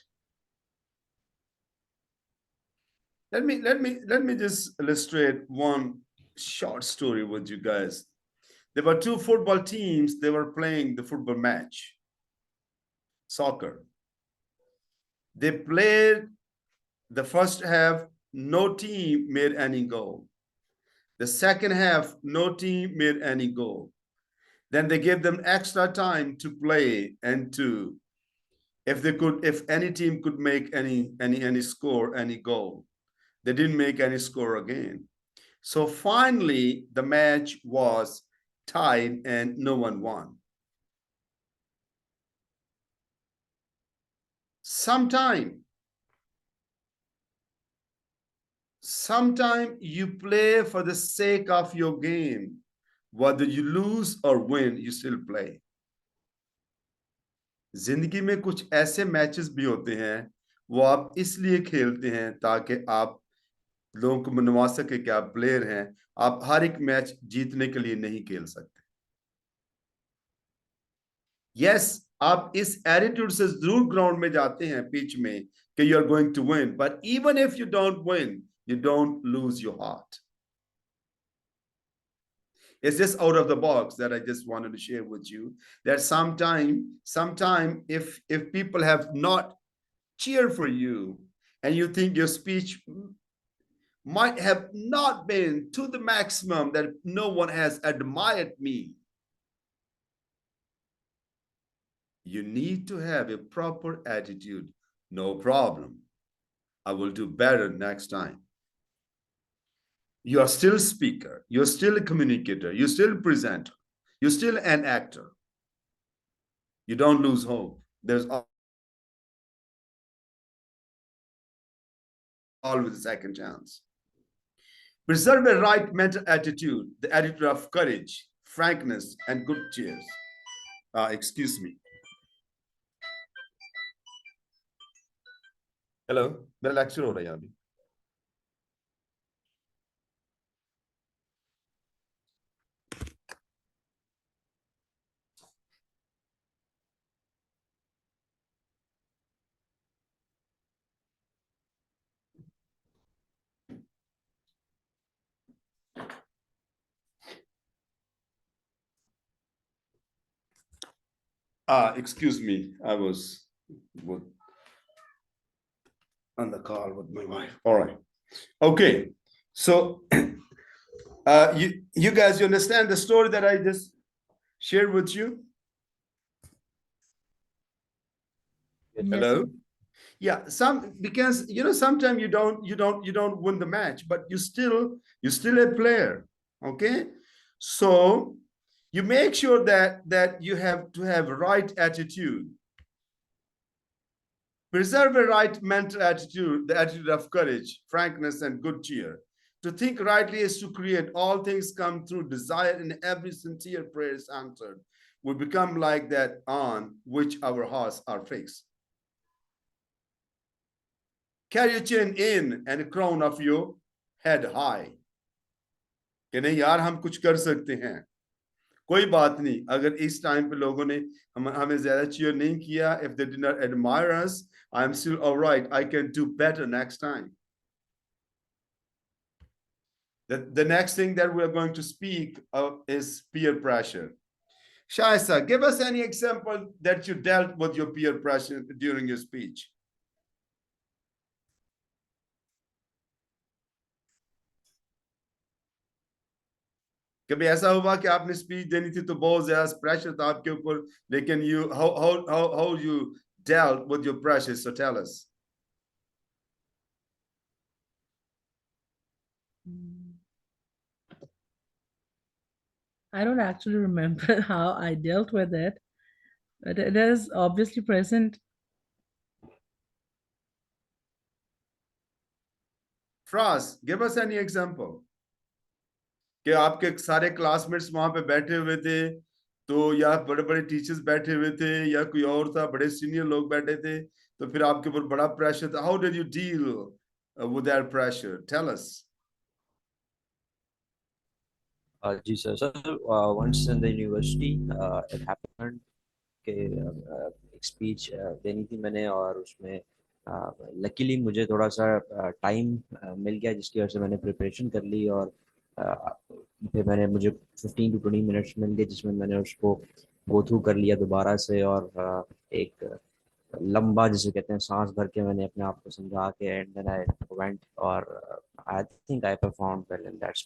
Let me just illustrate one short story with you guys. There were two football teams. They were playing the football match, soccer. They played the first half. No team made any goal. The second half, no team made any goal. Then they gave them extra time to play and to, if any team could make any score, any goal. They didn't make any score again. So finally, the match was tied and no one won. Sometime you play for the sake of your game. Whether you lose or win, you still play. जिंदगी में कुछ ऐसे matches भी होते हैं वो आप इसलिए खेलते हैं ताकि आप लोगों को मनवा सके कि आप प्लेयर हैं. आप हर एक मैच जीतने के लिए नहीं खेल सकते. यस, आप इस एटीट्यूड से जरूर ग्राउंड में जाते हैं पिच में कि you are going to win, but even if you don't win, you don't lose your heart. It's just out of the box that I just wanted to share with you that sometime if people have not cheered for you and you think your speech might have not been to the maximum, that no one has admired me, you need to have a proper attitude. No problem, I will do better next time. You are still a speaker, you're still a communicator, you're still a presenter, you're still an actor. You don't lose hope. There's always a second chance. Preserve a right mental attitude, the attitude of courage, frankness, and good cheers. Excuse me. Hello, मेरा lecture हो रहा है यहाँ भी. Excuse me, I was on the call with my wife. All right. Okay. So you guys, you understand the story that I just shared with you? Yes. Hello? Yeah, because sometimes you don't win the match, but you're still a player. Okay? So you make sure that you have to have right attitude. Preserve a right mental attitude, the attitude of courage, frankness, and good cheer. To think rightly is to create. All things come through desire, and every sincere prayer is answered. We become like that on which our hearts are fixed. Carry your chin in and a crown of your head high. कि नहीं यार, हम कुछ कर सकते हैं. कोई बात नहीं अगर इस टाइम पे लोगों ने हमें ज्यादा cheer नहीं किया. If they did not admire us, I'm still all right. I can do better next time. The next thing that we're going to speak of is peer pressure. Shaisa, give us any example that you dealt with your peer pressure during your speech. कभी ऐसा हुआ कि आपने speech देनी थी तो बहुत ज्यादा प्रेशर था आपके ऊपर, लेकिन how you dealt with your pressure? So tell us. I don't actually remember how I dealt with it, but it is obviously present. Fraz, give us any example. कि आपके सारे क्लासमेट्स वहां पे बैठे हुए थे तो या बड़े बड़े टीचर्स बैठे हुए थे या कोई और था, बड़े सीनियर लोग बैठे थे तो फिर आपके ऊपर बड़ा प्रेशर था. How did you deal with that pressure? Tell us. जी sir. Once in the university it happened कि एक स्पीच देनी थी मैंने और उसमें लकीली मुझे थोड़ा सा टाइम मिल गया, जिसकी वजह से मैंने प्रिपरेशन कर ली, और फिर मुझे 15 to 20 मिनट्स मिल गए जिसमें मैंने उसको गो थ्रू कर लिया दोबारा से, और एक लंबा, जिसे कहते हैं, सांस भर के मैंने अपने आप को समझा के, एंड देन आई वेंट, और I think I perform well in that.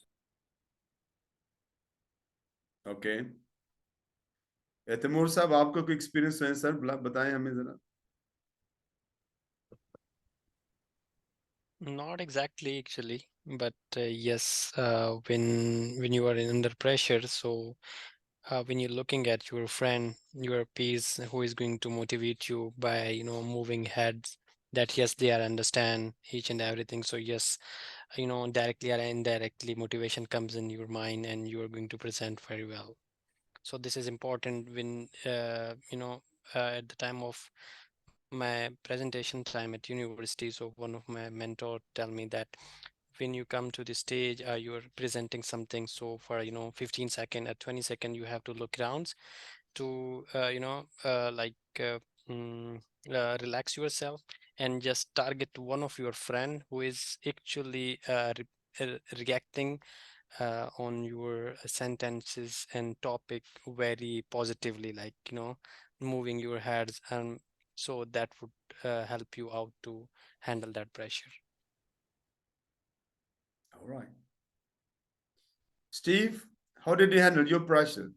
Okay, Taimur साहब, आपको कोई एक्सपीरियंस है सर? बताएं हमें जरा। Not exactly, actually, but yes, when you are under pressure, so when you're looking at your friend, your peers, who is going to motivate you by, you know, moving heads, that yes, they are understand each and everything. So yes, you know, directly or indirectly, motivation comes in your mind, and you are going to present very well. So this is important when you know, at the time of my presentation time at university, so one of my mentor tell me that when you come to the stage, you're presenting something, so for, you know, 15-second or 20-second, you have to look around to you know, mm, relax yourself, and just target one of your friend who is actually reacting on your sentences and topic very positively, like, you know, moving your heads, and so that would help you out to handle that pressure. All right. Steve, how did you handle your pressure?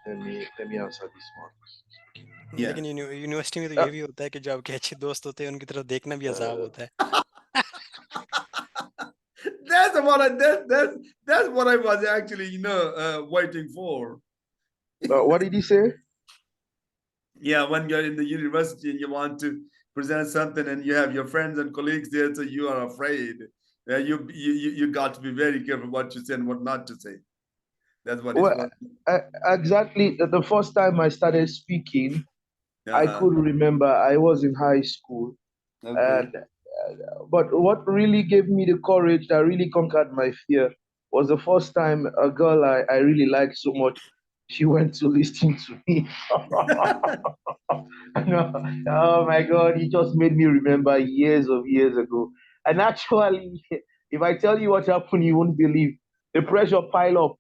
Let me answer this one. Yeah. लेकिन university में तो ये भी होता है कि जो आपके अच्छे दोस्त होते हैं उनकी तरफ देखना भी अजाब होता है. That's what I was actually, you know, waiting for. What did he say? Yeah, when you're in the university and you want to present something and you have your friends and colleagues there, so you are afraid. You got to be very careful what you say and what not to say. That's what Well, it's exactly. The first time I started speaking, I Uh-huh. could remember I was in high school, Okay. and but what really gave me the courage that really conquered my fear was the first time a girl I really liked so much, she went to listen to me. Oh my God, he just made me remember years ago. And actually, if I tell you what happened, you won't believe. The pressure pile up.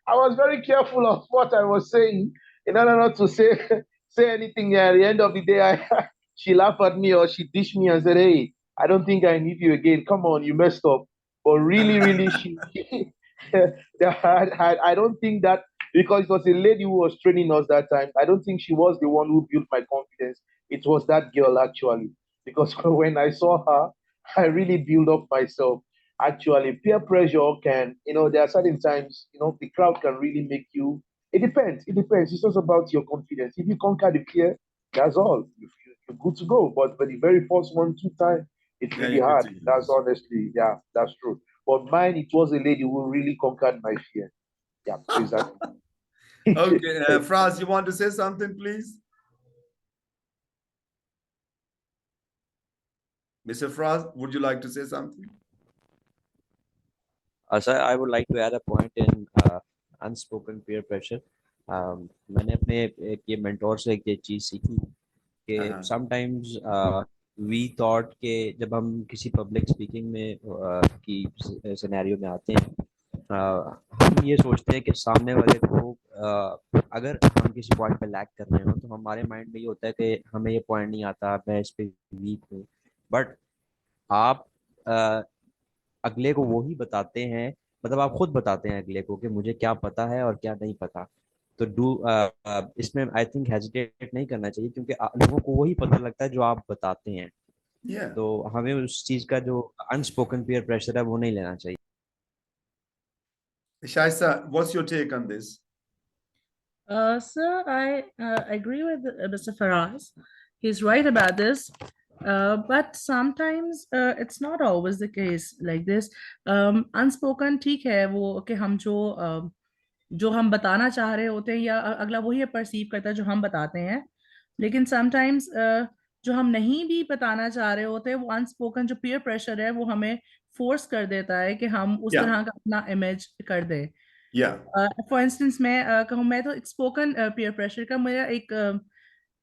I was very careful of what I was saying in order not to say anything. At the end of the day, she laughed at me or she dished me and said, "Hey, I don't think I need you again. Come on, you messed up." But really, I don't think that, because it was a lady who was training us that time. I don't think she was the one who built my confidence. It was that girl actually, because when I saw her, I really built up myself. Actually, peer pressure can, there are certain times, the crowd can really make you. It depends. It depends. It's just about your confidence. If you conquer the peer, that's all. You're good to go. But the very first one, two times, it's Yeah, really you could hard. take it. That's honestly, yeah, that's true. But mine, it was a lady who really conquered my fear. Yeah, exactly. Okay, Franz, you want to say something, please? Mr. Franz, would you like to say something? Sir, I would like to add a point in unspoken peer pressure. मैंने अपने एक ये mentor से एक ये चीज़ सीखी कि sometimes we thought कि जब हम किसी पब्लिक स्पीकिंग में की सिनेरियो में आते हैं, हम ये सोचते हैं कि सामने वाले को अगर हम किसी पॉइंट पे लैग कर रहे हो तो हमारे माइंड में ये होता है कि हमें ये पॉइंट नहीं आता, मैं इस पे वीक हूँ। बट आप अगले को वो ही बताते हैं, मतलब आप खुद बताते हैं अगले को कि मुझे क्या पता है और क्या नहीं पता। तो इसमें आई थिंक हेजिटेट नहीं करना चाहिए, क्योंकि लोगों को वही पता लगता है जो आप बताते हैं। तो हमें उस चीज का जो अनस्पोकन पीयर प्रेशर है वो नहीं लेना चाहिए। Shaisa, what's your take on this? Sir, I agree with Mr. Faraz. He's right about this. But sometimes it's not always the case like this. Unspoken ठीक है वो कि हम जो हम बताना चाह रहे होते हैं या अगला वही परसीव करता है जो हम बताते हैं, लेकिन समटाइम्स जो हम नहीं भी बताना चाह रहे होते हैं वो अनस्पोकन जो पीयर प्रेशर है वो हमें फोर्स कर देता है कि हम उस Yeah. तरह का अपना इमेज कर दें. Yeah. फॉर इंस्टेंस मैं कहूँ, मैं तो स्पोकन पीयर प्रेशर का मेरा एक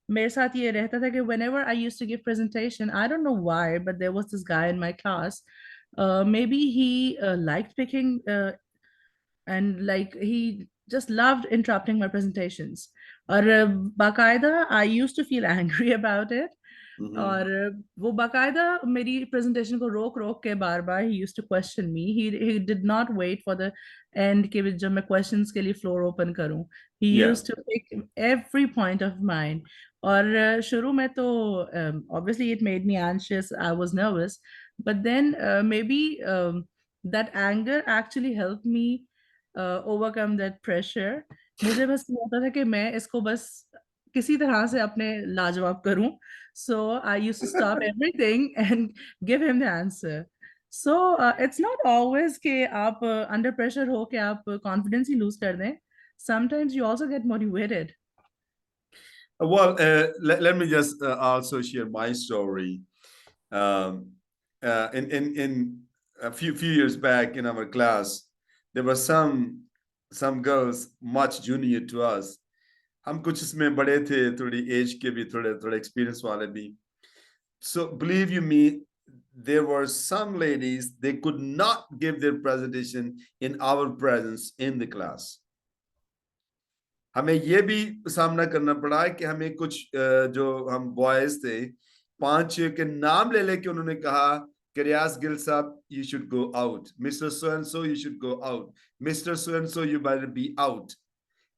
मेरे साथ ये रहता था कि whenever I used to give presentation, I don't know why, but there was this guy in my class. Maybe he liked picking and like he just loved interrupting my presentations. और बाकायदा I used to feel angry about it. और वो बाकायदा मेरी presentation को रोक रोक के बार बार he used to question me. He did not wait for the end कि जब मैं questions के लिए floor open करूं. He Yeah. used to pick every point of mine. और शुरू में तो obviously it made me anxious. I was nervous, but then maybe that anger actually helped me overcome that pressure. मुझे बस ये होता था कि मैं इसको बस किसी तरह से अपने लाजवाब करूं. So I used to stop everything and give him the answer. So it's not always कि आप under pressure हो कि आप confidence ही lose कर दें. Sometimes you also get motivated. Well, let me just also share my story. In a few years back in our class, there were some girls much junior to us. हम कुछ इसमें बड़े थे, थोड़ी as के भी, थोड़े एक्सपीरियंस वाले भी. So believe you me, there were some ladies, they could not give their presentation in our presence in the class. हमें ये भी सामना करना पड़ा कि हमें कुछ जो हम बॉयज थे, 5-6 के नाम ले लेके उन्होंने कहा कि रियाज गिल साहब, you should go out. Mr. So and so, you should go out. Mr. So and so, you better be out.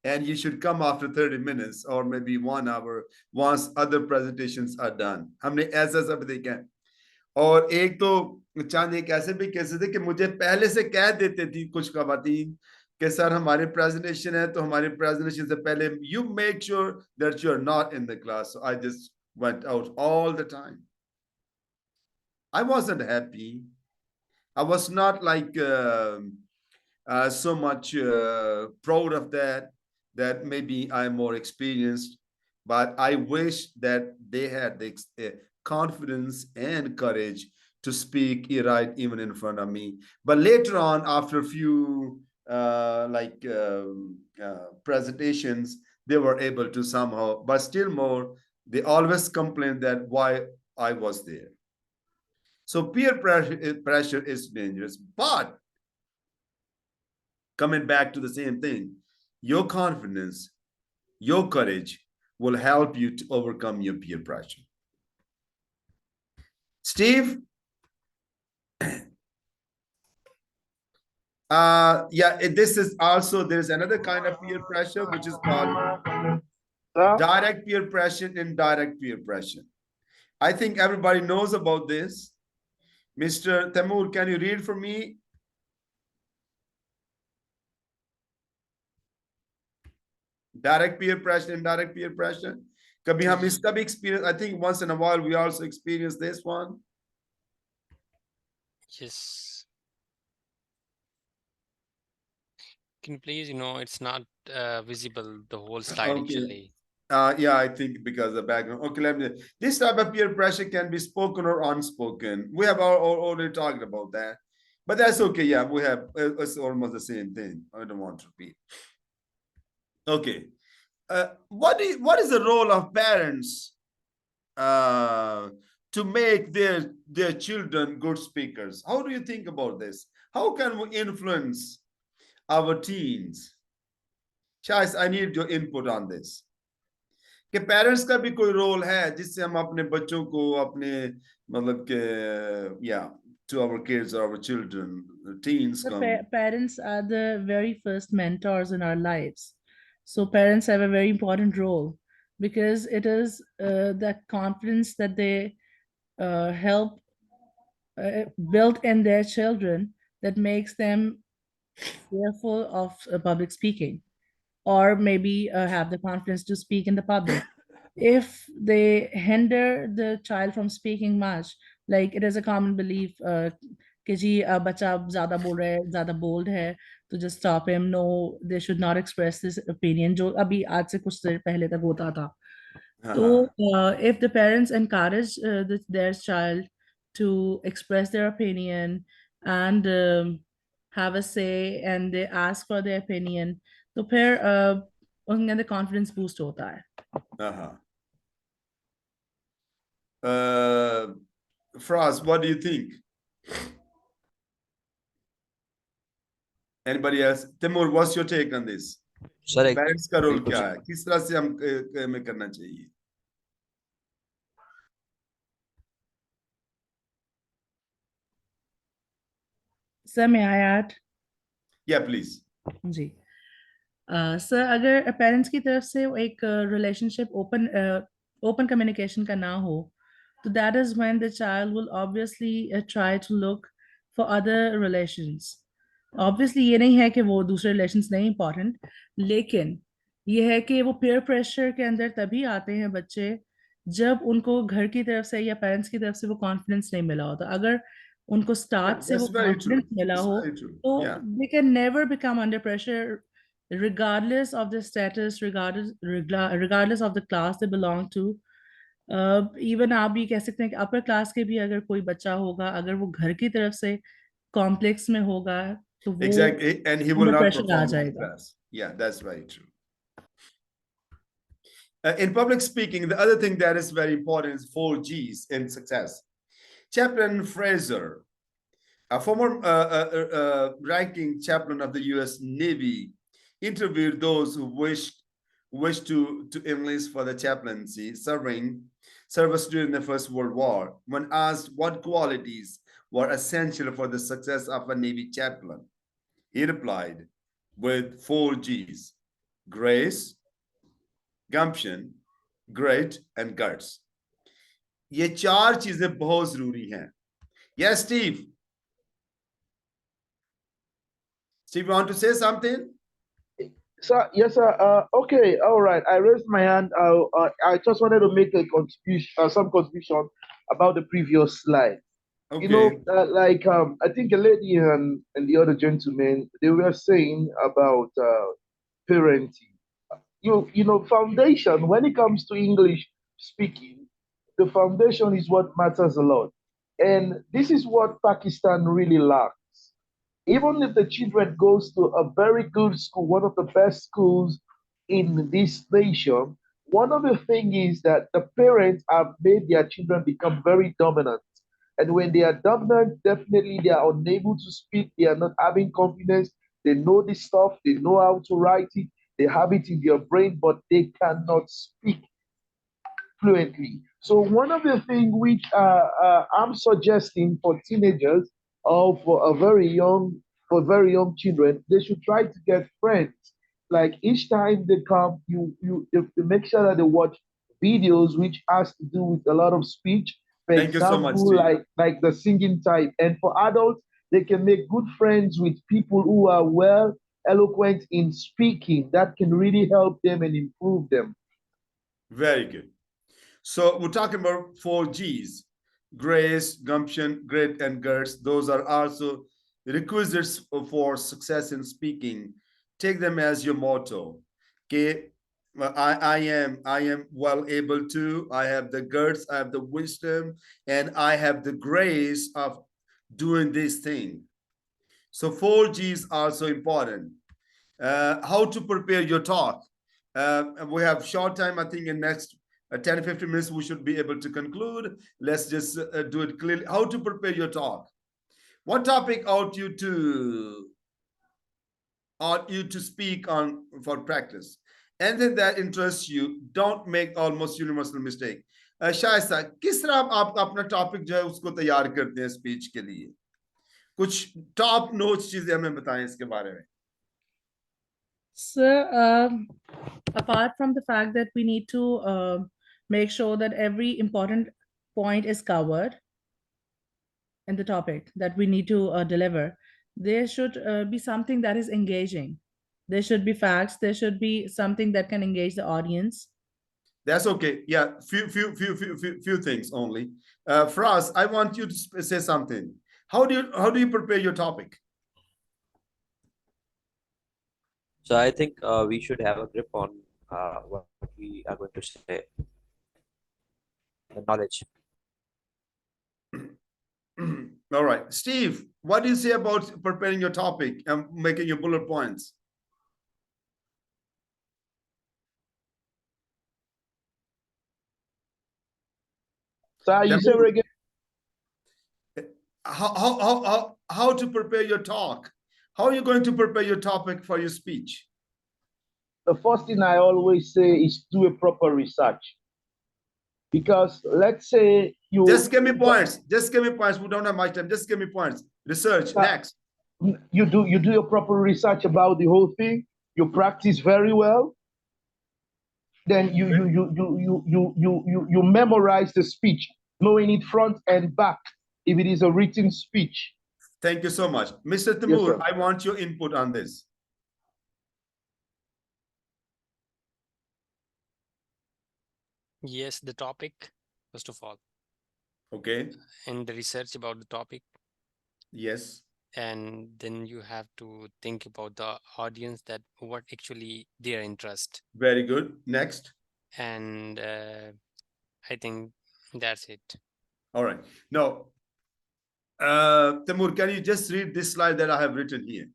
And you should come after 30 minutes or maybe 1 hour once other presentations are done. हमने ऐसा सब देखा. और एक तो चांद एक ऐसे भी केसेस थे कि मुझे पहले से कह देते थी कुछ खवातीन कि सर हमारे प्रेजेंटेशन है, तो हमारे प्रेजेंटेशन से पहले you make sure that you are not in the class. So I just went out all the time. I wasn't happy. I was not like so much proud of that maybe I'm more experienced, but I wish that they had the confidence and courage to speak right even in front of me. But later on, after a few presentations, they were able to somehow, but still more, they always complained that why I was there. So peer pressure is dangerous, but coming back to the same thing, your confidence, your courage will help you to overcome your peer pressure. Steve? This is also, there's another kind of peer pressure, which is called direct peer pressure and indirect peer pressure. I think everybody knows about this. Mr. Tamur, can you read for me? Direct peer pressure, indirect peer pressure. कभी हम इसका भी experience, I think once in a while we also experience this one. Yes. Can you please, it's not visible, the whole slide actually. Yeah, I think because the background. Okay, this type of peer pressure can be spoken or unspoken. We have already talked about that, but that's okay. Yeah, we have, it's almost the same thing. I don't want to repeat. Okay. What is the role of parents to make their children good speakers? How do you think about this? How can we influence our teens? Shais, I need your input on this. कि parents का भी कोई role है जिससे हम अपने बच्चों को अपने मतलब के to our kids or our children, teens come. Parents are the very first mentors in our lives. So parents have a very important role because it is that confidence that they help build in their children that makes them fearful of public speaking, or maybe have the confidence to speak in the public. If they hinder the child from speaking much, like it is a common belief कि जी बच्चा ज़्यादा बोल रहा है, ज़्यादा bold है, तो just stop him. No, they should not express this opinion, जो अभी आज से कुछ देर पहले तक होता था. So if the parents encourage their child to express their opinion, and have a say and they ask for their opinion, तो फिर उनके अंदर confidence boost होता है. Fraz, what do you think? Anybody else? Timur, what's your take on this? Sir, Parents का role बिल्कुल क्या है? किस तरह से हम में करना चाहिए? Sir, may I add? Yeah, please. जी. सर अगर पेरेंट्स की तरफ से एक रिलेशनशिप ओपन कम्युनिकेशन का ना हो तो that is when the child will obviously try to look for other relations. Obviously ये नहीं है कि वो दूसरे रिलेशंस नहीं इंपॉर्टेंट, लेकिन ये है कि वो पीयर प्रेशर के अंदर तभी आते हैं बच्चे जब उनको घर की तरफ से या पेरेंट्स की तरफ से वो कॉन्फिडेंस नहीं मिला होता. अगर उनको स्टार्ट से वो That's very true. कॉन्फिडेंस मिला That's हो very true. तो Yeah. they can never become under pressure regardless of the status, regardless of the class they belong to. Even आप भी कह सकते हैं कि अपर क्लास के भी अगर कोई बच्चा होगा, अगर वो घर की तरफ से कॉम्प्लेक्स में होगा तो वो Exactly. And he will under not pressure आ perform in the जाएगा. class. Yeah, that's very true. In public speaking, the other thing that is very important is 4Gs in success. Chaplain Fraser, a former ranking chaplain of the U.S. Navy, interviewed those who wished to enlist for the chaplaincy, service during the First World War. When asked what qualities were essential for the success of a Navy chaplain, he replied with 4Gs: grace, gumption, grit, and guts. ये चार चीजें बहुत जरूरी हैं. Yes, Steve. Steve, you want to say something? Sir, yes, sir. Okay, all right. I raised my hand. I just wanted to make a contribution, some contribution about the previous slide. Okay. You know, I think a lady and the other gentleman, they were saying about parenting. You know, foundation, when it comes to English speaking, the foundation is what matters a lot. And this is what Pakistan really lacks. Even if the children goes to a very good school, one of the best schools in this nation, one of the things is that the parents have made their children become very dominant. And when they are dominant, definitely they are unable to speak, they are not having confidence, they know this stuff, they know how to write it, they have it in their brain, but they cannot speak fluently. So one of the things which I'm suggesting for teenagers or for very young children, they should try to get friends. Like each time they come, you make sure that they watch videos which has to do with a lot of speech. For Thank you so much, example, Steve. like the singing type. And for adults, they can make good friends with people who are well eloquent in speaking. That can really help them and improve them. Very good. So we're talking about 4Gs: grace, gumption, grit, and guts. Those are also requisites for success in speaking. Take them as your motto. Okay. I am well able to. I have the guts, I have the wisdom, and I have the grace of doing this thing. So 4Gs are also important. How to prepare your talk. We have short time. I think in next 10 15 minutes we should be able to conclude. Let's just do it clearly. How to prepare your talk. What topic ought you to speak on for practice? Anything that interests you, don't make almost universal mistake. Shaista, किस तरह आप अपना topic जो है उसको तैयार करते हैं स्पीच के लिए? कुछ टॉप नोट्स चीजें हमें बताएं इसके बारे में. Sir, apart from the fact that we need to make sure that every important point is covered in the topic that we need to deliver, there should be something that is engaging. There should be facts. There should be something that can engage the audience. That's okay. Yeah, few things only. Fraz, I want you to say something. How do you prepare your topic? So I think we should have a grip on what we are going to say. The knowledge. All right, Steve. what do you say about preparing your topic and making your bullet points? So you say again? How to prepare your talk? How are you going to prepare your topic for your speech? The first thing I always say is do a proper research. Because let's say you just give me points. Just give me points. We don't have much time. Just give me points. Research. Next. You do your proper research about the whole thing. You practice very well. Then you memorize the speech, knowing it front and back. If it is a written speech. Thank you so much, Mr. Timur. Yes, I want your input on this. Yes, the topic, first of all. Okay. And the research about the topic. Yes. And then you have to think about the audience, that what actually their interest. Very good. Next. And I think that's it. All right. Now, Timur, can you just read this slide that I have written here?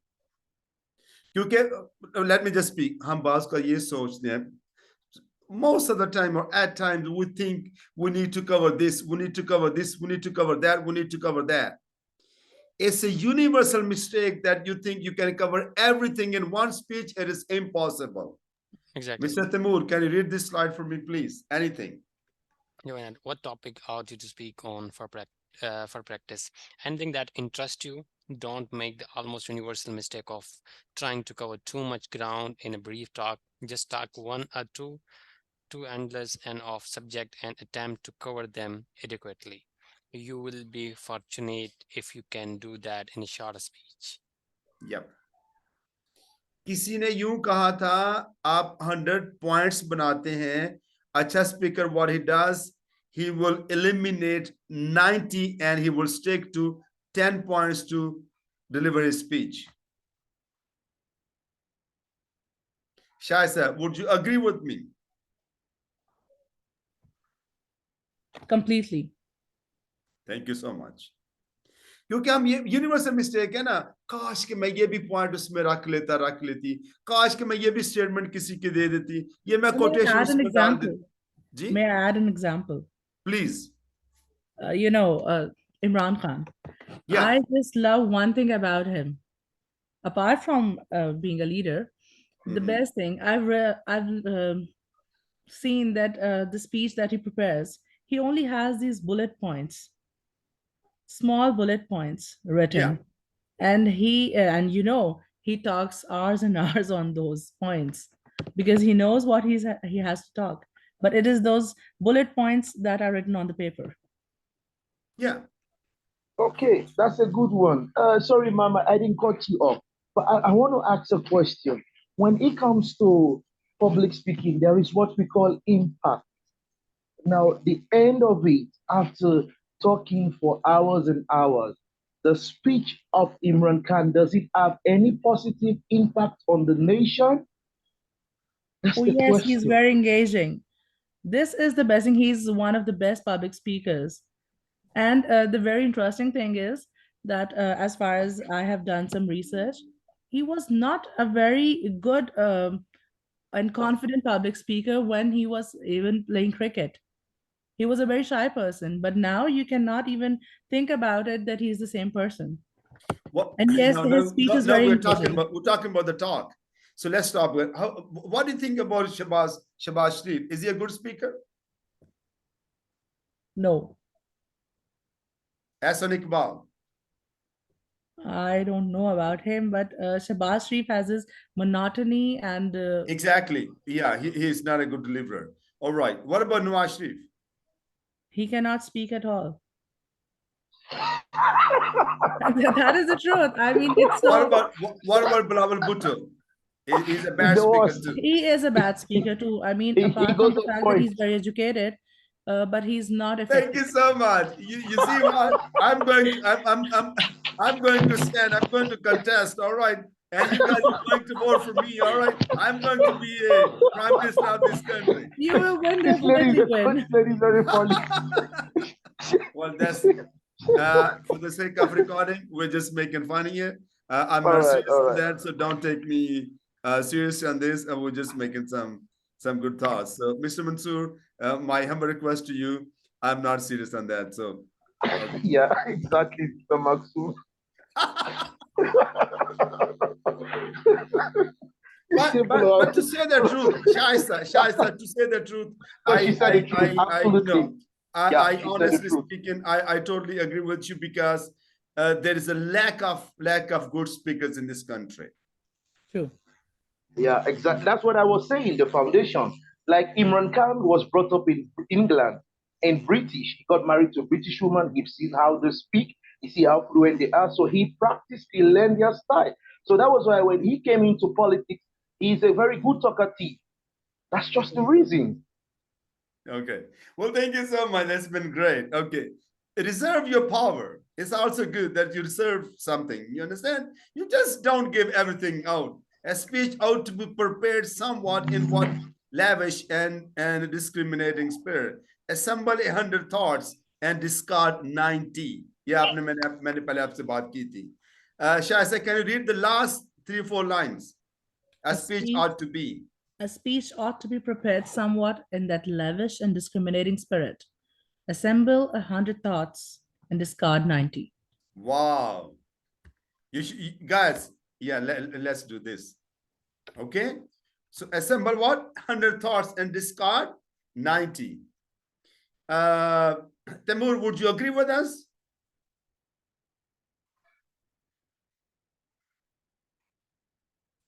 Let me just speak. हम बात का ये सोचते हैं. Most of the time, or at times, we think we need to cover this, we need to cover this, we need to cover that, we need to cover that. It's a universal mistake that you think you can cover everything in one speech. It is impossible. Exactly. Mr. Timur, can you read this slide for me, please? Anything. What topic ought you to speak on for practice? Anything that interests you. Don't make the almost universal mistake of trying to cover too much ground in a brief talk. Just talk one or two endless and off subject and attempt to cover them adequately. You will be fortunate if you can do that in a short speech. Yep. किसी ने यूं कहा था, आप 100 points बनाते हैं. अच्छा speaker, what he does, he will eliminate 90 and he will stick to 10 points to deliver his speech. Shaisa, would you agree with me? Completely. Thank you so much. क्योंकि हम ये यूनिवर्सल मिस्टेक है ना, काश कि मैं ये भी पॉइंट उसमें रख लेती, काश कि मैं ये भी स्टेटमेंट किसी के दे देती, ये मैं कोटेशन उसमें डाल देती. जी, may I add an example? Please. Imran Khan. Yeah. I just love one thing about him. Apart from being a leader, the best thing I've seen that the speech that he prepares, he only has these bullet points, small bullet points written. Yeah. And he talks hours and hours on those points because he knows what he has to talk. But it is those bullet points that are written on the paper. Yeah. Okay, that's a good one. Sorry, Mama, I didn't cut you off. But I want to ask a question. When it comes to public speaking, there is what we call impact. Now, the end of it, after talking for hours and hours, the speech of Imran Khan, does it have any positive impact on the nation? That's the yes, question. He's very engaging. This is the best thing. He's one of the best public speakers. And the very interesting thing is that as far as I have done some research, he was not a very good and confident public speaker when he was even playing cricket. He was a very shy person, but now you cannot even think about it that he's the same person. Well, and yes, his speech is very we're talking about the talk. So let's stop with what do you think about Shahbaz Sharif? Is he a good speaker? No. Hassan Iqbal. I don't know about him, but Shahbaz Sharif has his monotony and exactly. Yeah, he's not a good deliverer. All right. What about Nawaz Sharif? He cannot speak at all. That is the truth. I mean, it's so... What about Bilawal Bhutto? He's a bad speaker too. He is a bad speaker too. I mean, apart from the fact that he's very educated, but he's not effective. Thank you so much. You see what? I'm going to stand. I'm going to contest. All right. And you guys are going to vote for me. All right. I'm going to be a prime minister of this country. You will win. Definitely win. Very funny. Well, For the sake of recording, we're just making fun here. I'm All not right, serious all on right. that, so don't take me serious on this. We're just making some good thoughts. So, Mr. Mansoor, my humble request to you, I'm not serious on that. So, okay. Yeah, exactly, Mr. Maxu. But to say the truth, Shaista, to say the truth, No, she said the truth. Absolutely. Yeah, I she said the honestly truth. speaking, I totally agree with you because there is a lack of good speakers in this country. True. Yeah, exactly. That's what I was saying. The foundation, like Imran Khan, was brought up in England and British. He got married to a British woman. He's seen how they speak. He see how fluent they are. So he practiced. He learned their style. So that was why when he came into politics, he's a very good talkative. That's just the reason. Okay. Well, thank you so much. That's been great. Okay. Reserve your power. It's also good that you reserve something. You understand? You just don't give everything out. A speech ought to be prepared somewhat in what lavish and discriminating spirit. Assemble 100 thoughts and discard 90. ये आपने मैंने पहले आपसे बात की थी. Shaisa, can you read the last 3-4 lines? A speech ought to be. A speech ought to be prepared somewhat in that lavish and discriminating spirit. Assemble 100 thoughts and discard 90. Wow. Guys, yeah, let's do this. Okay. So assemble what? 100 thoughts and discard 90. Temur, would you agree with us?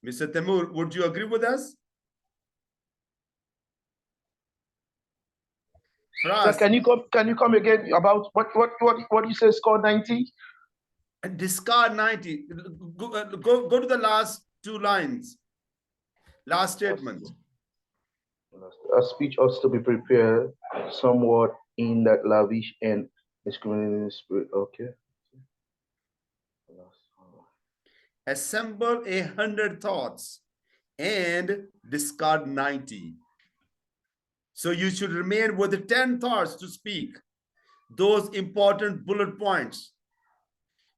Mr. Temur, would you agree with us? Sir, can you come again about what you say score 90? And discard 90. Go to the last 2 lines. Last statement. A speech ought to be prepared somewhat in that lavish and discriminating spirit. Okay. Assemble 100 thoughts and discard 90. So you should remain with the 10 thoughts to speak. Those important bullet points.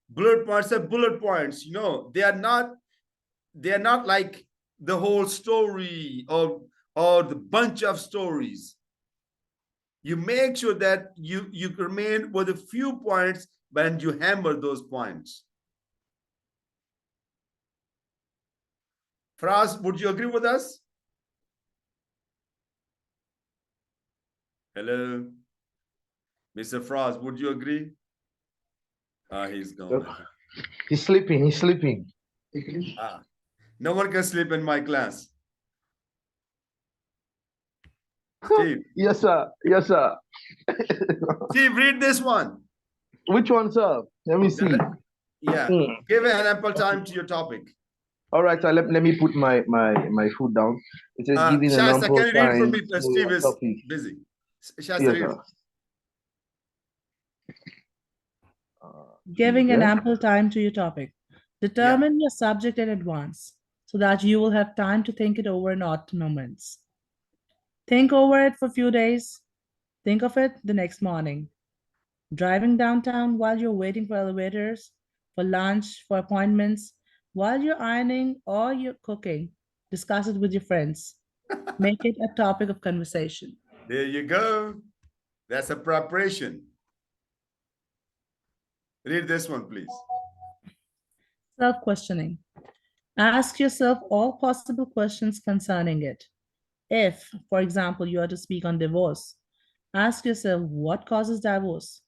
Bullet points are bullet points. You know, they are not like the whole story or the bunch of stories. You make sure that you remain with a few points when you hammer those points. Faraz, would you agree with us? Hello, Mr. Faraz, would you agree? He's gone. He's sleeping. He's sleeping. No one can sleep in my class. Steve. Yes, sir. Yes, sir. Steve, read this one. Which one, sir? Let me see. Yeah. Give an ample time to your topic. All right, sir. Let me put my foot down. It says giving an Shasta, ample can you read for time me? to Steve is topic. busy. Shasta, Yes, read. sir. Giving an Yeah. ample time to your topic. Determine your subject in advance so that you will have time to think it over in odd moments. Think over it for a few days. Think of it the next morning. Driving downtown while you're waiting for elevators, for lunch, for appointments, while you're ironing or you're cooking, discuss it with your friends. Make it a topic of conversation. There you go. That's a preparation. Read this one, please. Self-questioning. Ask yourself all possible questions concerning it. If, for example, you are to speak on divorce, ask yourself what causes divorce?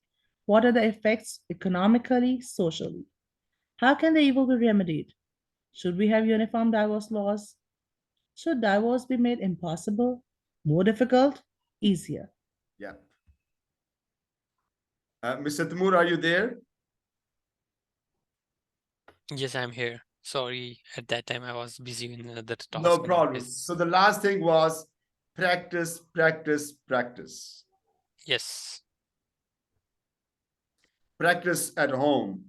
What are the effects economically, socially? How can the evil be remedied? Should we have uniform divorce laws? Should divorce be made impossible, more difficult, easier? Yeah. Mr. Timur, are you there? Yes, I'm here. Sorry, at that time I was busy in another task. No problem. So the last thing was practice, practice, practice. Yes. Practice at home,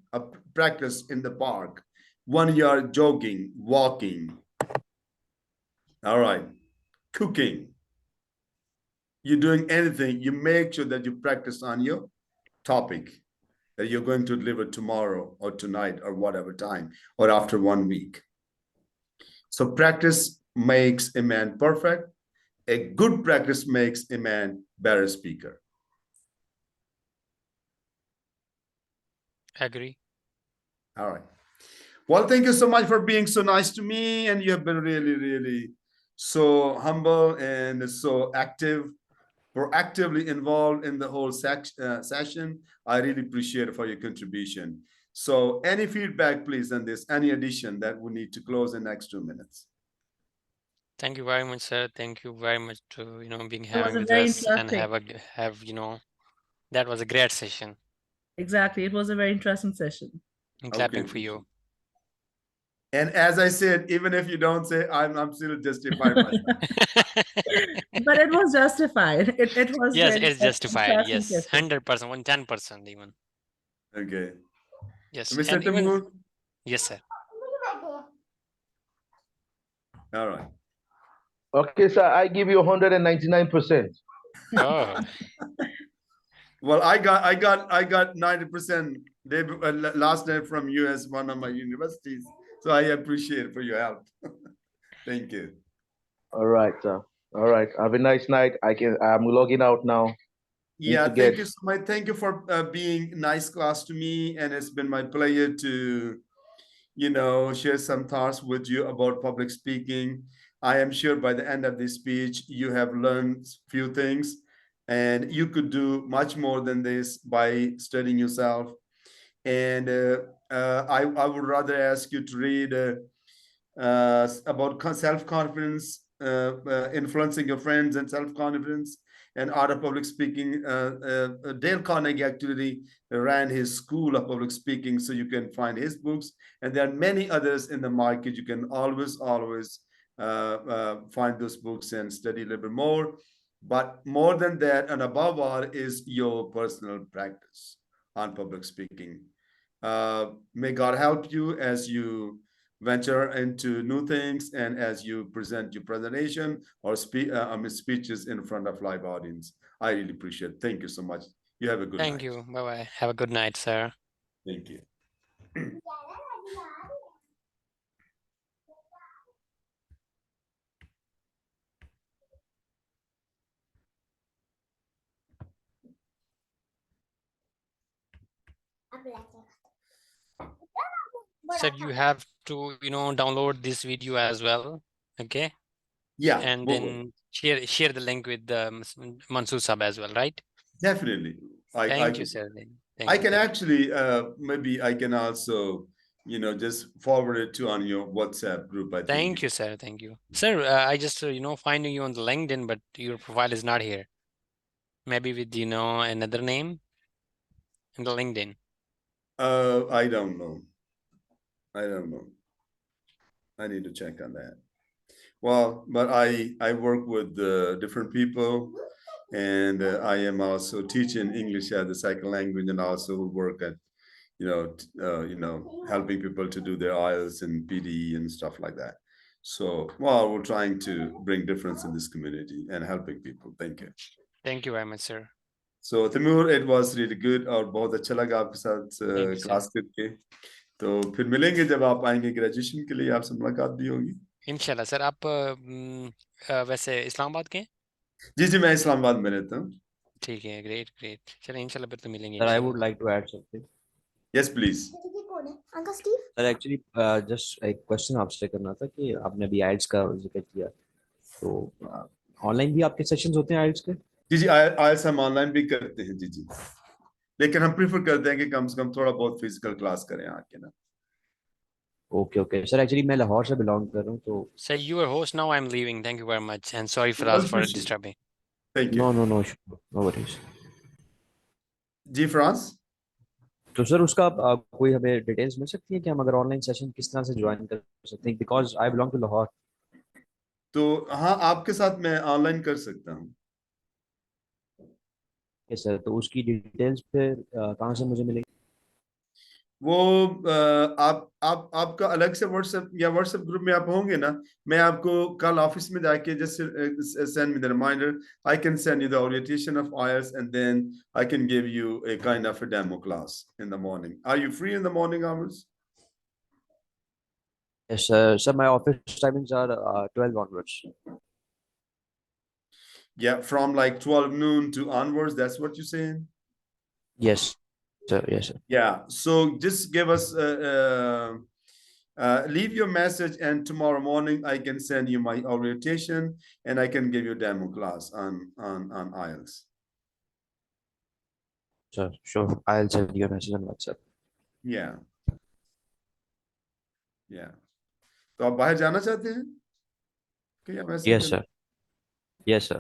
practice in the park, when you're jogging, walking. All right. Cooking. You're doing anything, you make sure that you practice on your topic. that you're going to deliver tomorrow or tonight or whatever time or after 1 week. So practice makes a man perfect. A good practice makes a man better speaker. Agree. All right. Well, thank you so much for being so nice to me. And you have been really, really so humble and so active, proactively involved in the whole session. I really appreciate it for your contribution. So any feedback, please, on this, any addition that we need to close in the next 2 minutes. Thank you very much, sir. Thank you very much to being It was having a with very us and interesting. that was a great session. Exactly. It was a very interesting session. I'm Okay. clapping for you. And as I said, even if you don't say, I'm still justified myself. But it was justified. It was Yes, really it's an justified. interesting Yes, session. 100%, 110% even. Okay. Yes, Mr. and even Timur? yes, sir. All right. Okay, sir, I give you 199%. Oh, Well, I got 90% last night from US, one of my universities. So I appreciate it for your help. Thank you. All right, sir. All right. Have a nice night. I'm logging out now. Yeah, to thank get- you so much. Thank you for being nice class to me, and it's been my pleasure to share some thoughts with you about public speaking. I am sure by the end of this speech you have learned few things, and you could do much more than this by studying yourself. And I would rather ask you to read about self-confidence, influencing your friends, and self-confidence and art of public speaking. Dale Carnegie actually ran his school of public speaking, so you can find his books. And there are many others in the market. You can always find those books and study a little bit more. But more than that, and above all, is your personal practice on public speaking. May God help you as you venture into new things and as you present your presentation or speeches in front of live audience. I really appreciate it. Thank you so much. You have a good thank night. you. Bye-bye. Have a good night, sir. Thank you. Sir, you have to, download this video as well. Okay. Yeah, And then share the link with Mansoor Sab as well, right? definitely. Thank you, sir. I Thank can you. actually maybe I can also just forward it to on your WhatsApp group. I think. Thank you, sir. Thank you, sir. I just finding you on the LinkedIn, but your profile is not here. Maybe with another name in the LinkedIn. I don't know. I need to check on that. Well, but I work with different people, and I am also teaching English as a second language, and also work at helping people to do their IELTS and PDE and stuff like that. So, well, we're trying to bring difference in this community and helping people. Thank you. Thank you very much, sir. So, Timur, it was really good और बहुत अच्छा लगा आपके साथ Thank you, sir. Class करके. तो फिर मिलेंगे जब आप आएंगे ग्रेजुएशन के लिए, आपसे मुलाकात भी होगी. इंशाल्लाह सर. आप वैसे इस्लामाबाद के हैं? जी मैं इस्लामाबाद में रहता हूँ. ठीक है, ग्रेट ग्रेट. चलिए इंशाल्लाह फिर तो मिलेंगे Sir, I इंशाल्लाह. would like to add something. Yes, please. Sir, actually, just एक question आपसे करना था कि आपने अभी IELTS का जिक्र किया, तो ऑनलाइन भी आपके सेशंस होते हैं IELTS के? जी आइल्स हम ऑनलाइन भी करते हैं जी. लेकिन हम प्रीफर करते हैं कि कम से कम थोड़ा बहुत फिजिकल क्लास करें आके ना. Okay. Sir, actually मैं लाहौर से belong कर रहा हूँ, तो Sir, you are host now. I'm leaving. Thank you very much and sorry for us for disturbing. Thank you. No, sure. No worries. Ji France. तो सर उसका कोई हमें डिटेल्स मिल सकती है कि हम अगर ऑनलाइन सेशन किस तरह से ज्वाइन कर सकते हैं, because I belong to Lahore. तो हाँ, आपके साथ मैं ऑनलाइन कर सकता हूँ. सर तो उसकी डिटेल्स फिर कहाँ से मुझे मिलेगी? वो आप आपका अलग से व्हाट्सएप या व्हाट्सएप ग्रुप में आप होंगे ना, मैं आपको कल ऑफिस में जाके just send me the reminder, I can send you the orientation of IELTS and then I can give you a kind of a demo class in the morning. Are you free in the morning hours? Yes, sir. My office timings are 12 onwards. Yeah, from like 12 noon to onwards, that's what you're saying? Yes, sir. Yes, sir. Yeah, so just give us leave your message, and tomorrow morning I can send you my orientation and I can give you a demo class on IELTS. Sir, sure. I'll send you a message on WhatsApp. Yeah, yeah. तो आप बाहर जाना चाहते हैं कि या वैसे Yes, sir. Yes, sir.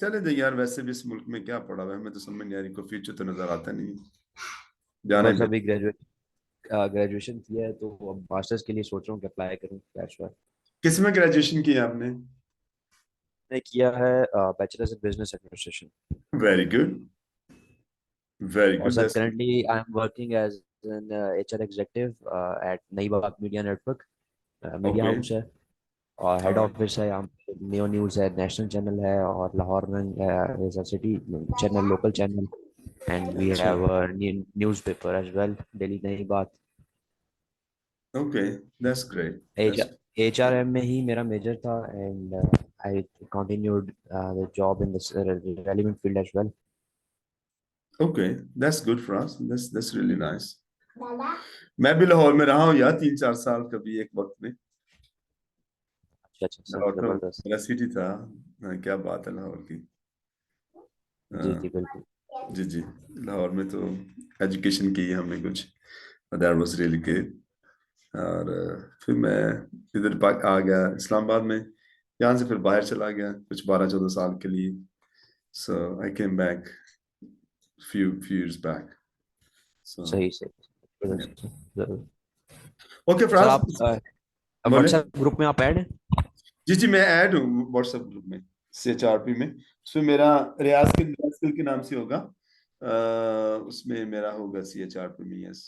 चले जाइए यार, वैसे भी इस मुल्क में क्या पड़ा हुआ है, हमें तो समझ नहीं आ रही, कोई फ्यूचर तो नजर आता नहीं, जाने बस दे। अभी ग्रेजुएशन किया है तो अब मास्टर्स के लिए सोच रहा हूँ कि अप्लाई करूँ। दैट्स व्हाई किस में ग्रेजुएशन किया आपने? मैंने किया है bachelors in business administration. Very good, very और good, sir that's currently I am working as an HR executive at Nai Baat media network, media okay, house है, और हेड ऑलराइट, ऑफिस है यहाँ पे। नियो न्यूज़ है, नेशनल चैनल है, और लाहौर में is a city channel, local channel, and we अच्छा, have a newspaper as well, daily Nai Baat. Okay, that's great, H that's HRM में ही मेरा मेजर था, and I continued the job in this relevant field as well. Okay, that's good for us, that's really nice. मैं भी लाहौर में रहा हूँ यार 3-4 साल कभी एक वक्त में। अच्छा अच्छा सर, लाहौर तो जबरदस्त। मेरा सिटी था। क्या बात है लाहौर की। जी हाँ, जी बिल्कुल। जी जी, लाहौर में तो एजुकेशन की हमने कुछ, दैट वाज रियली गुड। और फिर मैं इधर आ गया इस्लामाबाद में, यहाँ से फिर बाहर चला गया कुछ 12-14 साल के लिए। So I came back few years back. So सही सही, yeah. जरूर। Okay, सर Fraz, आप बोले। व्हाट्सएप ग्रुप में आप ऐड हैं? जी जी, मैं ऐड हूँ व्हाट्सएप ग्रुप में, CHRP में। उसमें मेरा रियाज स्किल के नाम से होगा, उसमें मेरा होगा CHRP में, यस।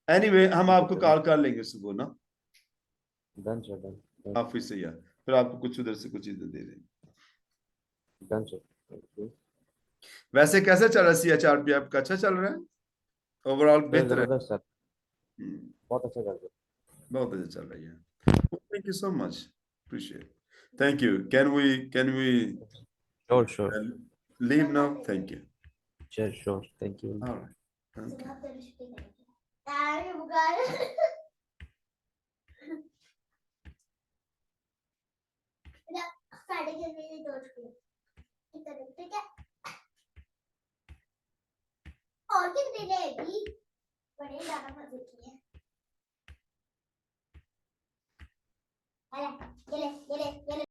एनीवे, हम आपको कॉल कर लेंगे सुबह ना, डन सर, डन ऑफिस से, या फिर आपको कुछ उधर से कुछ चीजें दे देंगे। Done sir. वैसे कैसा चल रहा है CHRP आपका? अच्छा चल रहा है, ओवरऑल सर बेहतर है? जबरदस्त सर, हम्म, बहुत अच्छा कर रहे बहुत अच्छा चल रही है। Thank you so much, appreciate, thank you. Can we हो। Sure sure, leave now? Thank you. Sure sure, thank you. All right. Okay. और कितने लेगी? बड़े ज्यादा मजे किए। अरे, ये ले।